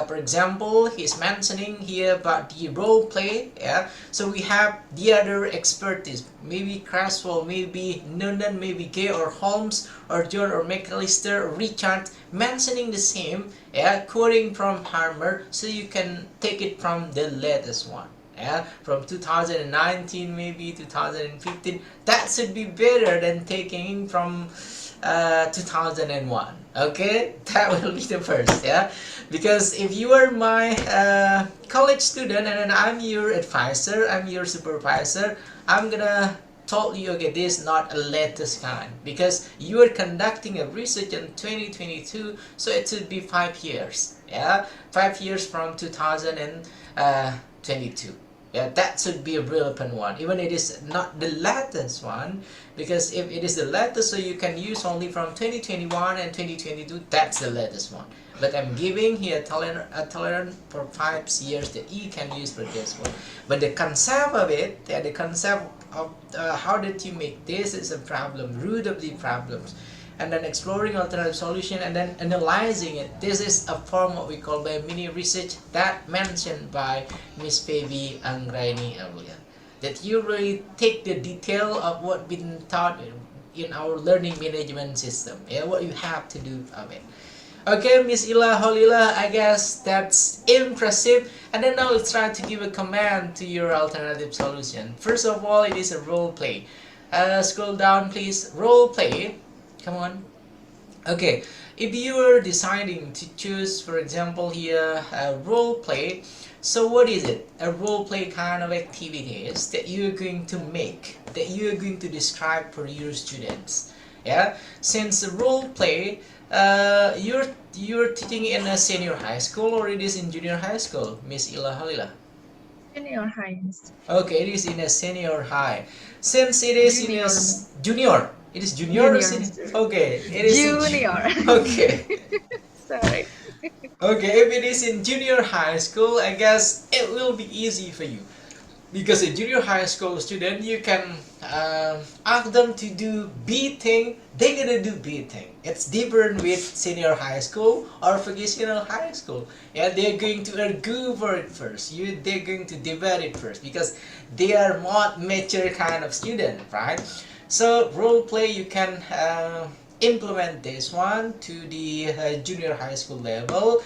for example, he's mentioning here about the role play. Yeah, so we have the other expertise, maybe Creswell, maybe Noonan, maybe Gay or Holmes or John or McAllister or Richard mentioning the same. Yeah, quoting from Harmer, so you can take it from the latest one. Yeah, from 2019, maybe 2015. That should be better than taking from 2001. Okay, that will be the first. Yeah, because if you are my college student and then I'm your advisor, I'm your supervisor, I'm gonna told you, okay, this is not a latest kind, because you are conducting a research in 2022, so it should be 5 years. Yeah, 5 years from 2022. Yeah, that should be a relevant one, even it is not the latest one, because if it is the latest, so you can use only from 2021 and 2022, that's the latest one. But I'm giving here a tolerance for 5 years that you can use for this one. But the concept of it, yeah, the concept of how did you make this is a problem, root of the problems, and then exploring alternative solution and then analyzing it. This is a form what we call by mini research that mentioned by Miss Pevi Anggraini earlier. That you really take the detail of what been taught in our learning management system. Yeah, what you have to do of it. Okay, Miss Ila Holila, I guess that's impressive. And then now let's try to give a command to your alternative solution. First of all, it is a role play. Scroll down, please. Role play. Come on. Okay, if you are deciding to choose, for example, here a role play, so what is it? A role play kind of activities that you are going to make, that you are going to describe for your students. Yeah, since role play, you're teaching in a senior high school or it is in junior high school, Miss Ila Halila? Senior high. Okay, it is in a senior high. Since it is in a junior, it is junior or senior? Okay, it is junior. Okay. Sorry. Okay, if it is in junior high school, I guess it will be easy for you. Because a junior high school student, you can ask them to do B thing, they're gonna do B thing. It's different with senior high school or vocational high school. Yeah, they're going to argue for it first. They're going to debate it first because they are more mature kind of student, right? So role play, you can implement this one to the junior high school level.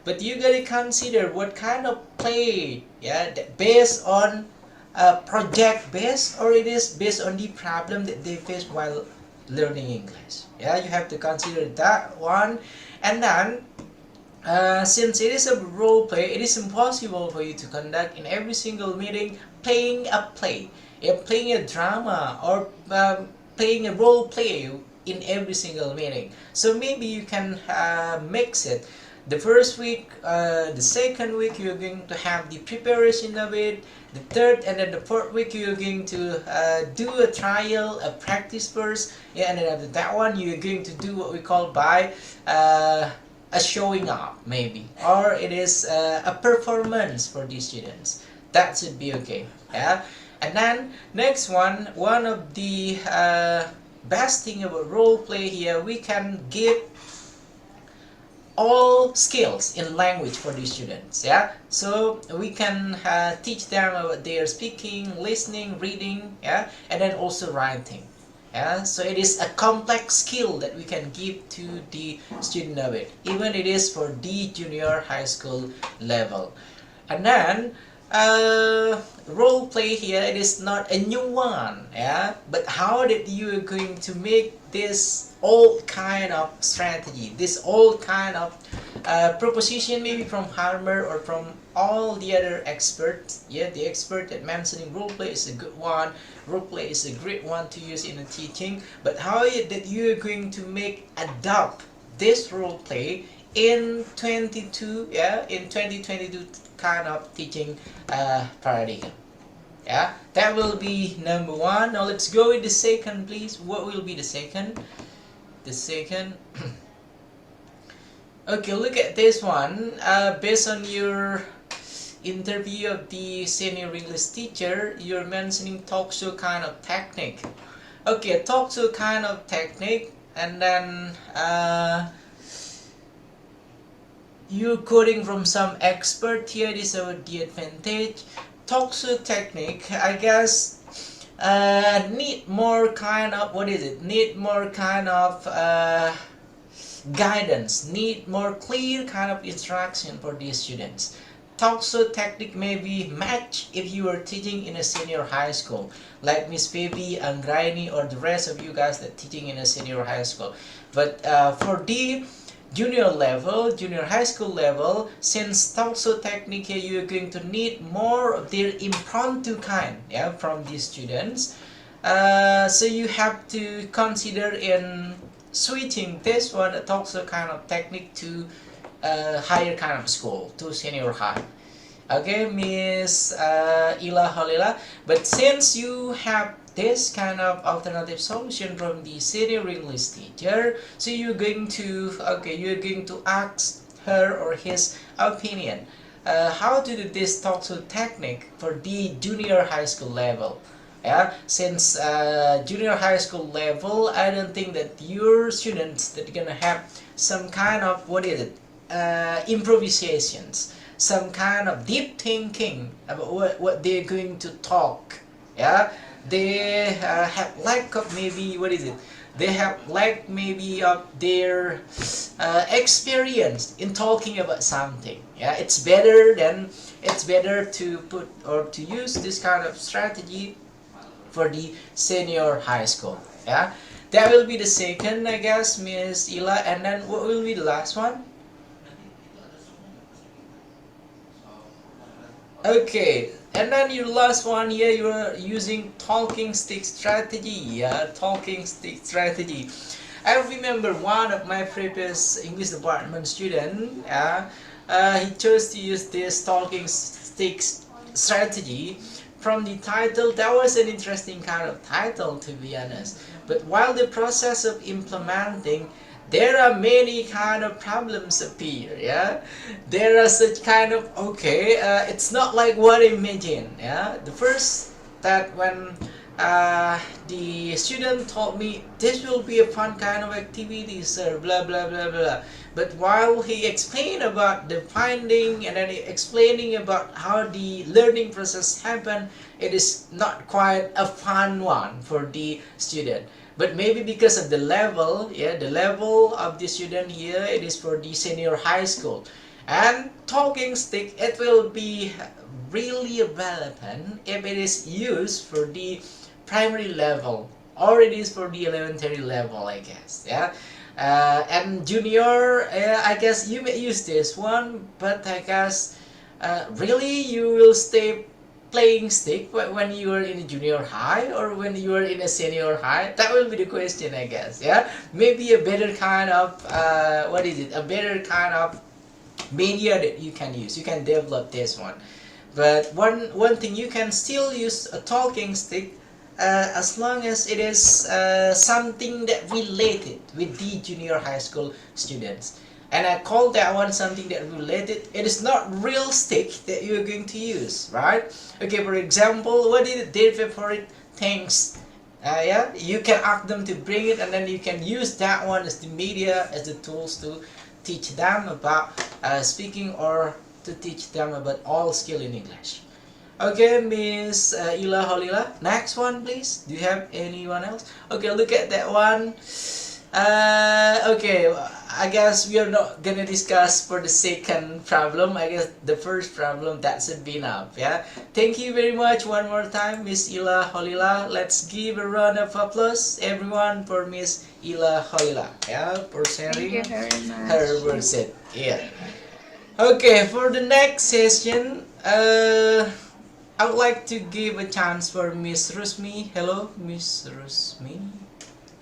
But you gotta consider what kind of play, yeah, based on project based or it is based on the problem that they face while learning English. Yeah, you have to consider that one. And then since it is a role play, it is impossible for you to conduct in every single meeting playing a play, playing a drama or playing a role play in every single meeting. So maybe you can mix it. The first week, the second week, you're going to have the preparation of it. The third and then the fourth week, you're going to do a trial, a practice first. Yeah, and then after that one, you're going to do what we call by a showing up, maybe. Or it is a performance for these students. That should be okay. Yeah. And then next one of the best thing about role play here, we can give all skills in language for these students. Yeah, so we can teach them about their speaking, listening, reading, yeah, and then also writing. Yeah, so it is a complex skill that we can give to the student of it, even it is for the junior high school level. And then role play here, it is not a new one, yeah, but how that you are going to make this old kind of strategy, this old kind of proposition, maybe from Harmer or from all the other experts. Yeah, the expert that mentioning role play is a good one, role play is a great one to use in the teaching, but how that you are going to make adopt this role play in 2022 kind of teaching paradigm. Yeah, that will be number one. Now let's go with the second, please. What will be the second? The second. Okay, look at this one. Based on your interview of the senior English teacher, you're mentioning talk show kind of technique. Okay, talk to kind of technique, and then you're quoting from some expert here. This is the advantage. Talk to technique, I guess, need more kind of, what is it? Need more kind of guidance, need more clear kind of instruction for these students. Talk-show technique may be matched if you are teaching in a senior high school, like Miss Baby, Anggraini, or the rest of you guys that teaching in a senior high school. But for the junior level, junior high school level, since talk-show technique here, you're going to need more of their impromptu kind, yeah, from these students. So you have to consider in switching this one, a talk-show kind of technique, to higher kind of school, to senior high. Okay, Miss Ila Halila. But since you have this kind of alternative solution from the senior English teacher, so you're going to ask her or his opinion. How to do this talk-show technique for the junior high school level. Yeah, since junior high school level, I don't think that your students that are gonna have some kind of, what is it, improvisations, some kind of deep thinking about what they're going to talk. Yeah, they have lack of, maybe, what is it, they have lack maybe of their experience in talking about something. Yeah, it's better to put or to use this kind of strategy for the senior high school. Yeah, that will be the second, I guess, Miss Ila. And then what will be the last one? Okay, and then your last one here, you are using talking stick strategy. Yeah, talking stick strategy. I remember one of my previous English department student. He chose to use this talking stick strategy. From the title, that was an interesting kind of title, to be honest. But while the process of implementing, there are many kind of problems appear. Yeah, there are such kind of, okay, it's not like what I imagined. Yeah, the first that when the student told me this will be a fun kind of activity, sir, blah blah blah blah. But while he explained about the finding and then explaining about how the learning process happened, it is not quite a fun one for the student. But maybe because of the level, yeah, the level of the student here, it is for the senior high school. And talking stick, it will be really relevant if it is used for the primary level, or it is for the elementary level, I guess. Yeah. And junior, I guess you may use this one, but I guess really you will stay playing stick when you are in a junior high or when you are in a senior high? That will be the question, I guess. Yeah, maybe a better kind of what is it? A better kind of media that you can use. You can develop this one. But one thing, you can still use a talking stick as long as it is something that related with the junior high school students. And I call that one something that related. It is not real stick that you're going to use, right? Okay, for example, what is their favorite things? Yeah, you can ask them to bring it, and then you can use that one as the media, as the tools to teach them about speaking, or to teach them about all skill in English. Okay, Miss Ila Holila. Next one, please. Do you have anyone else? Okay, look at that one. Okay, I guess we are not gonna discuss for the second problem. I guess the first problem, that's enough. Yeah, thank you very much one more time, Miss Ila Holila. Let's give a round of applause, everyone, for Miss Ila Holila. Yeah, for sharing her words. Yeah. Okay, for the next session, I would like to give a chance for Miss Rusmi. Hello, Miss Rusmi.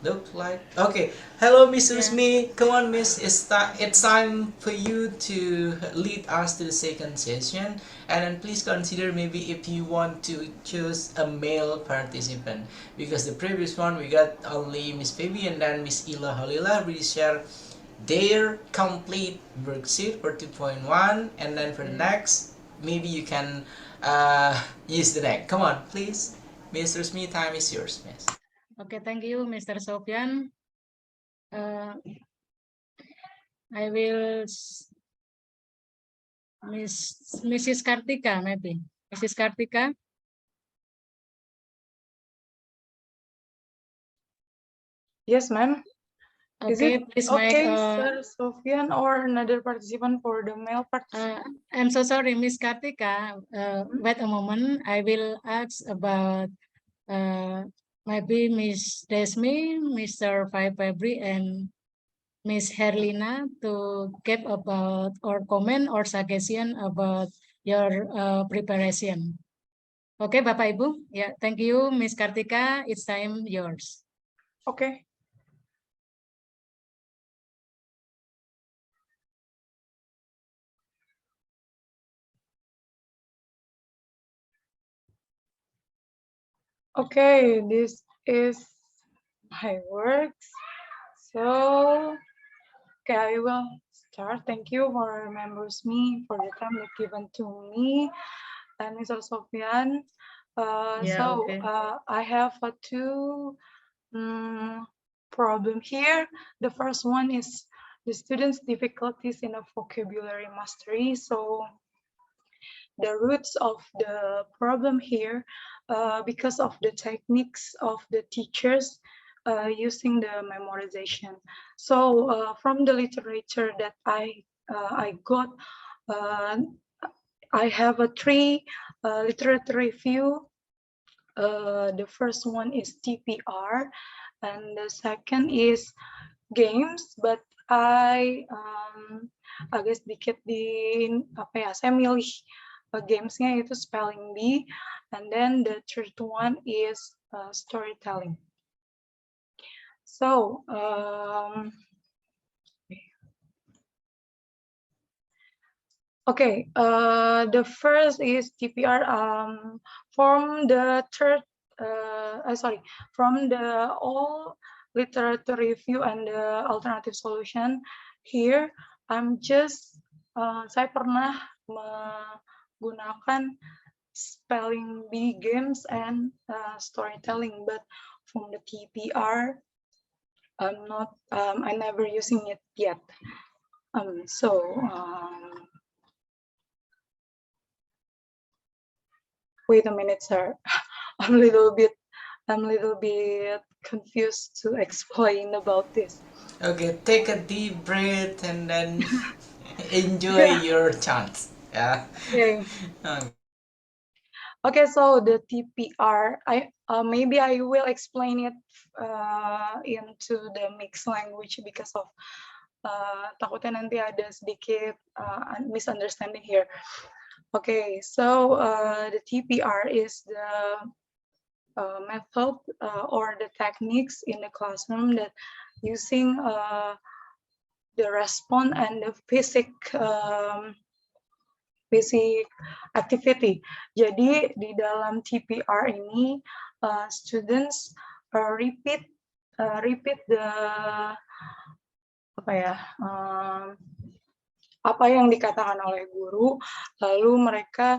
Look like, okay. Hello, Miss Rusmi. Come on, Miss. It's time for you to lead us to the second session, and then please consider maybe if you want to choose a male participant, because the previous one we got only Miss Baby and then Miss Ila Halila will share their complete worksheet for 2.1, and then for the next, maybe you can use the next. Come on, please, Miss Rusmi. Time is yours, Miss. Okay, thank you, Mr. Sofian. I will Mrs. Kartika, maybe. Mrs. Kartika. Yes, ma'am. Is Okay, it please okay, make. Sir Sofian, or another participant for the male participant? I'm so sorry, Miss Kartika. Wait a moment. I will ask about maybe Miss Desmi, Mr. Febri, and Miss Herlina to give about or comment or suggestion about your preparation. Okay, Bapak Ibu. Yeah, thank you, Miss Kartika. It's time yours. Okay. Okay, this is my works. So, okay, I will start. Thank you for remembers me for the time that given to me and Mr. Sofian. I have two problem here. The first one is the students' difficulties in a vocabulary mastery. So the roots of the problem here, because of the techniques of the teachers using the memorization. So from the literature that I got, I have a three literature review. The first one is TPR, and the second is games. But I agak sedikit saya milih gamesnya itu spelling bee, and then the third one is storytelling. So okay, the first is TPR. From the from the all literature review and the alternative solution here, I'm just saya pernah menggunakan spelling bee games and storytelling, but from the TPR, I never using it yet. Wait a minute, sir. I'm a little bit confused to explain about this. Okay, take a deep breath and then enjoy your chance. Yeah. Okay. Okay, so the TPR, maybe I will explain it into the mixed language because of takutnya nanti ada sedikit misunderstanding here. Okay, so the TPR is the method or the techniques in the classroom that using the response and the basic activity. Jadi di dalam TPR ini students repeat the apa yang dikatakan oleh guru, lalu mereka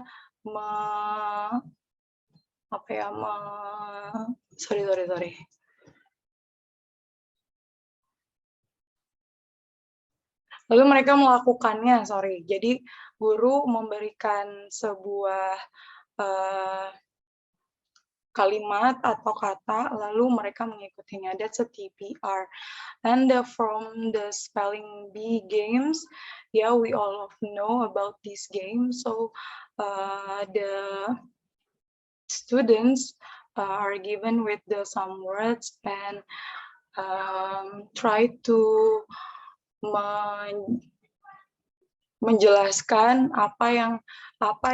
lalu mereka melakukannya, jadi guru memberikan sebuah kalimat atau kata, lalu mereka mengikutinya. That's a TPR. And from the spelling bee games, yeah, we all know about this game. So the students are given with some words and try to menjelaskan apa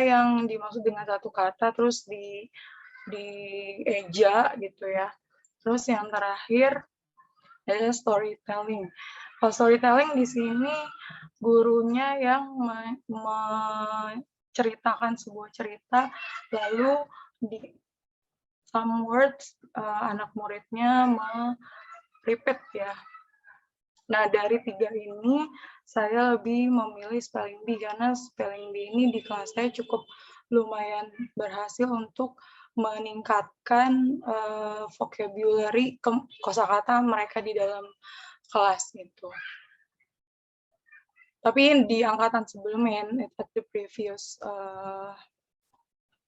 yang dimaksud dengan satu kata, terus dieja gitu ya. Terus yang terakhir ada storytelling. Kalau storytelling di sini gurunya yang menceritakan sebuah cerita, lalu di some words anak muridnya repeat ya. Nah, dari tiga ini saya lebih memilih spelling bee karena spelling bee ini di kelas saya cukup lumayan berhasil untuk meningkatkan vocabulary kosakata mereka di dalam kelas gitu. Tapi di angkatan sebelumnya, at the previous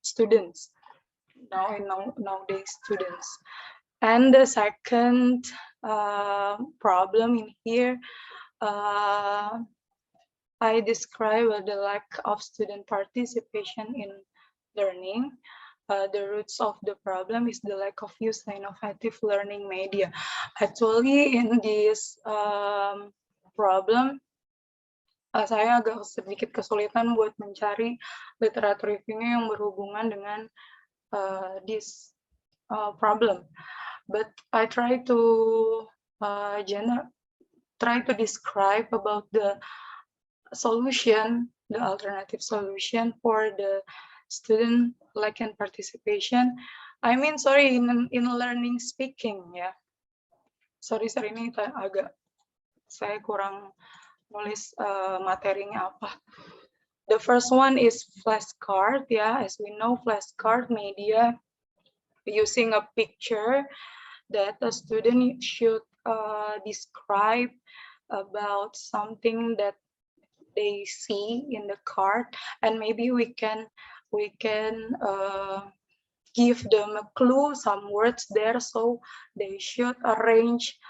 students, nowadays students. And the second problem in here, I describe the lack of student participation in learning. The roots of the problem is the lack of use innovative learning media. Actually, in this problem, saya agak sedikit kesulitan buat mencari literatur reviewnya yang berhubungan dengan this problem. But I try to describe about the solution, the alternative solution for the student lack in participation. I mean, sorry, in learning speaking, ya. Sorry, ini agak saya kurang nulis materinya apa. The first one is flashcard, ya. As we know, flashcard media using a picture that a student should describe about something that they see in the card, and maybe we can give them a clue, some words there, so they should arrange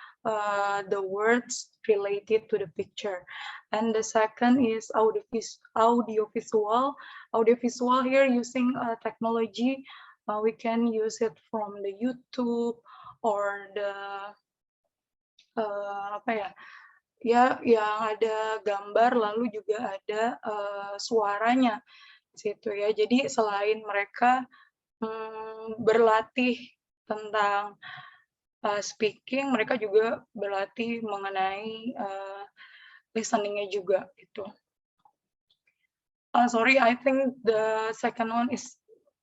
the words related to the picture. And the second is audiovisual. Audiovisual here using technology, we can use it from the YouTube or the ya yang ada gambar lalu juga ada suaranya situ ya. Jadi selain mereka berlatih tentang speaking, mereka juga berlatih mengenai listeningnya juga gitu. Sorry, I think the second one is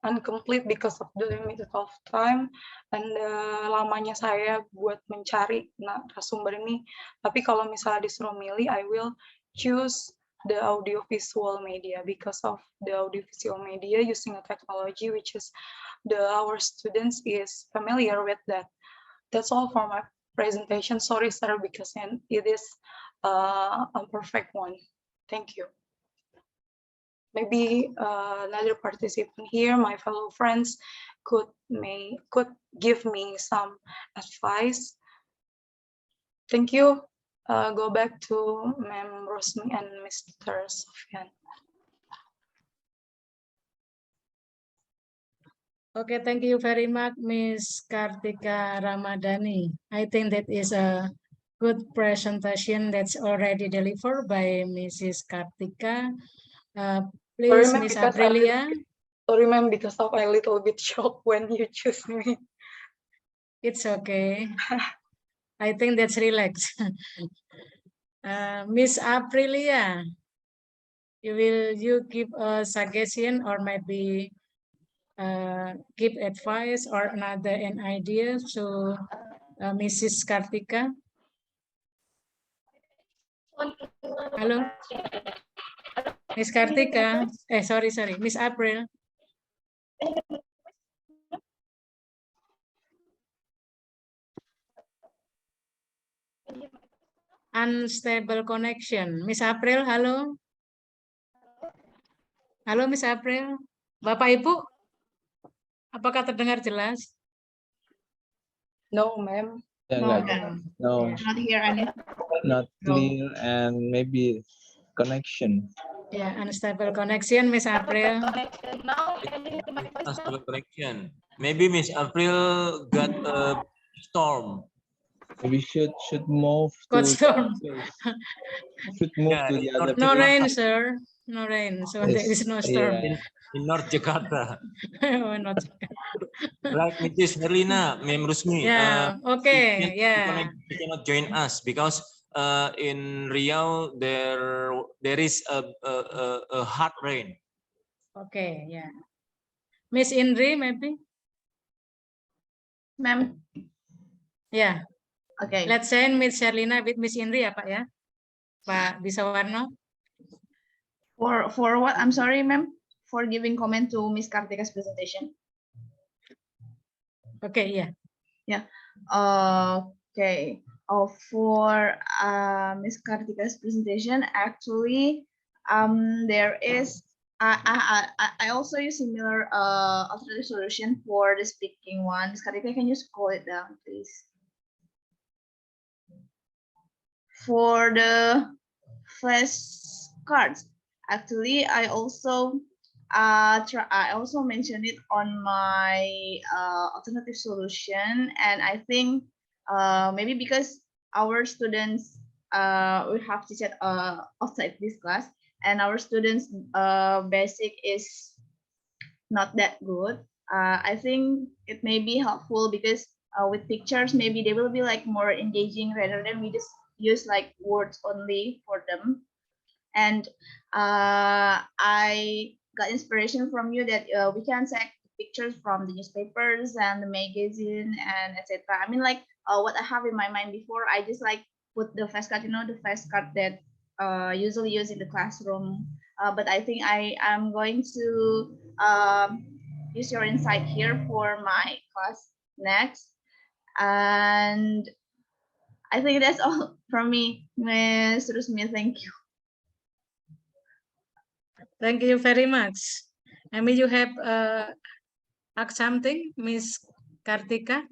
incomplete because of the limited of time and lamanya saya buat mencari narasumber ini. Tapi kalau misalnya disuruh milih, I will choose the audiovisual media because of the audiovisual media using a technology which is our students is familiar with that. That's all for my presentation. Sorry, sir, because it is a perfect one. Thank you. Maybe another participant here, my fellow friends, could give me some advice. Thank you. Go back to Ma'am Rosmi and Mr. Sofian. Okay, thank you very much, Ms. Kartika Ramadhani. I think that is a good presentation that's already delivered by Mrs. Kartika. Please, Ms. Aprilia. Sorry, ma'am, because I'm a little bit shocked when you choose me. It's okay. I think that's relaxed. Miss Aprilia, you give a suggestion or maybe give advice or an idea to Mrs. Kartika? Hello? Miss Kartika, sorry, Miss April. Unstable connection. Miss April, halo. Halo, Miss April. Bapak Ibu, apakah terdengar jelas? No, ma'am. No. Not here, Annie. Not clear and maybe connection. Yeah, unstable connection, Miss April. Unstable connection. Maybe Miss April got a storm. We should move to storm. Should move to the other. No rain, sir. No rain, so there is no storm. In North Jakarta. Oh, not Like Mrs. Merlina, Mem Rusmi. Yeah, okay, yeah. She cannot join us because in Riau there is a hard rain. Okay, yeah. Miss Indri, maybe. Ma'am. Yeah. Okay. Let's send Miss Sherlina with Miss Indri ya Pak ya. Pak Bisawarno. For what? I'm sorry, ma'am, for giving comment to Miss Kartika's presentation. Okay, yeah. Yeah. Okay. For Ms. Kartika's presentation, actually, there is. I also use similar alternative solution for the speaking one. Ms. Kartika, can you scroll it down, please? For the flashcards, actually, I also mentioned it on my alternative solution, and I think maybe because our students we have to chat outside this class, and our students basic is not that good. I think it may be helpful because with pictures, maybe they will be like more engaging rather than we just use like words only for them. And I got inspiration from you that we can check pictures from the newspapers and the magazine and etc. I mean, like what I have in my mind before, I just like put the flashcard, the flashcard that usually used in the classroom. But I think I am going to use your insight here for my class next. And I think that's all from me, Ms. Rusmi. Thank you. Thank you very much. Maybe you have asked something, Miss Kartika?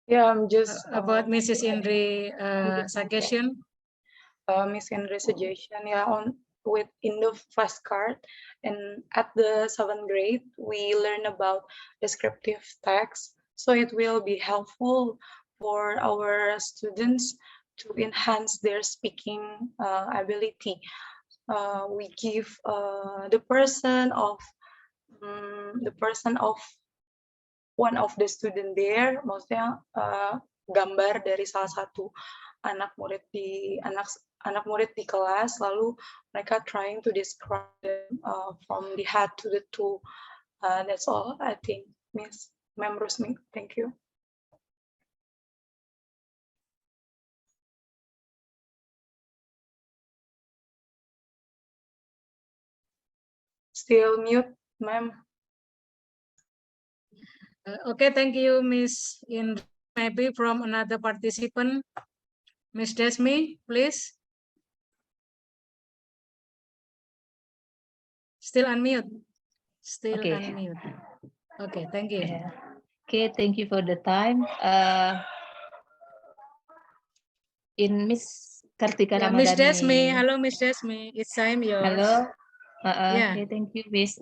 Yeah, I'm just about Mrs. Indri suggestion. Miss Indri suggestion, yeah, in the flashcard, and at the 7th grade we learn about descriptive text, so it will be helpful for our students to enhance their speaking ability. We give the person of one of the student there, maksudnya gambar dari salah satu anak murid di kelas, lalu mereka trying to describe them from the head to the toe. That's all, I think, Miss Ma'am Rusmi. Thank you. Still mute, ma'am. Okay, thank you, Miss Indri. Maybe from another participant, Miss Desmi, please. Still unmute. Still Okay. unmute. Okay, thank you. Yeah. Okay, thank you for the time. In Miss Kartika Yeah, Ramadhani. Miss Desmi, hello, Miss Desmi. It's time yours. Hello. Yeah. Okay, thank you, Miss.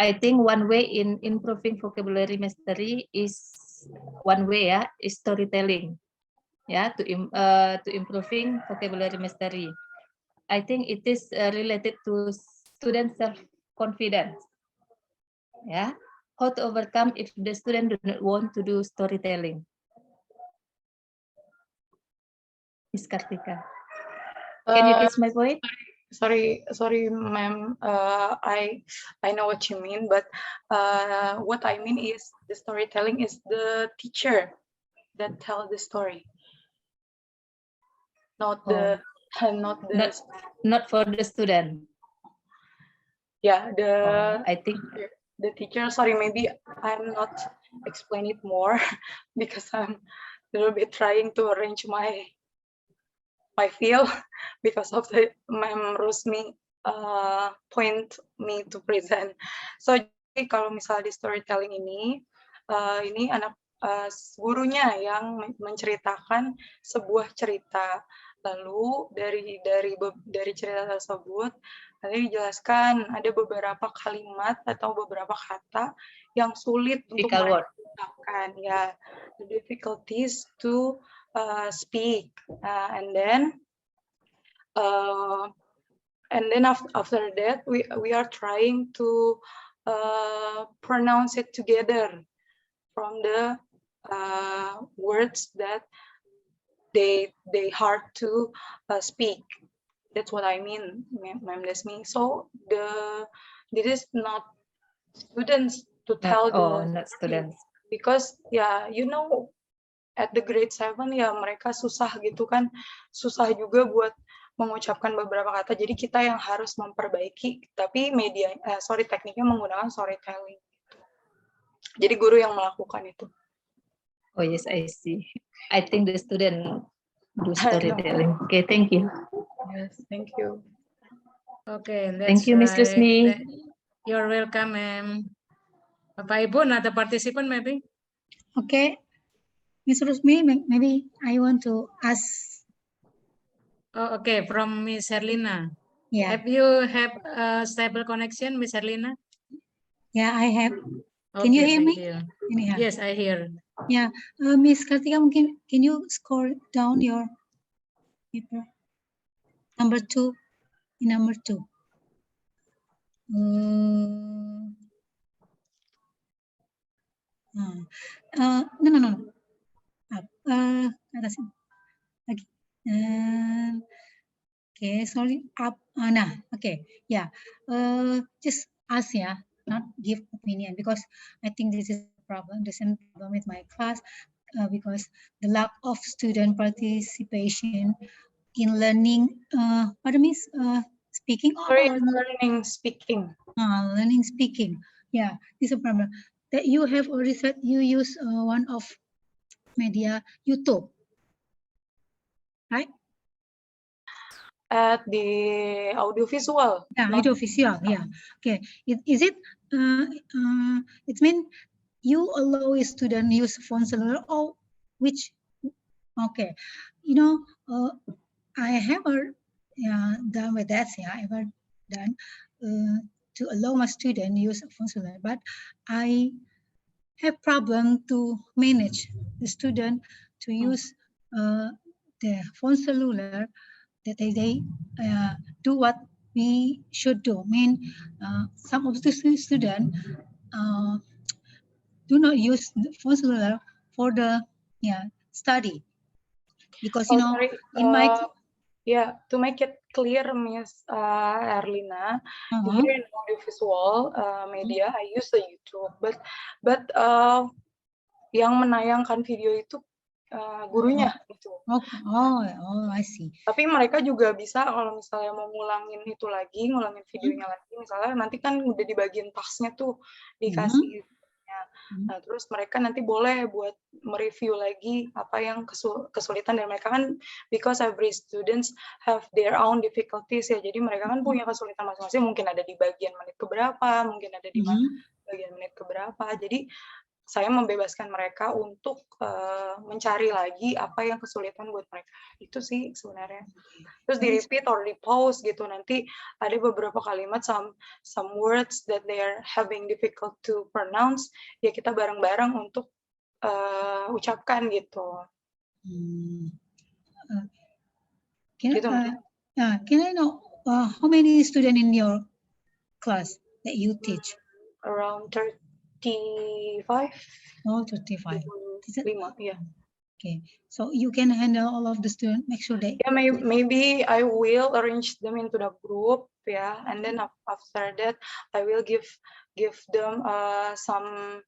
I think one way in improving vocabulary mastery is is storytelling. Yeah, to improving vocabulary mastery. I think it is related to student self-confidence. Yeah, how to overcome if the student do not want to do storytelling. Miss Kartika, can you catch my point? Sorry, ma'am. I know what you mean, but what I mean is the storytelling is the teacher that tell the story, not the not for the student. Yeah, I think the teacher. Sorry, maybe I'm not explain it more because I'm a little bit trying to arrange my feel because of the Ma'am Rusmi point me to present. So jadi kalau misalnya di storytelling ini anak gurunya yang menceritakan sebuah cerita, lalu dari cerita tersebut nanti dijelaskan ada beberapa kalimat atau beberapa kata yang sulit untuk mengucapkan, ya, the difficulties to speak, and then after that we are trying to pronounce it together from the words that they hard to speak. That's what I mean, Ma'am Desmi. So this is not students to tell not students, because at the grade 7 ya mereka susah gitu kan, susah juga buat mengucapkan beberapa kata, jadi kita yang harus memperbaiki, tapi tekniknya menggunakan storytelling. Jadi guru yang melakukan itu. Oh yes, I see. I think the student do I know. storytelling. Okay, thank you. Yes, thank you. Okay, Thank that's you, Miss right. Lusmi. You're welcome, ma'am. Bapak Ibu, another participant maybe? Okay, Miss Rusmi, maybe I want to ask. Oh, okay, from Miss Herlina. Yeah. Have you have a stable connection, Miss Herlina? Yeah, I have. Okay, Can you hear me? thank you. Anyhow. Yes, I hear. Yeah, Miss Kartika, mungkin can you scroll down your paper? Number 2, number 2. No. Up. Atas lagi. Okay, sorry. Up. Nah, okay. Yeah. Just ask, yeah, not give opinion, because I think this is a problem. There's a problem with my class because the lack of student participation in learning. What means speaking or learning speaking. Learning speaking. Yeah, this is a problem. That you have already said you use one of media YouTube, right? At the audiovisual. Yeah, audiovisual. Yeah. Okay. Is it? It means you allow a student use phone cellular or which? Okay. You know, I have done with that. Yeah, I have done to allow my student use phone cellular, but I have problem to manage the student to use the phone cellular, that they do what we should do. I mean, some of the students do not use the phone cellular for the study, because you know, sorry. in my Yeah, to make it clear, Miss Erlina, here in audiovisual media, I use the YouTube, but yang menayangkan video itu gurunya gitu. Oh, I see. Tapi mereka juga bisa kalau misalnya mau ngulangin itu lagi, ngulangin videonya lagi, misalnya nanti kan udah di bagian tasnya tuh dikasih. Nah, terus mereka nanti boleh buat mereview lagi apa yang kesulitan, dan mereka kan, because every students have their own difficulties ya, jadi mereka kan punya kesulitan masing-masing, mungkin ada di bagian menit keberapa, mungkin ada di bagian menit keberapa, jadi saya membebaskan mereka untuk mencari lagi apa yang kesulitan buat mereka. Itu sih sebenarnya. Terus di repeat or di pause gitu, nanti ada beberapa kalimat, some words that they are having difficult to pronounce, ya kita bareng-bareng untuk ucapkan gitu. Can I know how many students in your class that you teach? Around 35. Oh, 35. 5, yeah. Okay, so you can handle all of the students, make sure they... Yeah, maybe I will arrange them into the group, yeah, and then after that I will give them some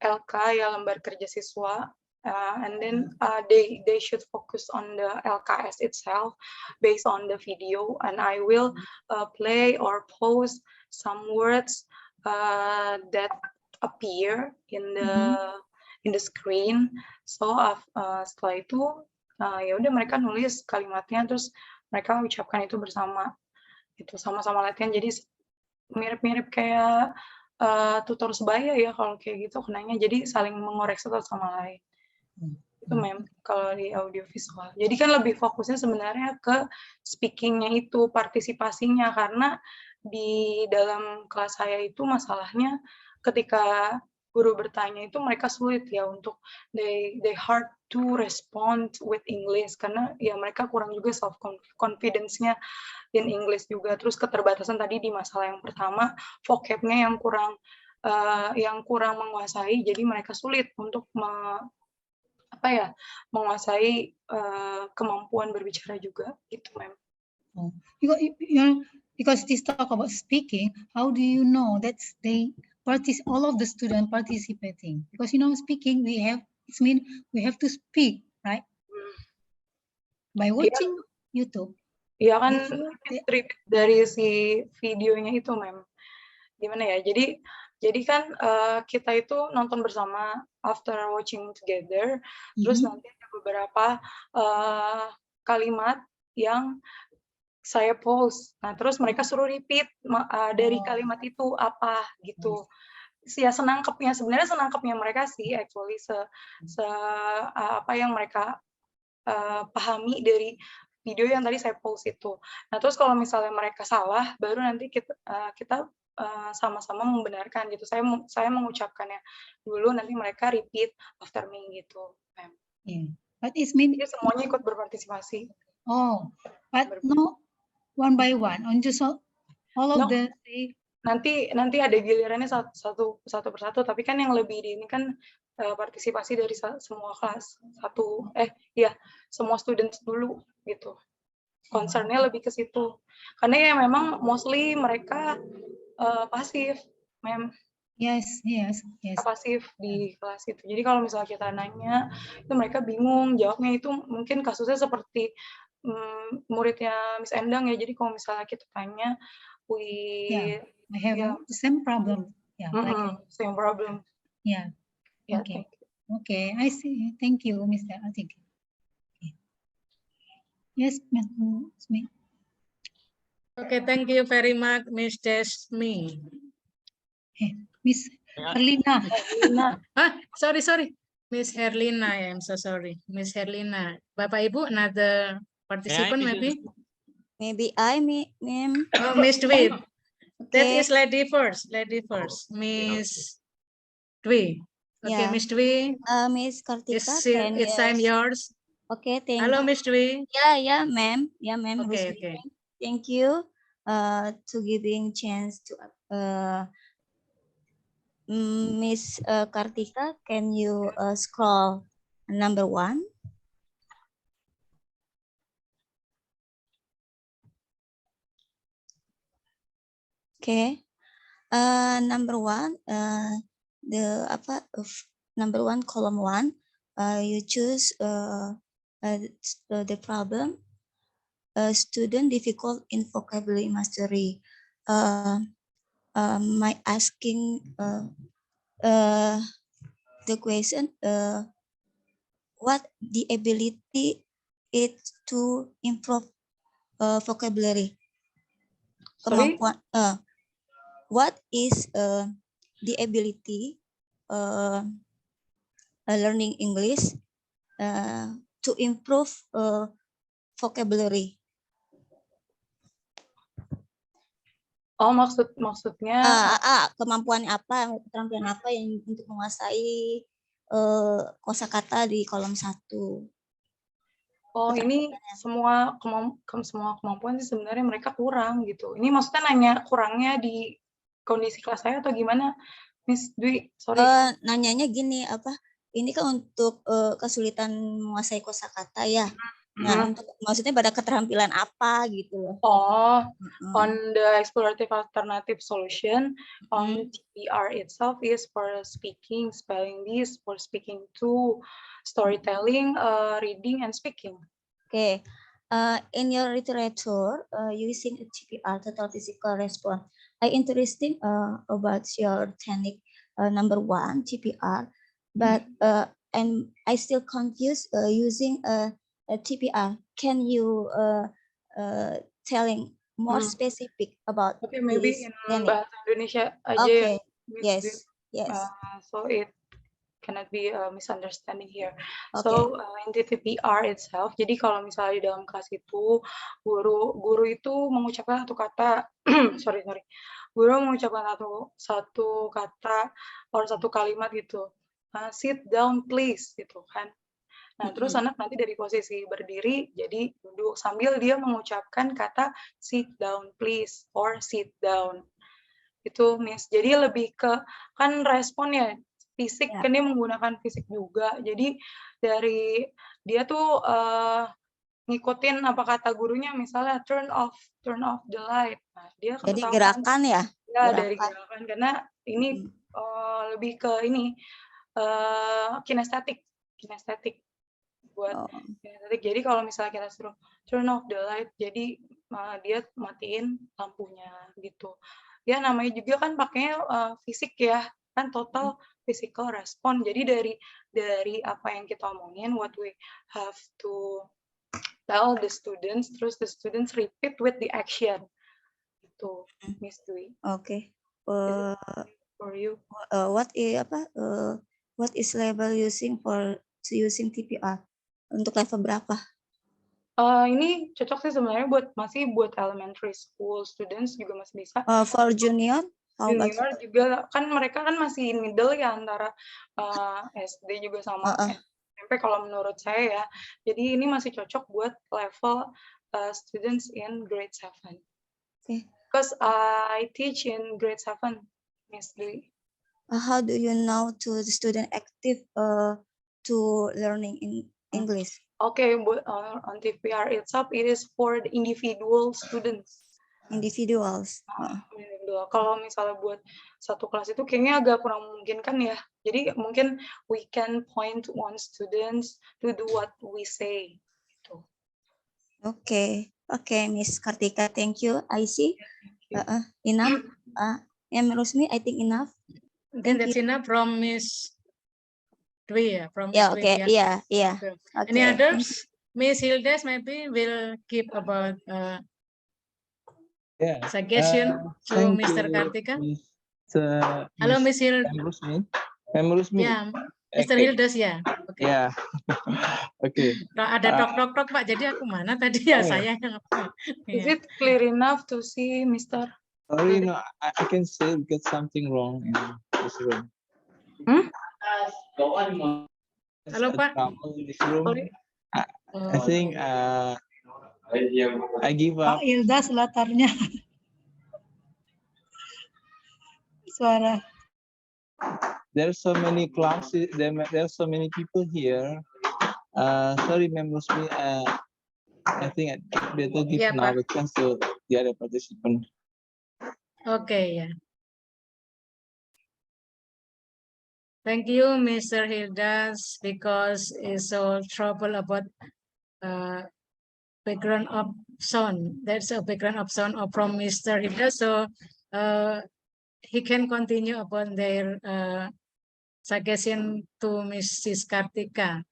LK, ya, lembar kerja siswa, and then they should focus on the LKS itself based on the video, and I will play or post some words that appear in the screen. So setelah itu ya udah mereka nulis kalimatnya, terus mereka ucapkan itu bersama, itu sama-sama latihan, jadi mirip-mirip kayak tutor sebaya ya kalau kayak gitu kenanya, jadi saling mengoreksi satu sama lain. Itu memang kalau di audiovisual. Jadi kan lebih fokusnya sebenarnya ke speakingnya itu, partisipasinya, karena di dalam kelas saya itu masalahnya ketika guru bertanya itu mereka sulit ya untuk they hard to respond with English, karena ya mereka kurang juga self confidence-nya in English juga, terus keterbatasan tadi di masalah yang pertama, vocab-nya yang kurang menguasai, jadi mereka sulit untuk menguasai kemampuan berbicara juga gitu, Mem. Because this talk about speaking, how do you know that all of the students participating? Because you know, speaking we have to speak, right? By watching YouTube. Iya kan, dari si videonya itu, Mem. Gimana ya? Jadi Jadi kan kita itu nonton bersama after watching together, terus nanti ada beberapa kalimat yang saya post. Nah, terus mereka suruh repeat dari kalimat itu apa gitu. Ya sebenarnya senangkapnya mereka sih actually apa yang mereka pahami dari video yang tadi saya post itu. Nah, terus kalau misalnya mereka salah, baru nanti kita sama-sama membenarkan gitu. Saya mengucapkannya dulu, nanti mereka repeat after me gitu. Yeah. But it's mean jadi semuanya ikut berpartisipasi. Oh, but no one by one, on just all of the nanti ada gilirannya satu persatu, tapi kan yang lebih ini kan partisipasi dari semua kelas semua students dulu gitu. Concernnya lebih ke situ, karena ya memang mostly mereka pasif, Yes. pasif di kelas itu. Jadi kalau misalnya kita nanya, itu mereka bingung jawabnya. Itu mungkin kasusnya seperti muridnya Miss Endang ya. Jadi kalau misalnya kita tanya, I have the same problem. Yeah, same problem. Yeah. Okay. Okay, I see. Thank you, Mr. Atik. Okay. Yes, me. Okay, thank you very much, Miss Desmi. Miss Herlina. Sorry. Miss Herlina, I'm so sorry. Miss Herlina. Bapak Ibu, another participant maybe? Maybe I, ma'am. Oh, Miss Dwi. That Okay. is lady first. Miss Dwi. Okay, Yeah. Miss Dwi. Miss Kartika, It's time yours. Okay, thank you. Hello, Miss Dwi. Yeah, ma'am. Yeah, ma'am. Okay. Thank you to giving chance to Miss Kartika. Can you scroll number 1? Okay. Number 1, number 1, column 1. You choose the problem. Student difficult in vocabulary mastery. My asking the question, what the ability is to improve vocabulary? Kemampuan. What is the ability learning English to improve vocabulary? Oh, maksudnya kemampuan apa, keterampilan apa yang untuk menguasai kosakata di kolom 1. Oh, ini semua kemampuan sih sebenarnya mereka kurang gitu. Ini maksudnya nanya kurangnya di kondisi kelas saya atau gimana, Miss Dwi? Sorry. Nanyanya gini, ini kan untuk kesulitan menguasai kosakata ya. Nah, maksudnya pada keterampilan apa gitu loh. Oh, on the explorative alternative solution, on TPR itself is for speaking, spelling bees, for speaking to, storytelling, reading, and speaking. Okay. In your literature, using a TPR, total physical response, I interesting about your technique number 1, TPR, but and I still confused using a TPR. Can you telling more specific about maybe this in bahasa Indonesia aja okay. Ya, Yes. So it cannot be a misunderstanding here. Okay. So in the TPR itself, jadi kalau misalnya di dalam kelas itu guru itu mengucapkan satu kata, guru mengucapkan satu kata atau satu kalimat gitu, sit down please gitu kan. Nah, terus anak nanti dari posisi berdiri jadi duduk sambil dia mengucapkan kata sit down please or sit down. Itu Miss. Jadi lebih ke kan respon ya fisik, kan dia menggunakan fisik juga. Jadi dari dia tuh ngikutin apa kata gurunya, misalnya turn off the light. Nah, dia jadi gerakan ya? Ya, dari gerakan, karena ini lebih ke ini kinestetik buat kinestetik. Jadi kalau misalnya kita suruh turn off the light, jadi dia matiin lampunya gitu. ya namanya juga kan pakainya fisik ya, kan total physical response. Jadi dari apa yang kita omongin, what we have to tell the students, terus the students repeat with the action. Itu, Miss Dwi. Okay. For you. What is level using for using TPR? Untuk level berapa? Ini cocok sih sebenarnya masih buat elementary school students juga masih bisa. For junior? Junior juga kan mereka kan masih middle ya antara SD juga sama SMP kalau menurut saya ya. Jadi ini masih cocok buat level students in grade 7. Okay. Because I teach in grade 7, Miss Dwi. How do you know to the student active to learning in English? Okay, on TPR itself, it is for the individual students. Individuals. Individual. Kalau misalnya buat satu kelas itu kayaknya agak kurang memungkinkan ya. Jadi mungkin we can point to one students to do what we say. Gitu. Okay, Miss Kartika, thank you. I see. Enough. Rusmi, I think enough. Then that's enough from Miss Dwi, from Yeah, Miss okay, Dwi, yeah. Okay. Okay. Any others? Miss Hildes maybe will keep about suggestion to Mr. Kartika. Halo, Miss Hildes. Ya, Mr. Hildes ya. Okay. Ya. Oke. Ada tok Pak. Jadi aku mana tadi ya saya yang apa? Is it clear enough to see, Mr. Sorry, no, I can say we get something wrong in this room. Halo Pak. In this room. I think I give up. Pak Ildas latarnya. Suara. There's so many classes. There's so many people here. Sorry, members. I think I better give now a chance to the other participant. Okay, yeah. Thank you, Mr. Hildas, because it's so trouble about background of sound. That's a background of sound from Mr. Hildas, so he can continue upon their suggestion to Mrs. Kartika.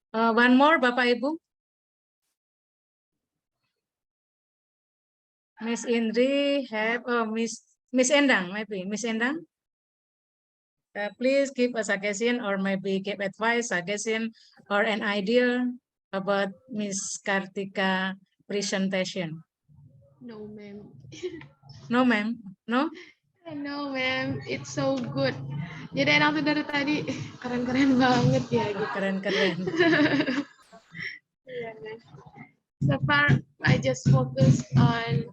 One more, Bapak Ibu. Miss Indri have Miss Endang, maybe Miss Endang. Please give a suggestion or maybe give advice, suggestion, or an idea about Miss Kartika presentation. No, ma'am. No, ma'am. No? No, ma'am. It's so good. Jadi enak tuh dari tadi. Keren-keren banget ya. Gitu. Keren-keren. Yeah, so far, I just focus on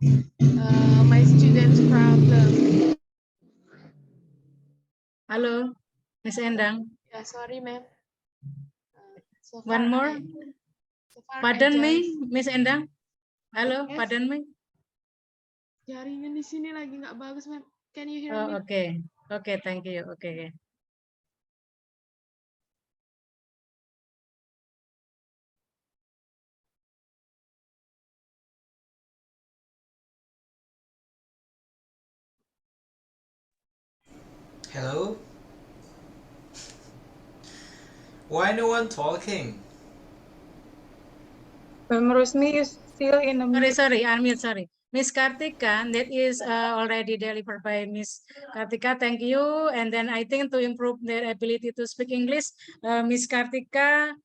my students' problem. Halo, Miss Endang. Yeah, sorry, ma'am. So One more. Pardon me, Miss Endang. Halo, yes. Pardon me. Jaringan di sini lagi nggak bagus, ma'am. Can you hear me? Okay, thank you. Okay. Hello? Why no one talking? Rusmi is still in a... Sorry, unmute, sorry. Miss Kartika, that is already delivered by Miss Kartika. Thank you. And then I think to improve their ability to speak English, Miss Kartika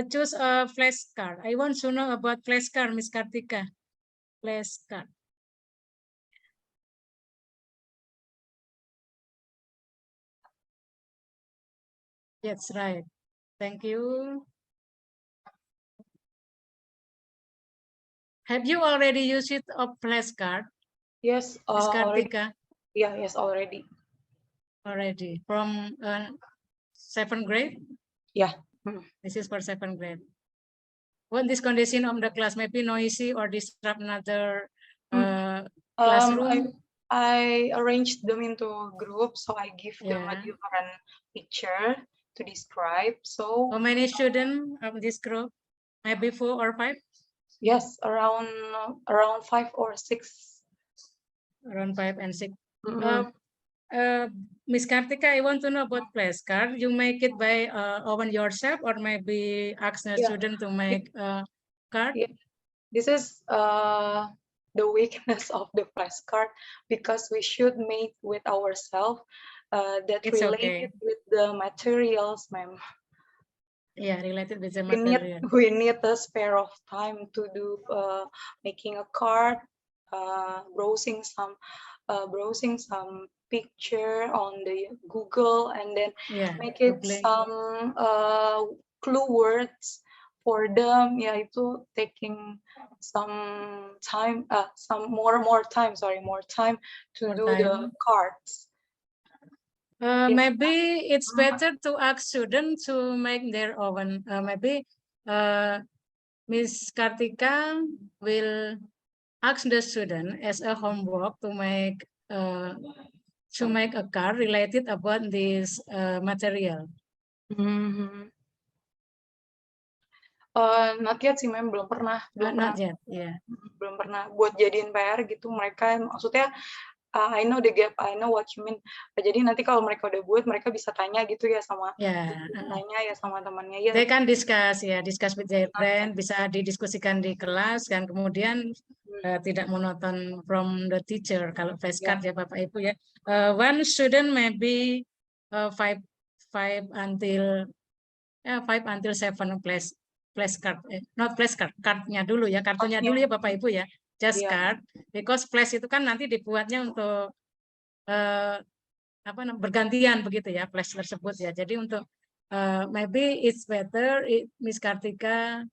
choose a flashcard. I want to know about flashcard, Miss Kartika. Flashcard. That's right. Thank you. Have you already used it of flashcard? Yes, Miss Kartika. Yes, already. Already from 7th grade. Yeah. This is for 7th grade. When this condition of the class may be noisy or disrupt another classroom. I arranged them into groups, so I give them a different picture to describe. So how many students of this group? Maybe 4 or 5? Yes, around 5 or 6. Around 5 and 6. Miss Kartika, I want to know about flashcard. You make it by own yourself, or maybe ask the student to make a card? Yeah. This is the weakness of the flashcard, because we should make with ourselves that It's related okay. with the materials, ma'am. Yeah, related with the material. We need a spare of time to do making a card, browsing some picture on the Google, and then make it some clue words for them. Yeah, itu taking some time, more time to do the cards. Maybe it's better to ask students to make their own. Maybe Miss Kartika will ask the student as a homework to make a card related about this material. Not yet sih, ma'am, belum pernah. Not yet, yeah. Belum pernah buat jadiin PR gitu. Mereka maksudnya I know the gap, I know what you mean. Jadi nanti kalau mereka udah buat, mereka bisa tanya gitu ya sama sama temannya ya. They can discuss with their friend, bisa didiskusikan di kelas, kan kemudian tidak monoton from the teacher. Kalau flashcard ya Bapak Ibu ya. One student maybe 5 until 7 flashcard, not flashcard, cardnya dulu ya, kartunya dulu ya Bapak Ibu ya, just card, because flash itu kan nanti dibuatnya untuk bergantian begitu ya, flash tersebut ya. Jadi untuk maybe it's better Miss Kartika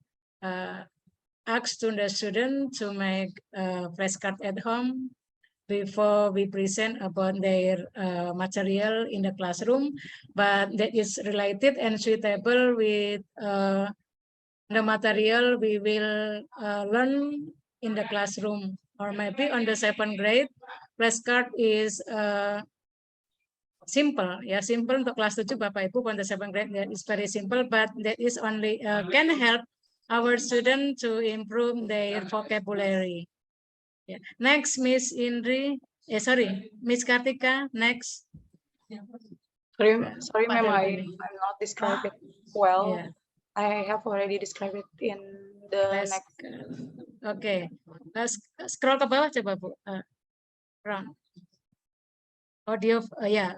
ask to the student to make flashcard at home before we present about their material in the classroom, but that is related and suitable with the material we will learn in the classroom, or maybe on the 7th grade. Flashcard is simple, simple untuk kelas 7 Bapak Ibu. On the 7th grade that is very simple, but that is only can help our student to improve their vocabulary. Next, Miss Indri, Miss Kartika. Next. Sorry, ma'am, I'm not describing it well. I have already described it in the next. Okay, scroll ke bawah coba Bu. Round. Audio,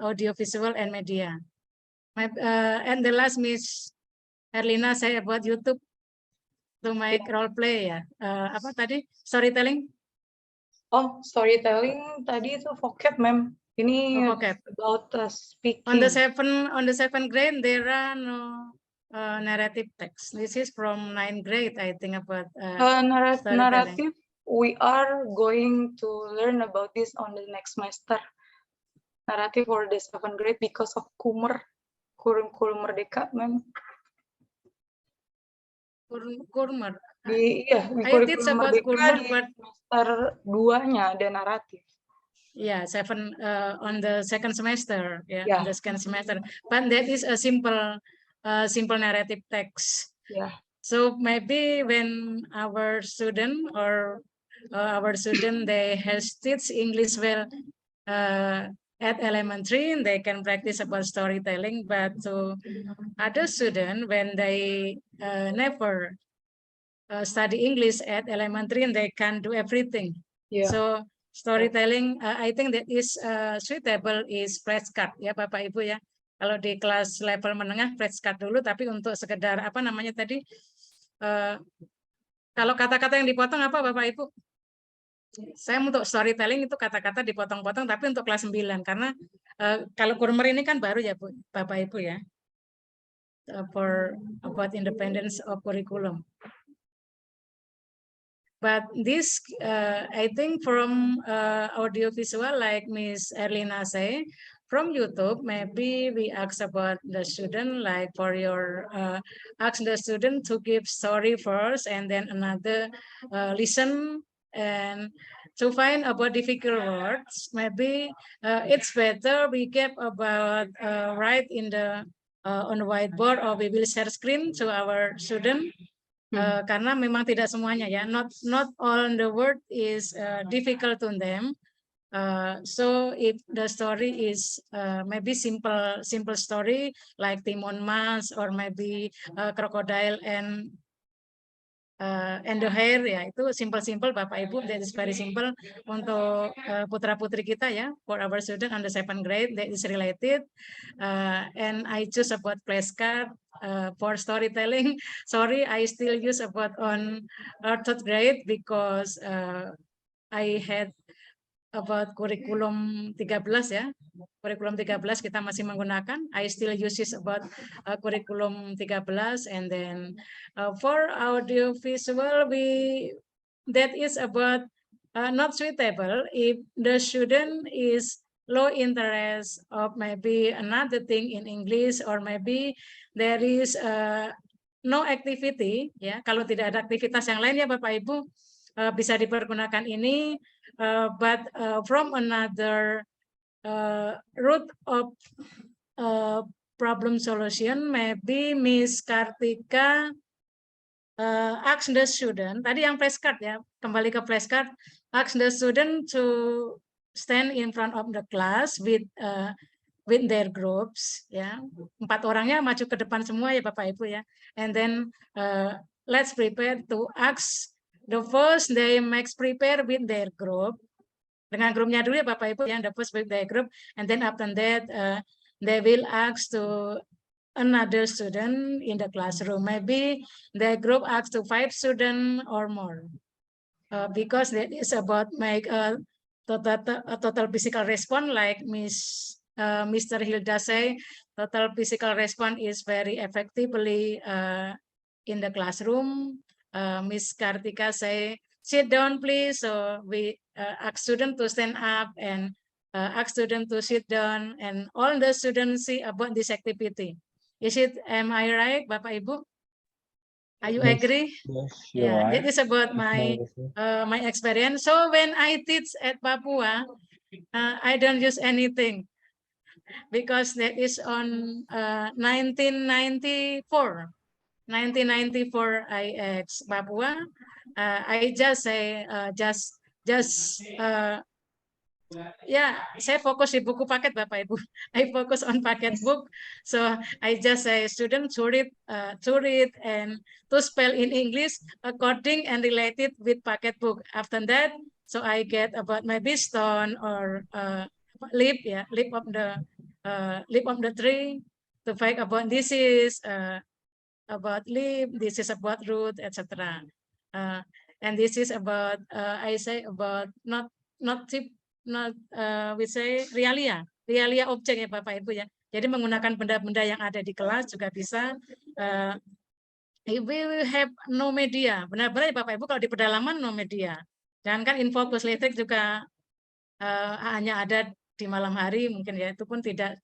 audio, visual, and media. And the last Miss Erlina say about YouTube to make role play ya. Apa tadi? Storytelling? Oh, storytelling tadi itu vocab, ma'am. Ini about speaking. On the 7th grade there are no narrative text. This is from 9th grade, I think, about narrative. We are going to learn about this on the next semester. Narrative for the 7th grade because of kurikulum merdeka, ma'am. Kurmer. Kurikulum merdeka di semester 2-nya ada naratif. Yeah, on the second semester, on the second semester. But that is a simple narrative text. Yeah. So maybe when our student they has teach English well at elementary, they can practice about storytelling. But to other student, when they never study English at elementary, and they can do everything. So storytelling, I think that is suitable is flashcard ya Bapak Ibu ya. Kalau di kelas level menengah flashcard dulu, tapi untuk sekedar apa namanya tadi, kalau kata-kata yang dipotong apa Bapak Ibu? Saya untuk storytelling itu kata-kata dipotong-potong, tapi untuk kelas 9 karena kalau kurmer ini kan baru ya Bu, Bapak Ibu ya. For about independence of curriculum. But this, I think from audiovisual, like Miss Erlina say, from YouTube, maybe we ask about the student, like for your, ask the student to give story first, and then another listen, and to find about difficult words. Maybe it's better we get about write in the on the whiteboard, or we will share screen to our student. Karena memang tidak semuanya ya, not all the word is difficult to them, So if the story is maybe simple story like Timon Mas or maybe crocodile and the hair, ya itu simple Bapak Ibu, that is very simple untuk putra putri kita ya, for our student on the 7th grade that is related. And I choose about flashcard for storytelling. Sorry, I still use about on 3rd grade because I had about kurikulum 13 ya. Kurikulum 13 kita masih menggunakan. I still use this about kurikulum 13, and then for audio visual that is about not suitable if the student is low interest of maybe another thing in English, or maybe there is no activity ya. Kalau tidak ada aktivitas yang lain ya Bapak Ibu, bisa dipergunakan ini. But from another route of problem solution, maybe Miss Kartika ask the student, tadi yang flashcard ya, kembali ke flashcard, ask the student to stand in front of the class with their groups ya. 4 orangnya maju ke depan semua ya Bapak Ibu ya. And then let's prepare to ask. The first they make prepare with their group. Dengan grupnya dulu ya Bapak Ibu yang the first with their group, and then after that they will ask to another student in the classroom. Maybe the group asks to 5 students or more, because that is about make a total physical response, like Mr. Hilda say, total physical response is very effectively in the classroom. Miss Kartika say, sit down please. So we ask student to stand up and ask student to sit down, and all the students see about this activity. Am I right, Bapak Ibu? Are you agree? Yes, Yeah, that is about my my experience. So when I teach at Papua, I don't use anything because that is on 1994. 1994 I ex Papua. I just say ya, saya fokus di buku paket Bapak Ibu. I focus on packet book. So I just say student to read and to spell in English according and related with packet book. After that, so I get about maybe stone or lip of the tree to find about this is about leaf, this is about root, etc. And this is about I say about not we say realia objek ya Bapak Ibu ya. Jadi menggunakan benda-benda yang ada di kelas juga bisa. We will have no media. Benar-benar ya Bapak Ibu, kalau di pedalaman no media. Jangan kan info plus listrik juga hanya ada di malam hari mungkin ya. Itu pun tidak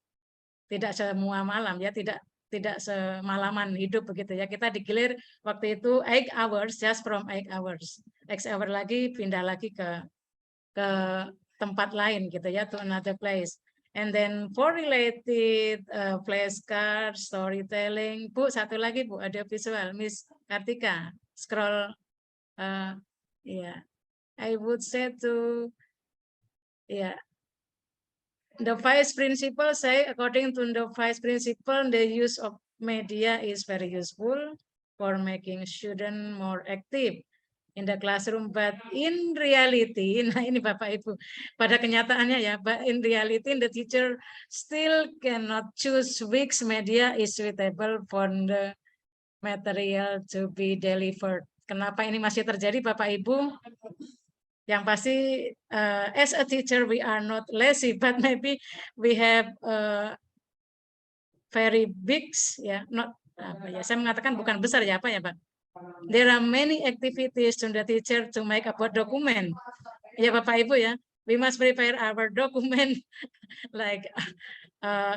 semua malam ya, tidak semalaman hidup begitu ya. Kita digilir waktu itu 8 hours, just from 8 hours. 8 hour lagi pindah lagi ke tempat lain gitu ya, to another place. And then for related flashcard, storytelling, Bu, satu lagi Bu, ada visual, Miss Kartika, scroll, yeah, I would say to, yeah, the vice principal say, according to the vice principal, the use of media is very useful for making student more active in the classroom, but in reality, nah ini Bapak Ibu, pada kenyataannya ya, but in reality the teacher still cannot choose which media is suitable for the material to be delivered. Kenapa ini masih terjadi Bapak Ibu? Yang pasti, as a teacher we are not lazy, but maybe we have very big, ya, not apa ya? Saya mengatakan bukan besar ya, apa ya, Pak? There are many activities to the teacher to make about document. Ya Bapak Ibu ya, we must prepare our document like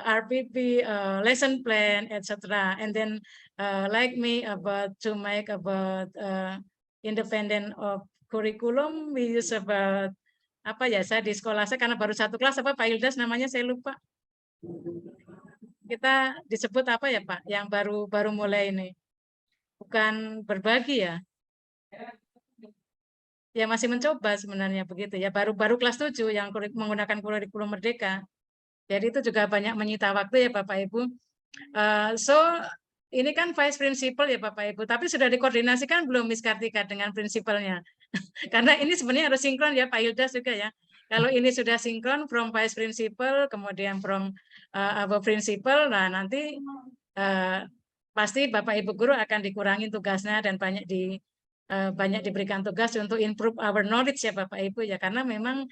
RPP, lesson plan, etc. And then like me about to make about independent of curriculum, we use about apa ya, saya di sekolah saya karena baru 1 kelas, apa Pak Ildas namanya saya lupa. Kita disebut apa ya Pak, yang baru mulai ini, bukan berbagi ya, ya masih mencoba sebenarnya begitu ya, baru kelas 7 yang menggunakan kurikulum merdeka. Jadi itu juga banyak menyita waktu ya Bapak Ibu. So ini kan vice principal ya Bapak Ibu, tapi sudah dikoordinasikan belum Miss Kartika dengan prinsipalnya? Karena ini sebenarnya harus sinkron ya Pak Yildas juga ya. Kalau ini sudah sinkron from vice principal, kemudian from our principal, nah nanti pasti Bapak Ibu guru akan dikurangi tugasnya dan banyak diberikan tugas untuk improve our knowledge ya Bapak Ibu ya, karena memang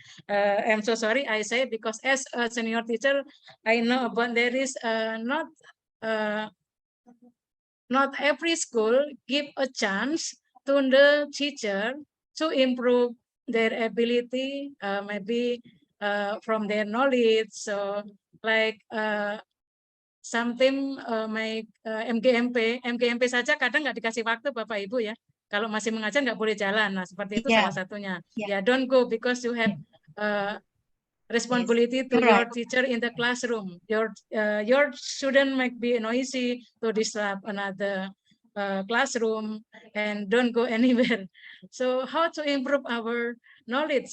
I'm so sorry I say because as a senior teacher I know about there is not every school give a chance to the teacher to improve their ability, maybe from their knowledge. So like something MGMP saja kadang nggak dikasih waktu Bapak Ibu ya. Kalau masih mengajar nggak boleh jalan. Nah seperti itu salah satunya. Ya don't go because you have responsibility to your teacher in the classroom. Your student might be noisy to disrupt another classroom and don't go anywhere. So how to improve our knowledge?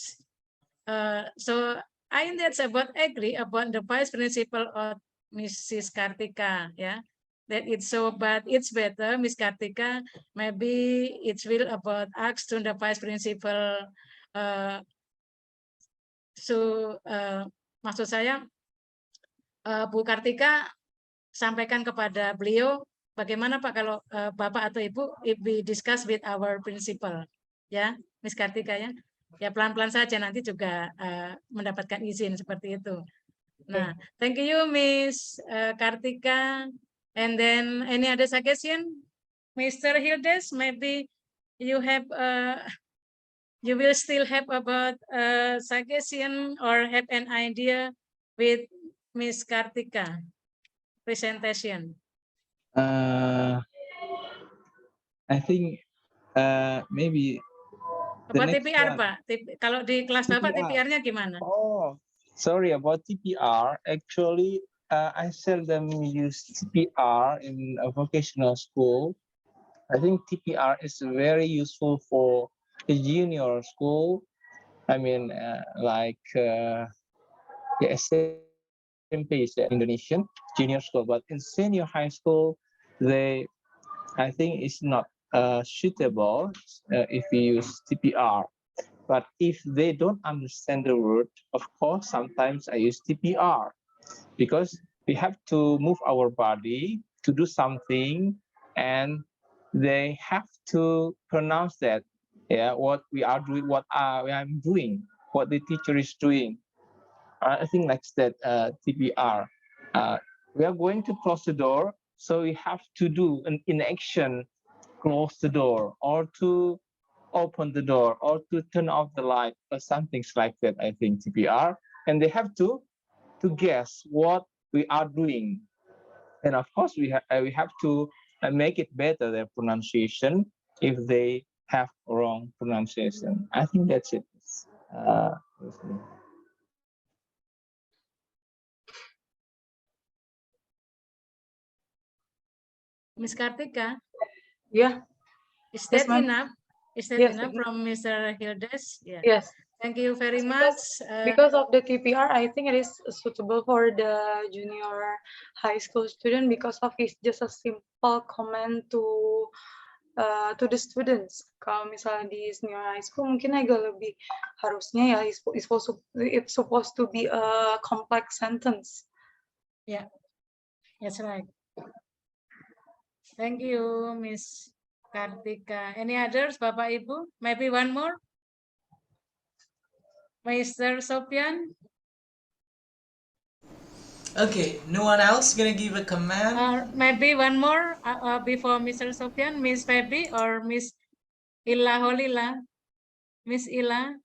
So I think that's about agree about the vice principal of Mrs. Kartika, yeah, that it's so, but it's better, Miss Kartika, maybe it will about ask to the vice principal. Maksud saya, Bu Kartika sampaikan kepada beliau, bagaimana Pak kalau Bapak atau Ibu, if we discuss with our principal, ya, Miss Kartika ya, ya pelan-pelan saja nanti juga mendapatkan izin seperti itu. Nah, thank you Miss Kartika. And then any other suggestion, Mr. Hildes, maybe you have you will still have about suggestion or have an idea with Miss Kartika presentation. I think maybe about TPR Pak. Kalau di kelas Bapak TPR-nya gimana? Oh, sorry about TPR. Actually, I seldom use TPR in a vocational school. I think TPR is very useful for a junior school. I mean, like the SMP is the Indonesian junior school, but in senior high school, I think it's not suitable if you use TPR. But if they don't understand the word, of course, sometimes I use TPR because we have to move our body to do something and they have to pronounce that, yeah, what we are doing, what I'm doing, what the teacher is doing. I think like that TPR. We are going to close the door, so we have to do an inaction, close the door, or to open the door, or to turn off the light, or something like that. I think TPR, and they have to guess what we are doing, and of course we have to make it better their pronunciation if they have wrong pronunciation. I think that's it. Miss Kartika? Yeah. Is that enough? Is that enough from Mr. Hildes? Yeah. Yes. Thank you very much. Because of the TPR, I think it is suitable for the junior high school student because of it's just a simple comment to the students. Kalau misalnya di senior high school mungkin agak lebih harusnya ya it's supposed to be a complex sentence. Yeah, that's right. Thank you, Miss Kartika. Any others, Bapak Ibu? Maybe one more? Mr. Sofian? Okay, no one else gonna give a comment? Maybe one more before Mr. Sofian, Miss Feby or Miss Ila Holila? Miss Ila?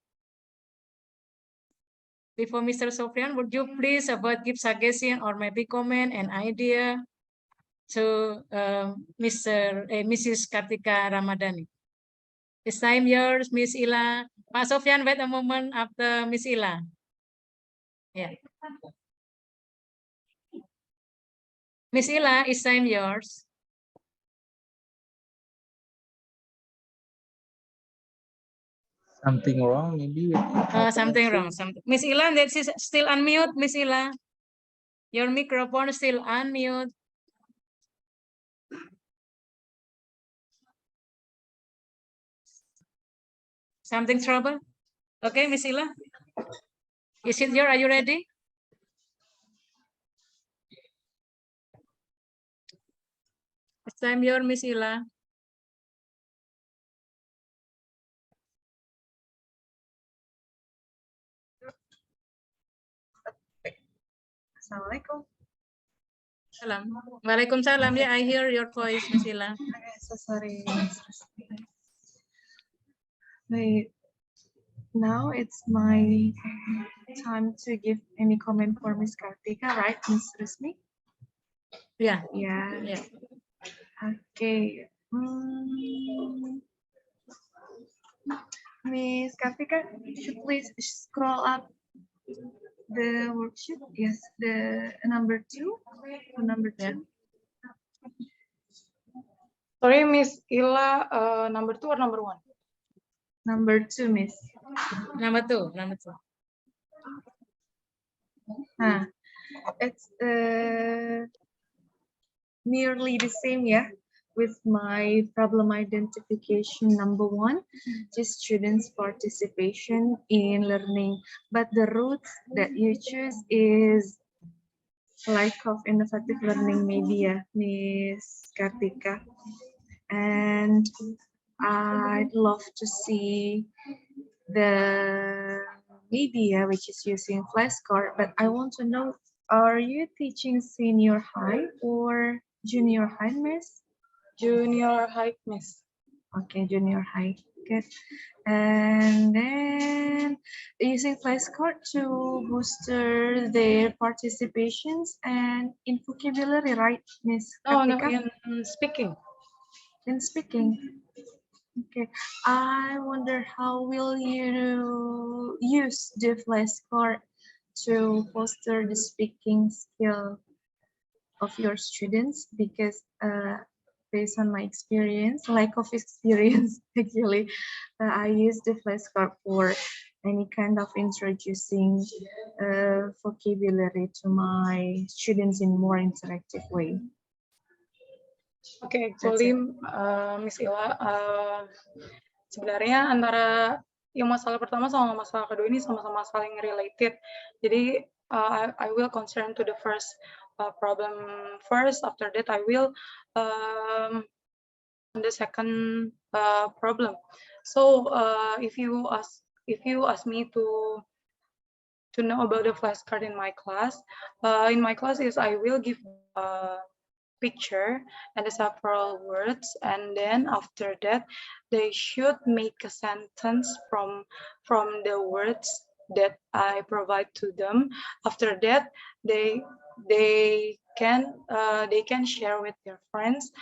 Before Mr. Sofian, would you please give suggestion or maybe comment and idea to Mrs. Kartika Ramadhani? It's time yours, Miss Ila. Pak Sofian, wait a moment after Miss Ila. Yeah. Miss Ila, it's time yours. Something wrong maybe with the Something wrong. connection. Miss Ila, that is still unmute, Miss Ila. Your microphone still unmute. Something trouble? Okay, Miss Ila. Is it your? Are you ready? It's time your, Miss Ila. Assalamualaikum. Salam. Waalaikumsalam. Yeah, I hear your voice, Miss Ila. Okay, so sorry. Wait. Now it's my time to give any comment for Miss Kartika, right, Miss Rusmi? Yeah. Yeah. Yeah. Okay. Miss Kartika, could you please scroll up the worksheet? Yes, the number 2. Number 2. Yeah. Sorry, Miss Ila, number 2 or number 1? Number 2, Miss. Number 2. Number 2. It's nearly the same, yeah, with my problem identification number 1, just students' participation in learning. But the route that you choose is lack of innovative learning media, Miss Kartika. And I'd love to see the media which is using Flashcard, but I want to know, are you teaching senior high or junior high, Miss? Junior high, Miss. Okay, junior high. Good. And then using Flashcard to booster their participations and in vocabulary, right, Miss Kartika? No, in speaking. In speaking. Okay, I wonder how will you use the flashcard to foster the speaking skill of your students, because based on my experience, lack of experience actually, I use the flashcard for any kind of introducing vocabulary to my students in more interactive way. Okay, actually, Miss Ila, sebenarnya antara yang masalah pertama sama masalah kedua ini sama-sama saling related. Jadi, I will concern to the first problem first. After that, I will the second problem. So, if you ask me to know about the flashcard in my class, is I will give picture and the several words, and then after that they should make a sentence from the words that I provide to them. After that they can share with their friends,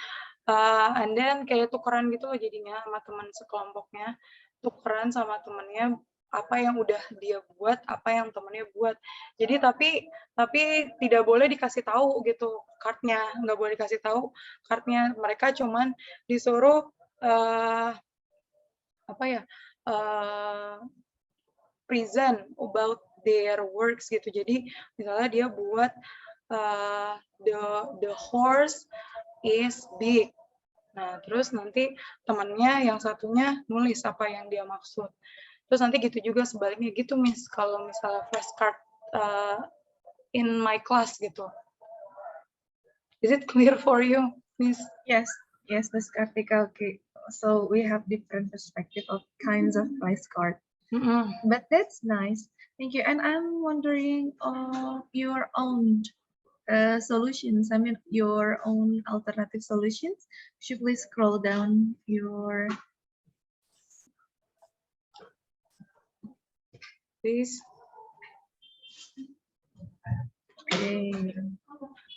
and then kayak tukeran gitu loh jadinya sama teman sekelompoknya, tukeran sama temennya apa yang udah dia buat, apa yang temennya buat. Jadi tapi tidak boleh dikasih tahu gitu kartnya, nggak boleh dikasih tahu kartnya. Mereka cuman disuruh present about their works gitu. Jadi misalnya dia buat the horse is big. Nah, terus nanti temannya yang satunya nulis apa yang dia maksud. Terus nanti gitu juga sebaliknya gitu, Miss, kalau misalnya flashcard in my class gitu. Is it clear for you, Miss? Yes, Miss Kartika. Okay, so we have different perspective of kinds of flashcard. But that's nice. Thank you. And I'm wondering your own solutions. I mean, your own alternative solutions. Could you please scroll down your... Please. Okay.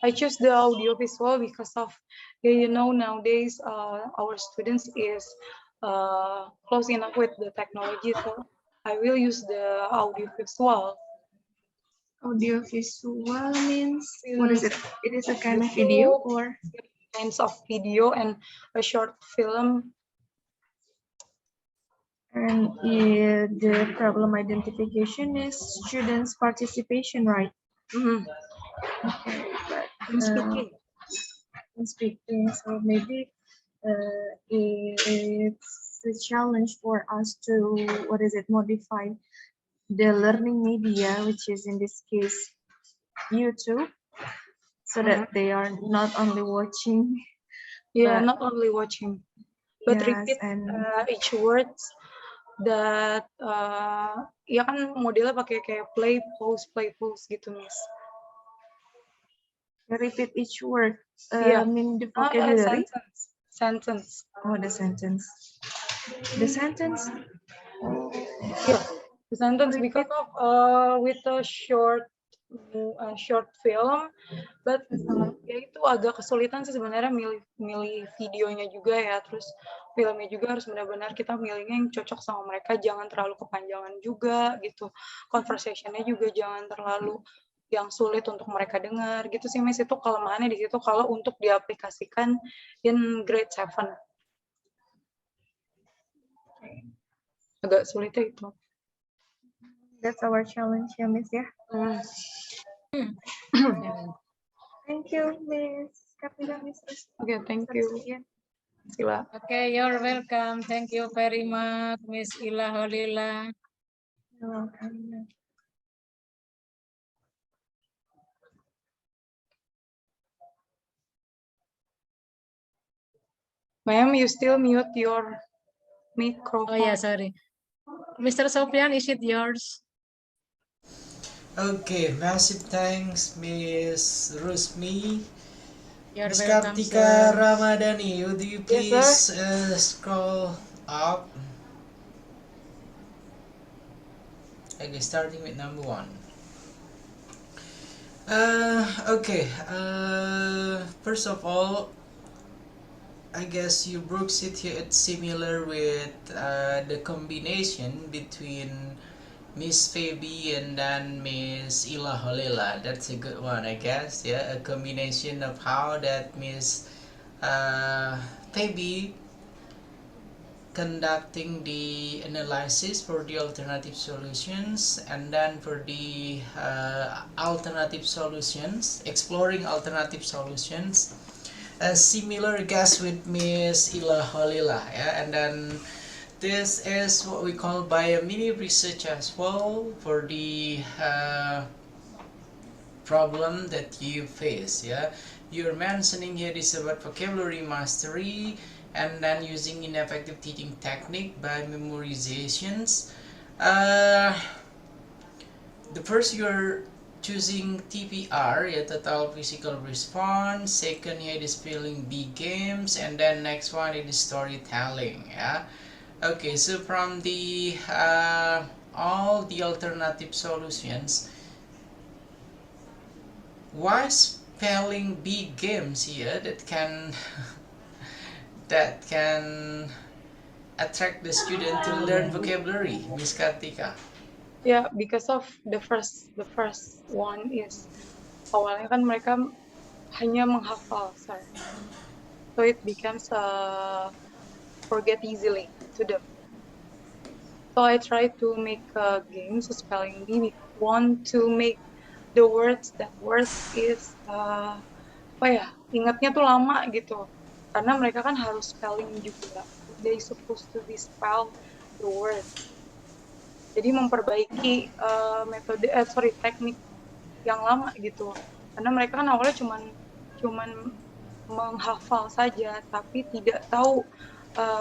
I choose the audio visual because of, you know, nowadays our students is close enough with the technology, so I will use the audio visual. Audio visual means, what is it? It is a kind of video or? Kinds of video and a short film. And the problem identification is students' participation, right? Okay, but in speaking, so maybe it's a challenge for us to modify the learning media, which is in this case YouTube, so that they are not only watching. Yeah, but, not only watching, but yes, repeat and each words that ya kan modelnya pakai kayak play pause gitu, Miss. Repeat each word. Yeah. Mean the vocabulary. Sentence. Oh, the sentence. The sentence. Yeah, the sentence because of with a short film, but ya itu agak kesulitan sih sebenarnya milih videonya juga ya, terus filmnya juga harus benar-benar kita milihnya yang cocok sama mereka, jangan terlalu kepanjangan juga gitu, conversationnya juga jangan terlalu yang sulit untuk mereka dengar gitu sih, Miss. Itu kelemahannya di situ kalau untuk diaplikasikan in grade 7. Agak sulitnya itu. That's our challenge, ya, Miss, ya. Thank you, Miss Ketiga, Miss. Okay, thank you. Sila. Okay, you're welcome. Thank you very much, Miss Ila Holila. You're welcome. Ma'am, you still mute your microphone. Oh yeah, sorry. Mr. Sofian, is it yours? Okay, massive thanks, Miss Rusmi. You're Miss welcome, Kartika sir. Ramadhani, would you please scroll up? Okay, starting with number 1. Okay, first of all, I guess you Brooks it here, it's similar with the combination between Miss Phoebe and then Miss Ila Holila. That's a good one, I guess. Yeah, a combination of how that Miss Phoebe conducting the analysis for the alternative solutions, and then for the alternative solutions, exploring alternative solutions. A similar guess with Miss Ila Holila, yeah, and then this is what we call by a mini research as well for the problem that you face. Yeah, you're mentioning here is about vocabulary mastery and then using ineffective teaching technique by memorizations. The first you're choosing TPR, ya, total physical response. Second here is spelling bee games, and then next one it is storytelling. Yeah. Okay, so from the all the alternative solutions, why spelling bee games here that can that can attract the student to learn vocabulary, Miss Kartika? Yeah, because of the first one is awalnya kan mereka hanya menghafal, sir. So it becomes forget easily to them. So I try to make games spelling bee. Want to make the words that is ingatnya tuh lama gitu. Karena mereka kan harus spelling juga. They supposed to be spell the word. Jadi memperbaiki teknik yang lama gitu, karena mereka kan awalnya cuman menghafal saja tapi tidak tahu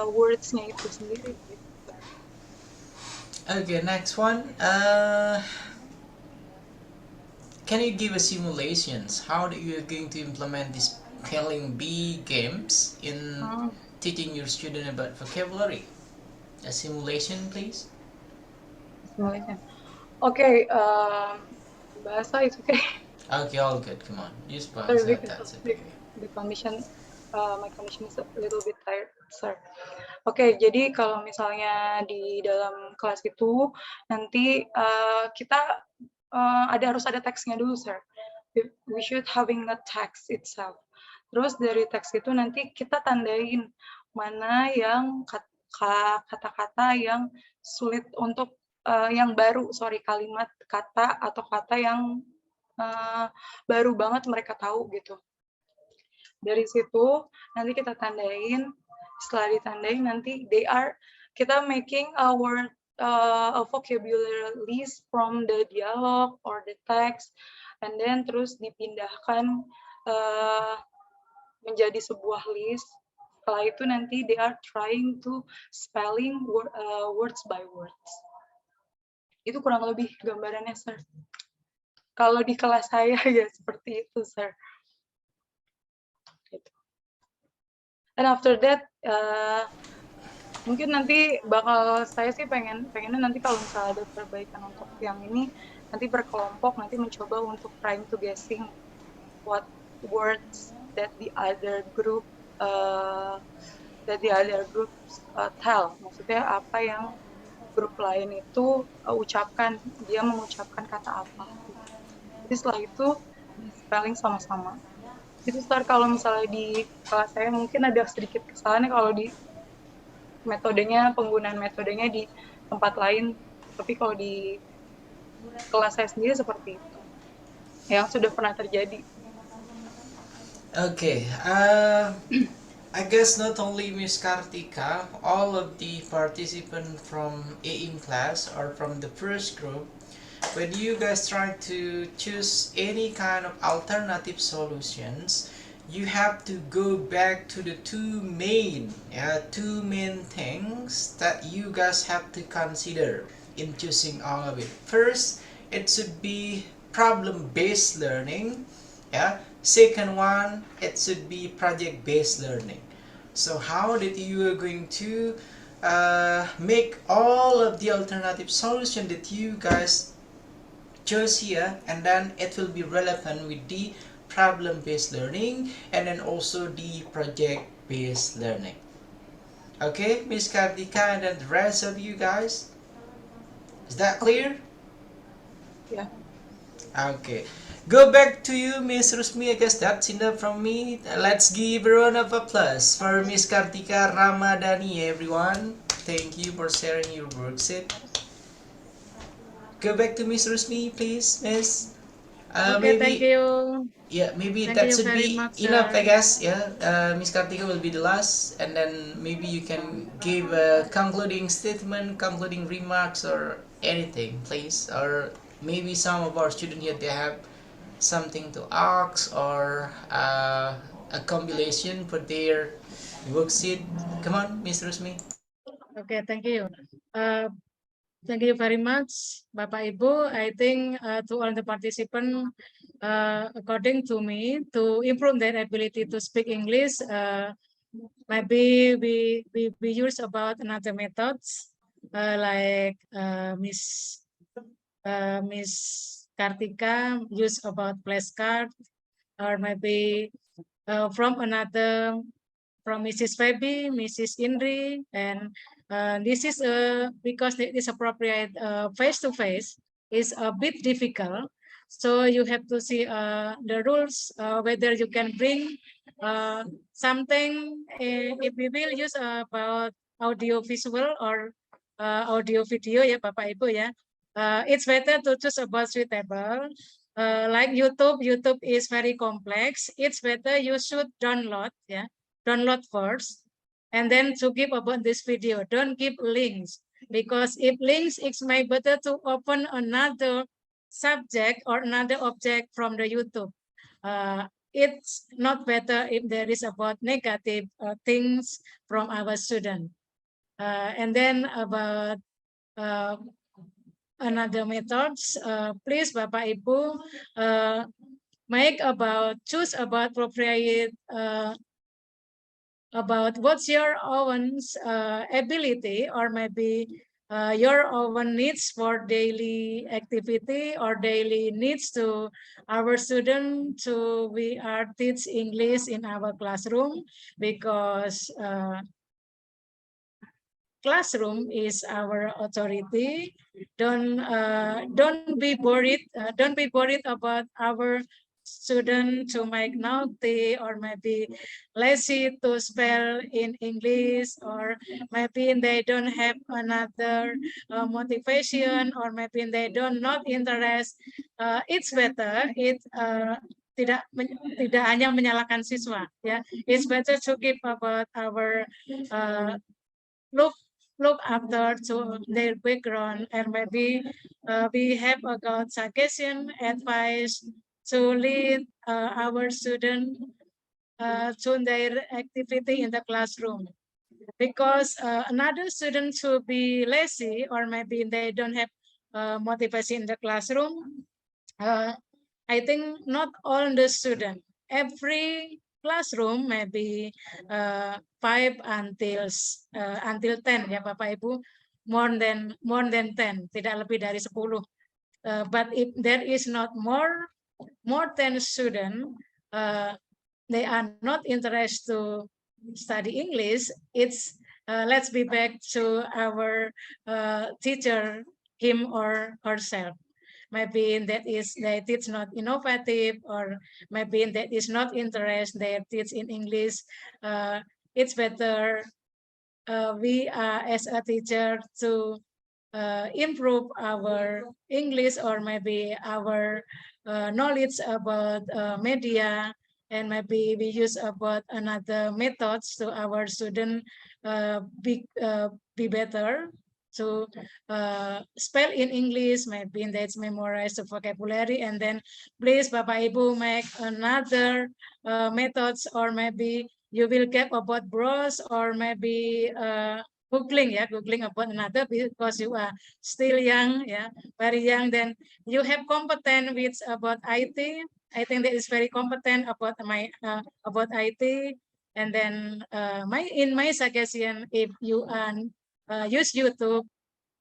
words-nya itu sendiri gitu. Okay, next one. Can you give a simulations how you are going to implement this spelling bee games in teaching your student about vocabulary? A simulation, please. Okay, bahasa is okay. Okay, all good. Come on, use bahasa. That's okay. The condition, my condition is a little bit tired, sir. Oke, jadi kalau misalnya di dalam kelas itu nanti kita harus ada teksnya dulu, sir. We should having the text itself. Terus dari teks itu nanti kita tandain mana yang kata-kata yang sulit untuk yang baru, kalimat kata atau kata yang baru banget mereka tahu gitu. Dari situ nanti kita tandain, setelah ditandain nanti kita making a word a vocabulary list from the dialogue or the text, and then terus dipindahkan menjadi sebuah list. Setelah itu nanti they are trying to spelling words by words. Itu kurang lebih gambarannya, sir. Kalau di kelas saya ya seperti itu, sir. And after that, mungkin nanti saya sih pengennya nanti kalau misalnya ada perbaikan untuk yang ini, nanti berkelompok nanti mencoba untuk trying to guessing what words that the other group tell. Maksudnya apa yang grup lain itu ucapkan, dia mengucapkan kata apa. Jadi setelah itu spelling sama-sama. Itu kalau misalnya di kelas saya mungkin ada sedikit kesalahannya kalau di penggunaan metodenya di tempat lain, tapi kalau di kelas saya sendiri seperti itu yang sudah pernah terjadi. Okay, I guess not only Miss Kartika, all of the participants from AIM class or from the first group, when you guys try to choose any kind of alternative solutions, you have to go back to the two main things that you guys have to consider in choosing all of it. First, it should be problem-based learning. Second one, it should be project-based learning. So how that you are going to make all of the alternative solution that you guys chose here, and then it will be relevant with the problem-based learning and then also the project-based learning. Okay, Miss Kartika and then the rest of you guys, is that clear? Yeah. Okay. Go back to you, Miss Rusmi. I guess that's enough from me. Let's give a round of applause for Miss Kartika Ramadhani, everyone. Thank you for sharing your worksheet. Go back to Miss Rusmi, please, Miss. Okay, thank you. Yeah, maybe Thank that you should very be much, enough, sir. I guess. Yeah, Miss Kartika will be the last, and then maybe you can give a concluding statement, concluding remarks, or anything, please. Or maybe some of our students here, they have something to ask or a compilation for their worksheet. Come on, Miss Rusmi. Okay, thank you. Thank you very much, Bapak Ibu. I think to all the participants, according to me, to improve their ability to speak English, maybe we use about another methods like Miss Kartika use about flashcard, or maybe from Mrs. Feby, Mrs. Indri, and this is because it is appropriate face-to-face is a bit difficult. So you have to see the rules, whether you can bring something, if we will use about audio visual or audio video ya Bapak Ibu ya. It's better to choose about suitable. Like YouTube is very complex. It's better you should download download first, and then to give about this video. Don't give links, because if links, it's my better to open another subject or another object from the YouTube. It's not better if there is about negative things from our student. And then about another methods, please Bapak Ibu choose about appropriate about what's your own ability, or maybe your own needs for daily activity or daily needs to our student to we are teach English in our classroom, because classroom is our authority. Don't be worried. Don't be worried about our student to make naughty or maybe lazy to spell in English, or maybe they don't have another motivation, or maybe they don't not interest, it's better tidak hanya menyalahkan siswa, ya. It's better to keep about our look after to their background, and maybe we have got suggestion, advice to lead our student to their activity in the classroom. Because another student to be lazy, or maybe they don't have motivation in the classroom, I think not all the student, every classroom maybe 5 until 10, ya Bapak Ibu, more than 10, tidak lebih dari 10. But if there is not more than student, they are not interested to study English, it's let's be back to our teacher, him or herself. Maybe that is they teach not innovative, or maybe that is not interest they teach in English. It's better we as a teacher to improve our English, or maybe our knowledge about media, and maybe we use about another methods to our student be better to spell in English, maybe that's memorize the vocabulary, and then please Bapak Ibu make another methods, or maybe you will get about browse, or maybe Googling about another, because you are still young, very young, then you have competent with about IT. I think that is very competent about about IT, and then my suggestion, if you use YouTube,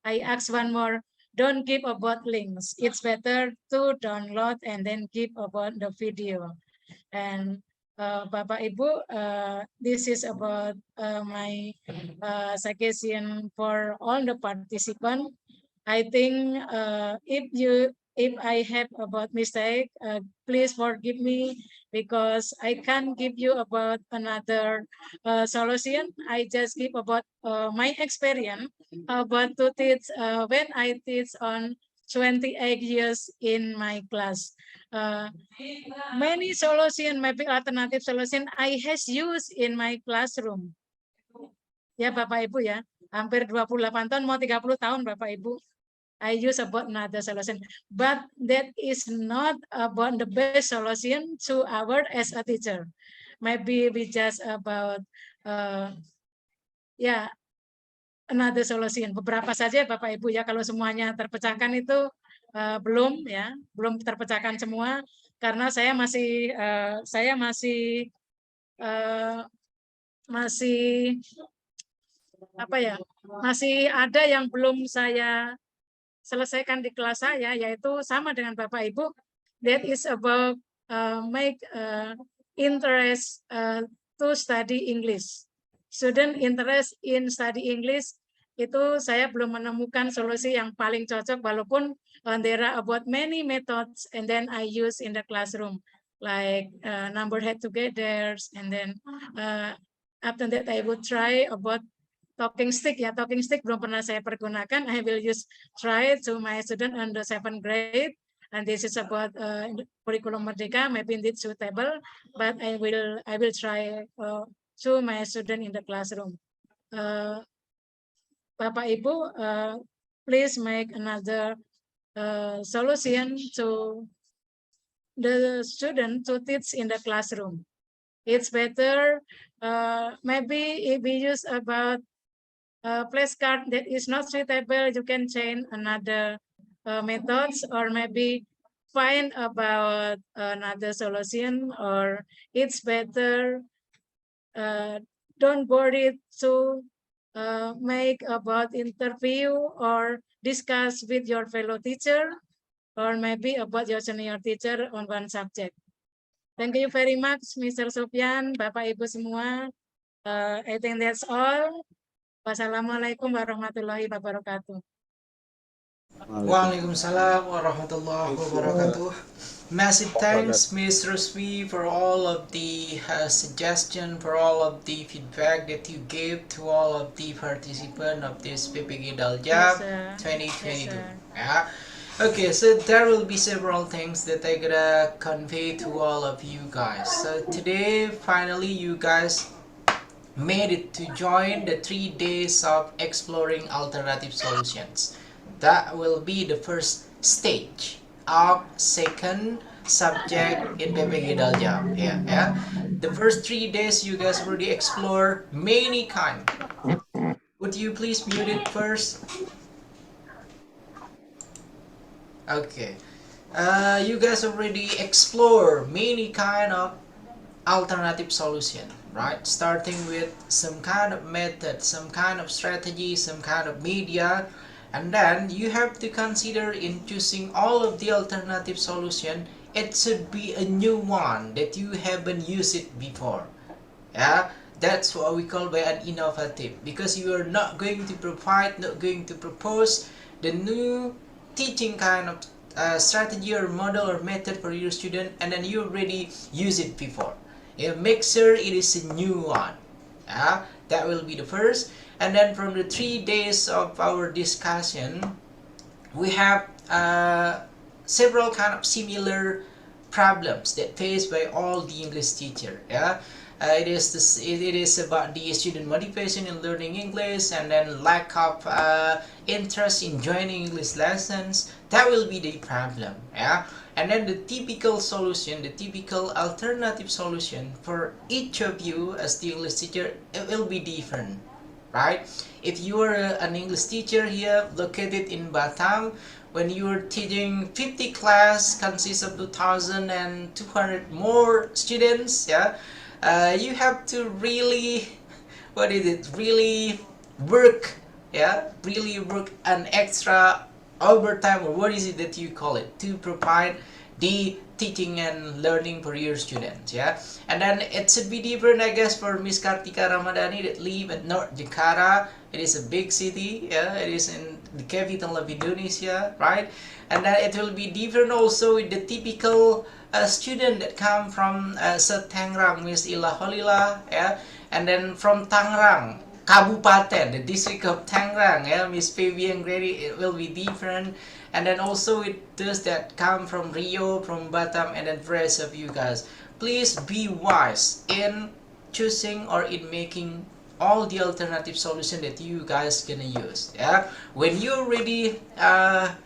I ask one more, don't give about links. It's better to download and then give about the video. And Bapak Ibu, this is about my suggestion for all the participants. I think if I have about mistake, please forgive me, because I can't give you about another solution. I just give about my experience about to teach when I teach on 28 years in my class. Many solution, maybe alternative solution I has used in my classroom. Ya Bapak Ibu ya, hampir 28 tahun, mau 30 tahun Bapak Ibu. I use about another solution, but that is not about the best solution to our as a teacher. Maybe we just about another solution. Beberapa saja Bapak Ibu ya, kalau semuanya terpecahkan itu belum terpecahkan semua, karena saya masih ada yang belum saya selesaikan di kelas saya, yaitu sama dengan Bapak Ibu, that is about make interest to study English. Student interest in study English, itu saya belum menemukan solusi yang paling cocok, walaupun there are about many methods and then I use in the classroom, like number head together, and then after that I would try about talking stick. Talking stick belum pernah saya pergunakan. I will try to my student under 7th grade, and this is about curriculum Merdeka. Maybe it's suitable, but I will try to my student in the classroom. Bapak Ibu, please make another solution to the student to teach in the classroom. It's better maybe if we use about flashcard that is not suitable, you can change another methods, or maybe find about another solution, or it's better don't worry to make about interview or discuss with your fellow teacher, or maybe about your senior teacher on one subject. Thank you very much, Mr. Sofian, Bapak Ibu semua. I think that's all. Wassalamualaikum warahmatullahi wabarakatuh. Waalaikumsalam warahmatullahi wabarakatuh. Massive thanks, Ms. Rosvi, for all of the suggestion, for all of the feedback that you gave to all of the participants of this PPG Daljab 2022. Yeah. Okay, so there will be several things that I gotta convey to all of you guys. So today, finally, you guys made it to join the 3 days of exploring alternative solutions. That will be the first stage of second subject in PPG Daljab. Yeah. The first 3 days you guys already explore many kind. Would you please mute it first? Okay. You guys already explore many kind of alternative solution, right? Starting with some kind of method, some kind of strategy, some kind of media, and then you have to consider in choosing all of the alternative solution, it should be a new one that you haven't used it before. Yeah, that's what we call by an innovative, because you are not going to provide, not going to propose the new teaching kind of strategy or model or method for your student, and then you already use it before. Yeah, make sure it is a new one. Yeah, that will be the first. And then from the 3 days of our discussion, we have several kind of similar problems that faced by all the English teacher. Yeah, it is about the student motivation in learning English, and then lack of interest in joining English lessons. That will be the problem. Yeah, and then the typical solution, the typical alternative solution for each of you as the English teacher, it will be different, right? If you are an English teacher here located in Batam, when you are teaching 50 class consists of 2,200 more students, yeah, you have to really, really work, yeah, really work an extra overtime, or what is it that you call it, to provide the teaching and learning for your students. Yeah, and then it should be different, I guess, for Miss Kartika Ramadhani that live at North Jakarta. It is a big city. Yeah, it is in the capital of Indonesia, right? And then it will be different also with the typical student that come from Tangerang, Miss Ila Holila. Yeah, and then from Tangerang Kabupaten, the district of Tangerang, yeah, Miss Fabian Grady, it will be different. And then also with those that come from Rio, from Batam, and then the rest of you guys. Please be wise in choosing or in making all the alternative solution that you guys gonna use. Yeah, when you already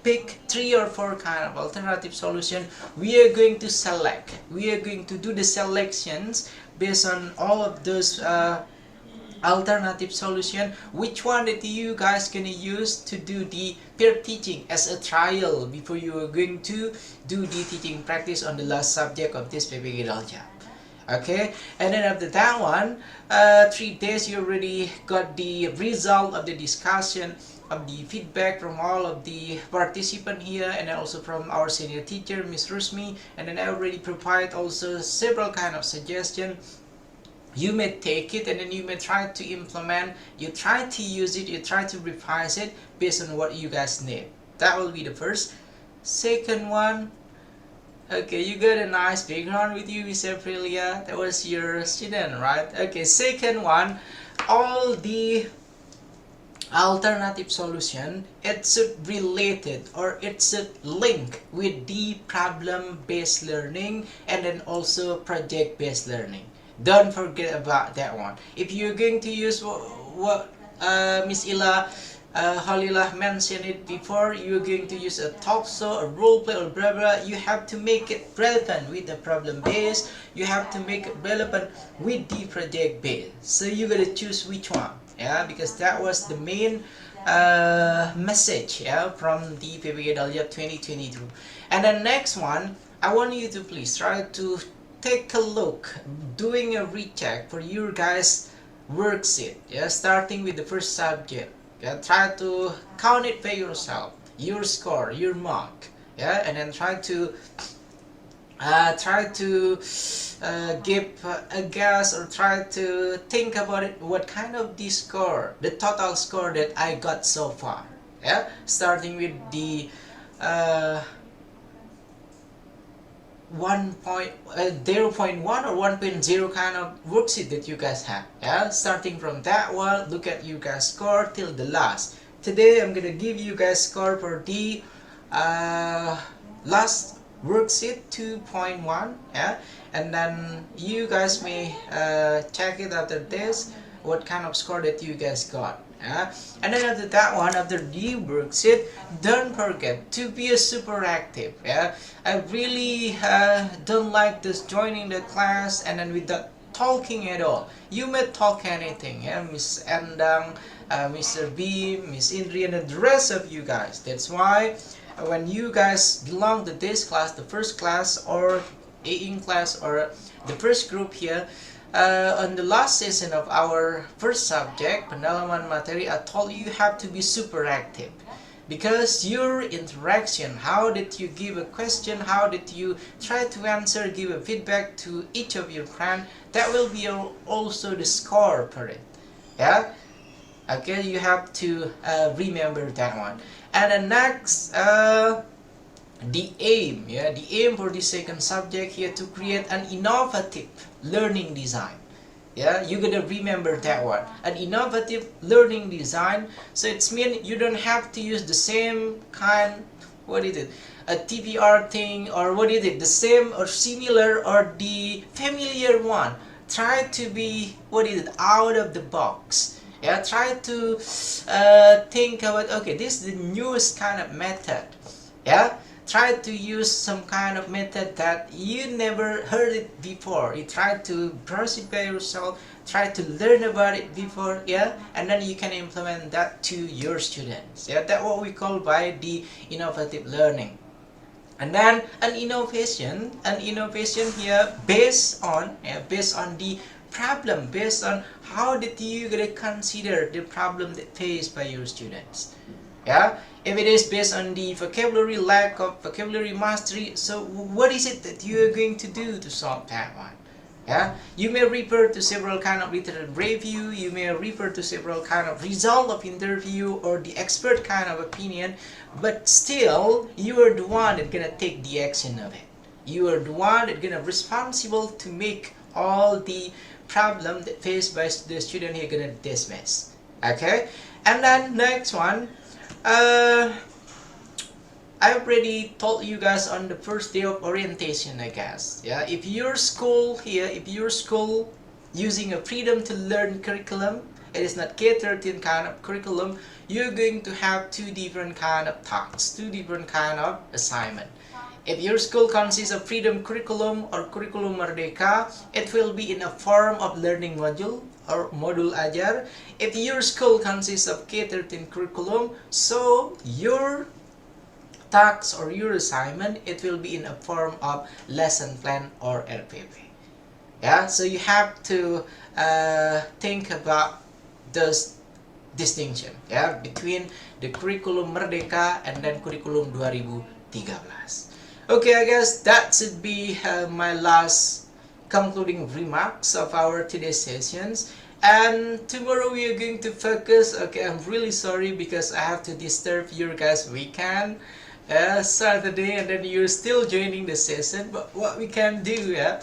pick 3 or 4 kind of alternative solution, we are going to select. We are going to do the selections based on all of those alternative solution, which one that you guys gonna use to do the peer teaching as a trial before you are going to do the teaching practice on the last subject of this PPG Daljab. Okay, and then after that one, 3 days you already got the result of the discussion, of the feedback from all of the participants here, and then also from our senior teacher, Miss Rusmi, and then I already provide also several kind of suggestions. You may take it and then you may try to implement, you try to use it, you try to revise it based on what you guys need. That will be the first. Second one, okay, you got a nice background with you, Miss Aprilia. That was your student, right? Okay, second one, all the alternative solution, it should related or it should link with the problem-based learning and then also project-based learning. Don't forget about that one. If you're going to use what Miss Ila Halilah mentioned it before, you're going to use a talk show, a role play, or blah blah. You have to make it relevant with the problem base. You have to make it relevant with the project base. So you gotta choose which one, yeah, because that was the main message, yeah, from the PPG Daljab 2022. And the next one, I want you to please try to take a look, doing a recheck for your guys' worksheet, yeah, starting with the first subject. Yeah, try to count it by yourself, your score, your mark, yeah, and then try to give a guess or try to think about it. What kind of the score, the total score that I got so far, yeah, starting with the 0.1 or 1.0 kind of worksheet that you guys have. Yeah, starting from that one, look at you guys score till the last. Today I'm gonna give you guys score for the last worksheet 2.1. Yeah, and then you guys may check it after this what kind of score that you guys got. Yeah, and then after that one, after the worksheet, don't forget to be a super active. Yeah, I really don't like this joining the class and then without talking at all. You may talk anything, yeah, Miss Endang, Mr. B, Miss Indri, and the rest of you guys. That's why when you guys belong to this class, the first class or A-in class or the first group here, on the last session of our first subject, pendalaman materi, I told you have to be super active. Because your interaction, how did you give a question, how did you try to answer, give a feedback to each of your friends, that will be also the score for it. Yeah? Okay, you have to remember that one. And the next, the aim, yeah, the aim for the second subject here to create an innovative learning design. Yeah, you gotta remember that one. An innovative learning design. So it's mean you don't have to use the same kind, what is it, a TPR thing, or what is it, the same or similar or the familiar one. Try to be, what is it, out of the box. Yeah, try to think about, okay, this is the newest kind of method. Yeah, try to use some kind of method that you never heard it before. You try to brush it by yourself, try to learn about it before, yeah, and then you can implement that to your students. Yeah, that's what we call by the innovative learning. And then an innovation here based on the problem, based on how did you gonna consider the problem that faced by your students. Yeah, if it is based on the vocabulary, lack of vocabulary mastery, so what is it that you are going to do to solve that one? Yeah, you may refer to several kind of literature review, you may refer to several kind of result of interview or the expert kind of opinion, but still you are the one that gonna take the action of it. You are the one that gonna responsible to make all the problem that faced by the student here gonna dismiss. Okay, and then next one. I already told you guys on the first day of orientation, I guess. Yeah, if your school here, if your school using a freedom to learn curriculum, it is not K-13 kind of curriculum, you're going to have two different kind of tasks, two different kind of assignment. If your school consists of freedom curriculum or curriculum merdeka, it will be in a form of learning module or modul ajar. If your school consists of K-13 curriculum, so your task or your assignment, it will be in a form of lesson plan or LPP. Yeah, so you have to think about this distinction, yeah, between the curriculum merdeka and then curriculum 2013. Okay, I guess that should be my last concluding remarks of our today's sessions. And tomorrow we are going to focus, okay, I'm really sorry because I have to disturb your guys' weekend. Saturday, and then you're still joining the session, but what we can do, yeah,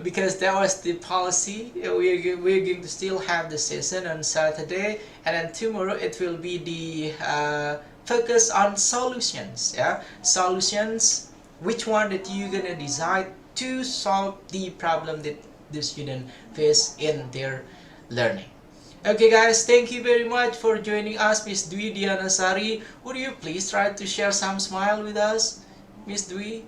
because that was the policy, we're going to still have the session on Saturday, and then tomorrow it will be the focus on solutions, yeah, solutions, which one that you're gonna decide to solve the problem that the student face in their learning. Okay guys, thank you very much for joining us, Miss Dwi Dianasari. Would you please try to share some smile with us, Miss Dwi?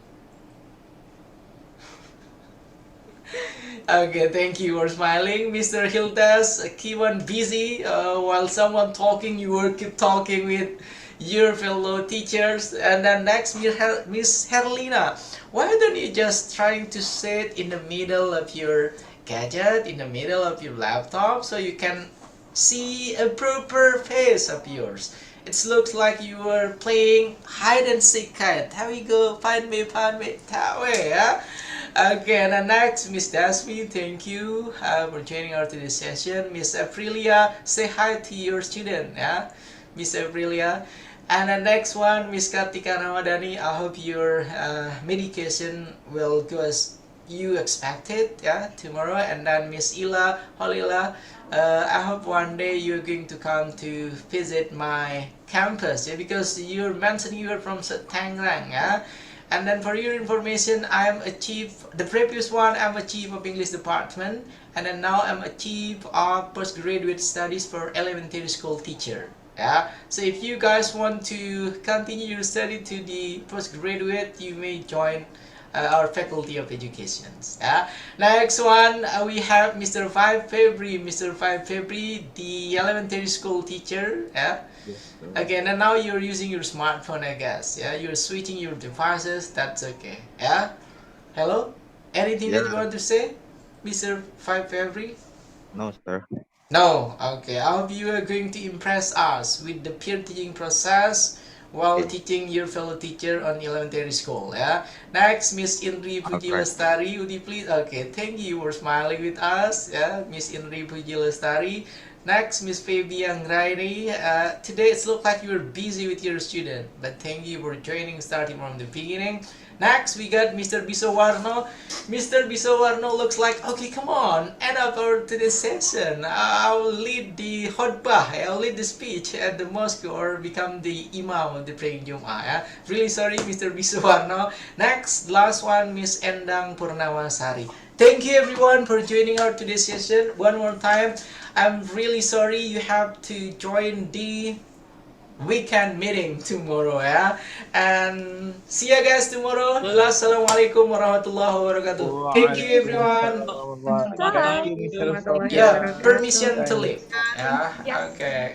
Okay, thank you for smiling. Mr. Hildas, keep on busy. While someone talking, you will keep talking with your fellow teachers. And then next, Miss Herlina. Why don't you just trying to sit in the middle of your gadget, in the middle of your laptop, so you can see a proper face of yours. It looks like you were playing hide and seek kind. There we go, find me, that way, yeah? Okay, and then next, Miss Dasmi, thank you for joining our today's session. Miss Aprilia, say hi to your student, yeah? Miss Aprilia. And the next one, Miss Kartika Ramadhani. I hope your medication will go as you expected, yeah, tomorrow. And then Miss Ila Holila, I hope one day you're going to come to visit my campus, yeah, because you're mentioning you're from Tangerang, yeah. And then for your information, I'm a chief, the previous one I'm a chief of English department, and then now I'm a chief of postgraduate studies for elementary school teacher. Yeah, so if you guys want to continue your study to the postgraduate, you may join our Faculty of Education. Yeah. Next one, we have Mr. 5 February. Mr. 5 February, the elementary school teacher. Yeah. Okay, and now you're using your smartphone, I guess. Yeah, you're switching your devices. That's okay. Yeah. Hello. Anything that you want to say, Mr. 5 February? No, sir. No, okay. I hope you are going to impress us with the peer teaching process while teaching your fellow teacher on elementary school. Yeah. Next, Miss Indri Puji Lestari. Would you please? Okay, thank you for smiling with us. Yeah, Miss Indri Puji Lestari. Next, Miss Fabian Rairi. Today it looks like you're busy with your student, but thank you for joining starting from the beginning. Next, we got Mr. Bisowarno. Mr. Bisowarno looks like, okay, come on, end up our today's session. I'll lead the khutbah, I'll lead the speech at the mosque or become the imam of the praying Jum'ah. Yeah? Really sorry, Mr. Bisowarno. Next, last one, Miss Endang Purnamasari. Thank you everyone for joining our today's session. One more time, I'm really sorry you have to join the weekend meeting tomorrow, yeah, and see you guys tomorrow. Assalamualaikum warahmatullahi wabarakatuh. Thank you everyone. Thank you, Mr. Sofian. Yeah, permission to leave. Yeah, okay.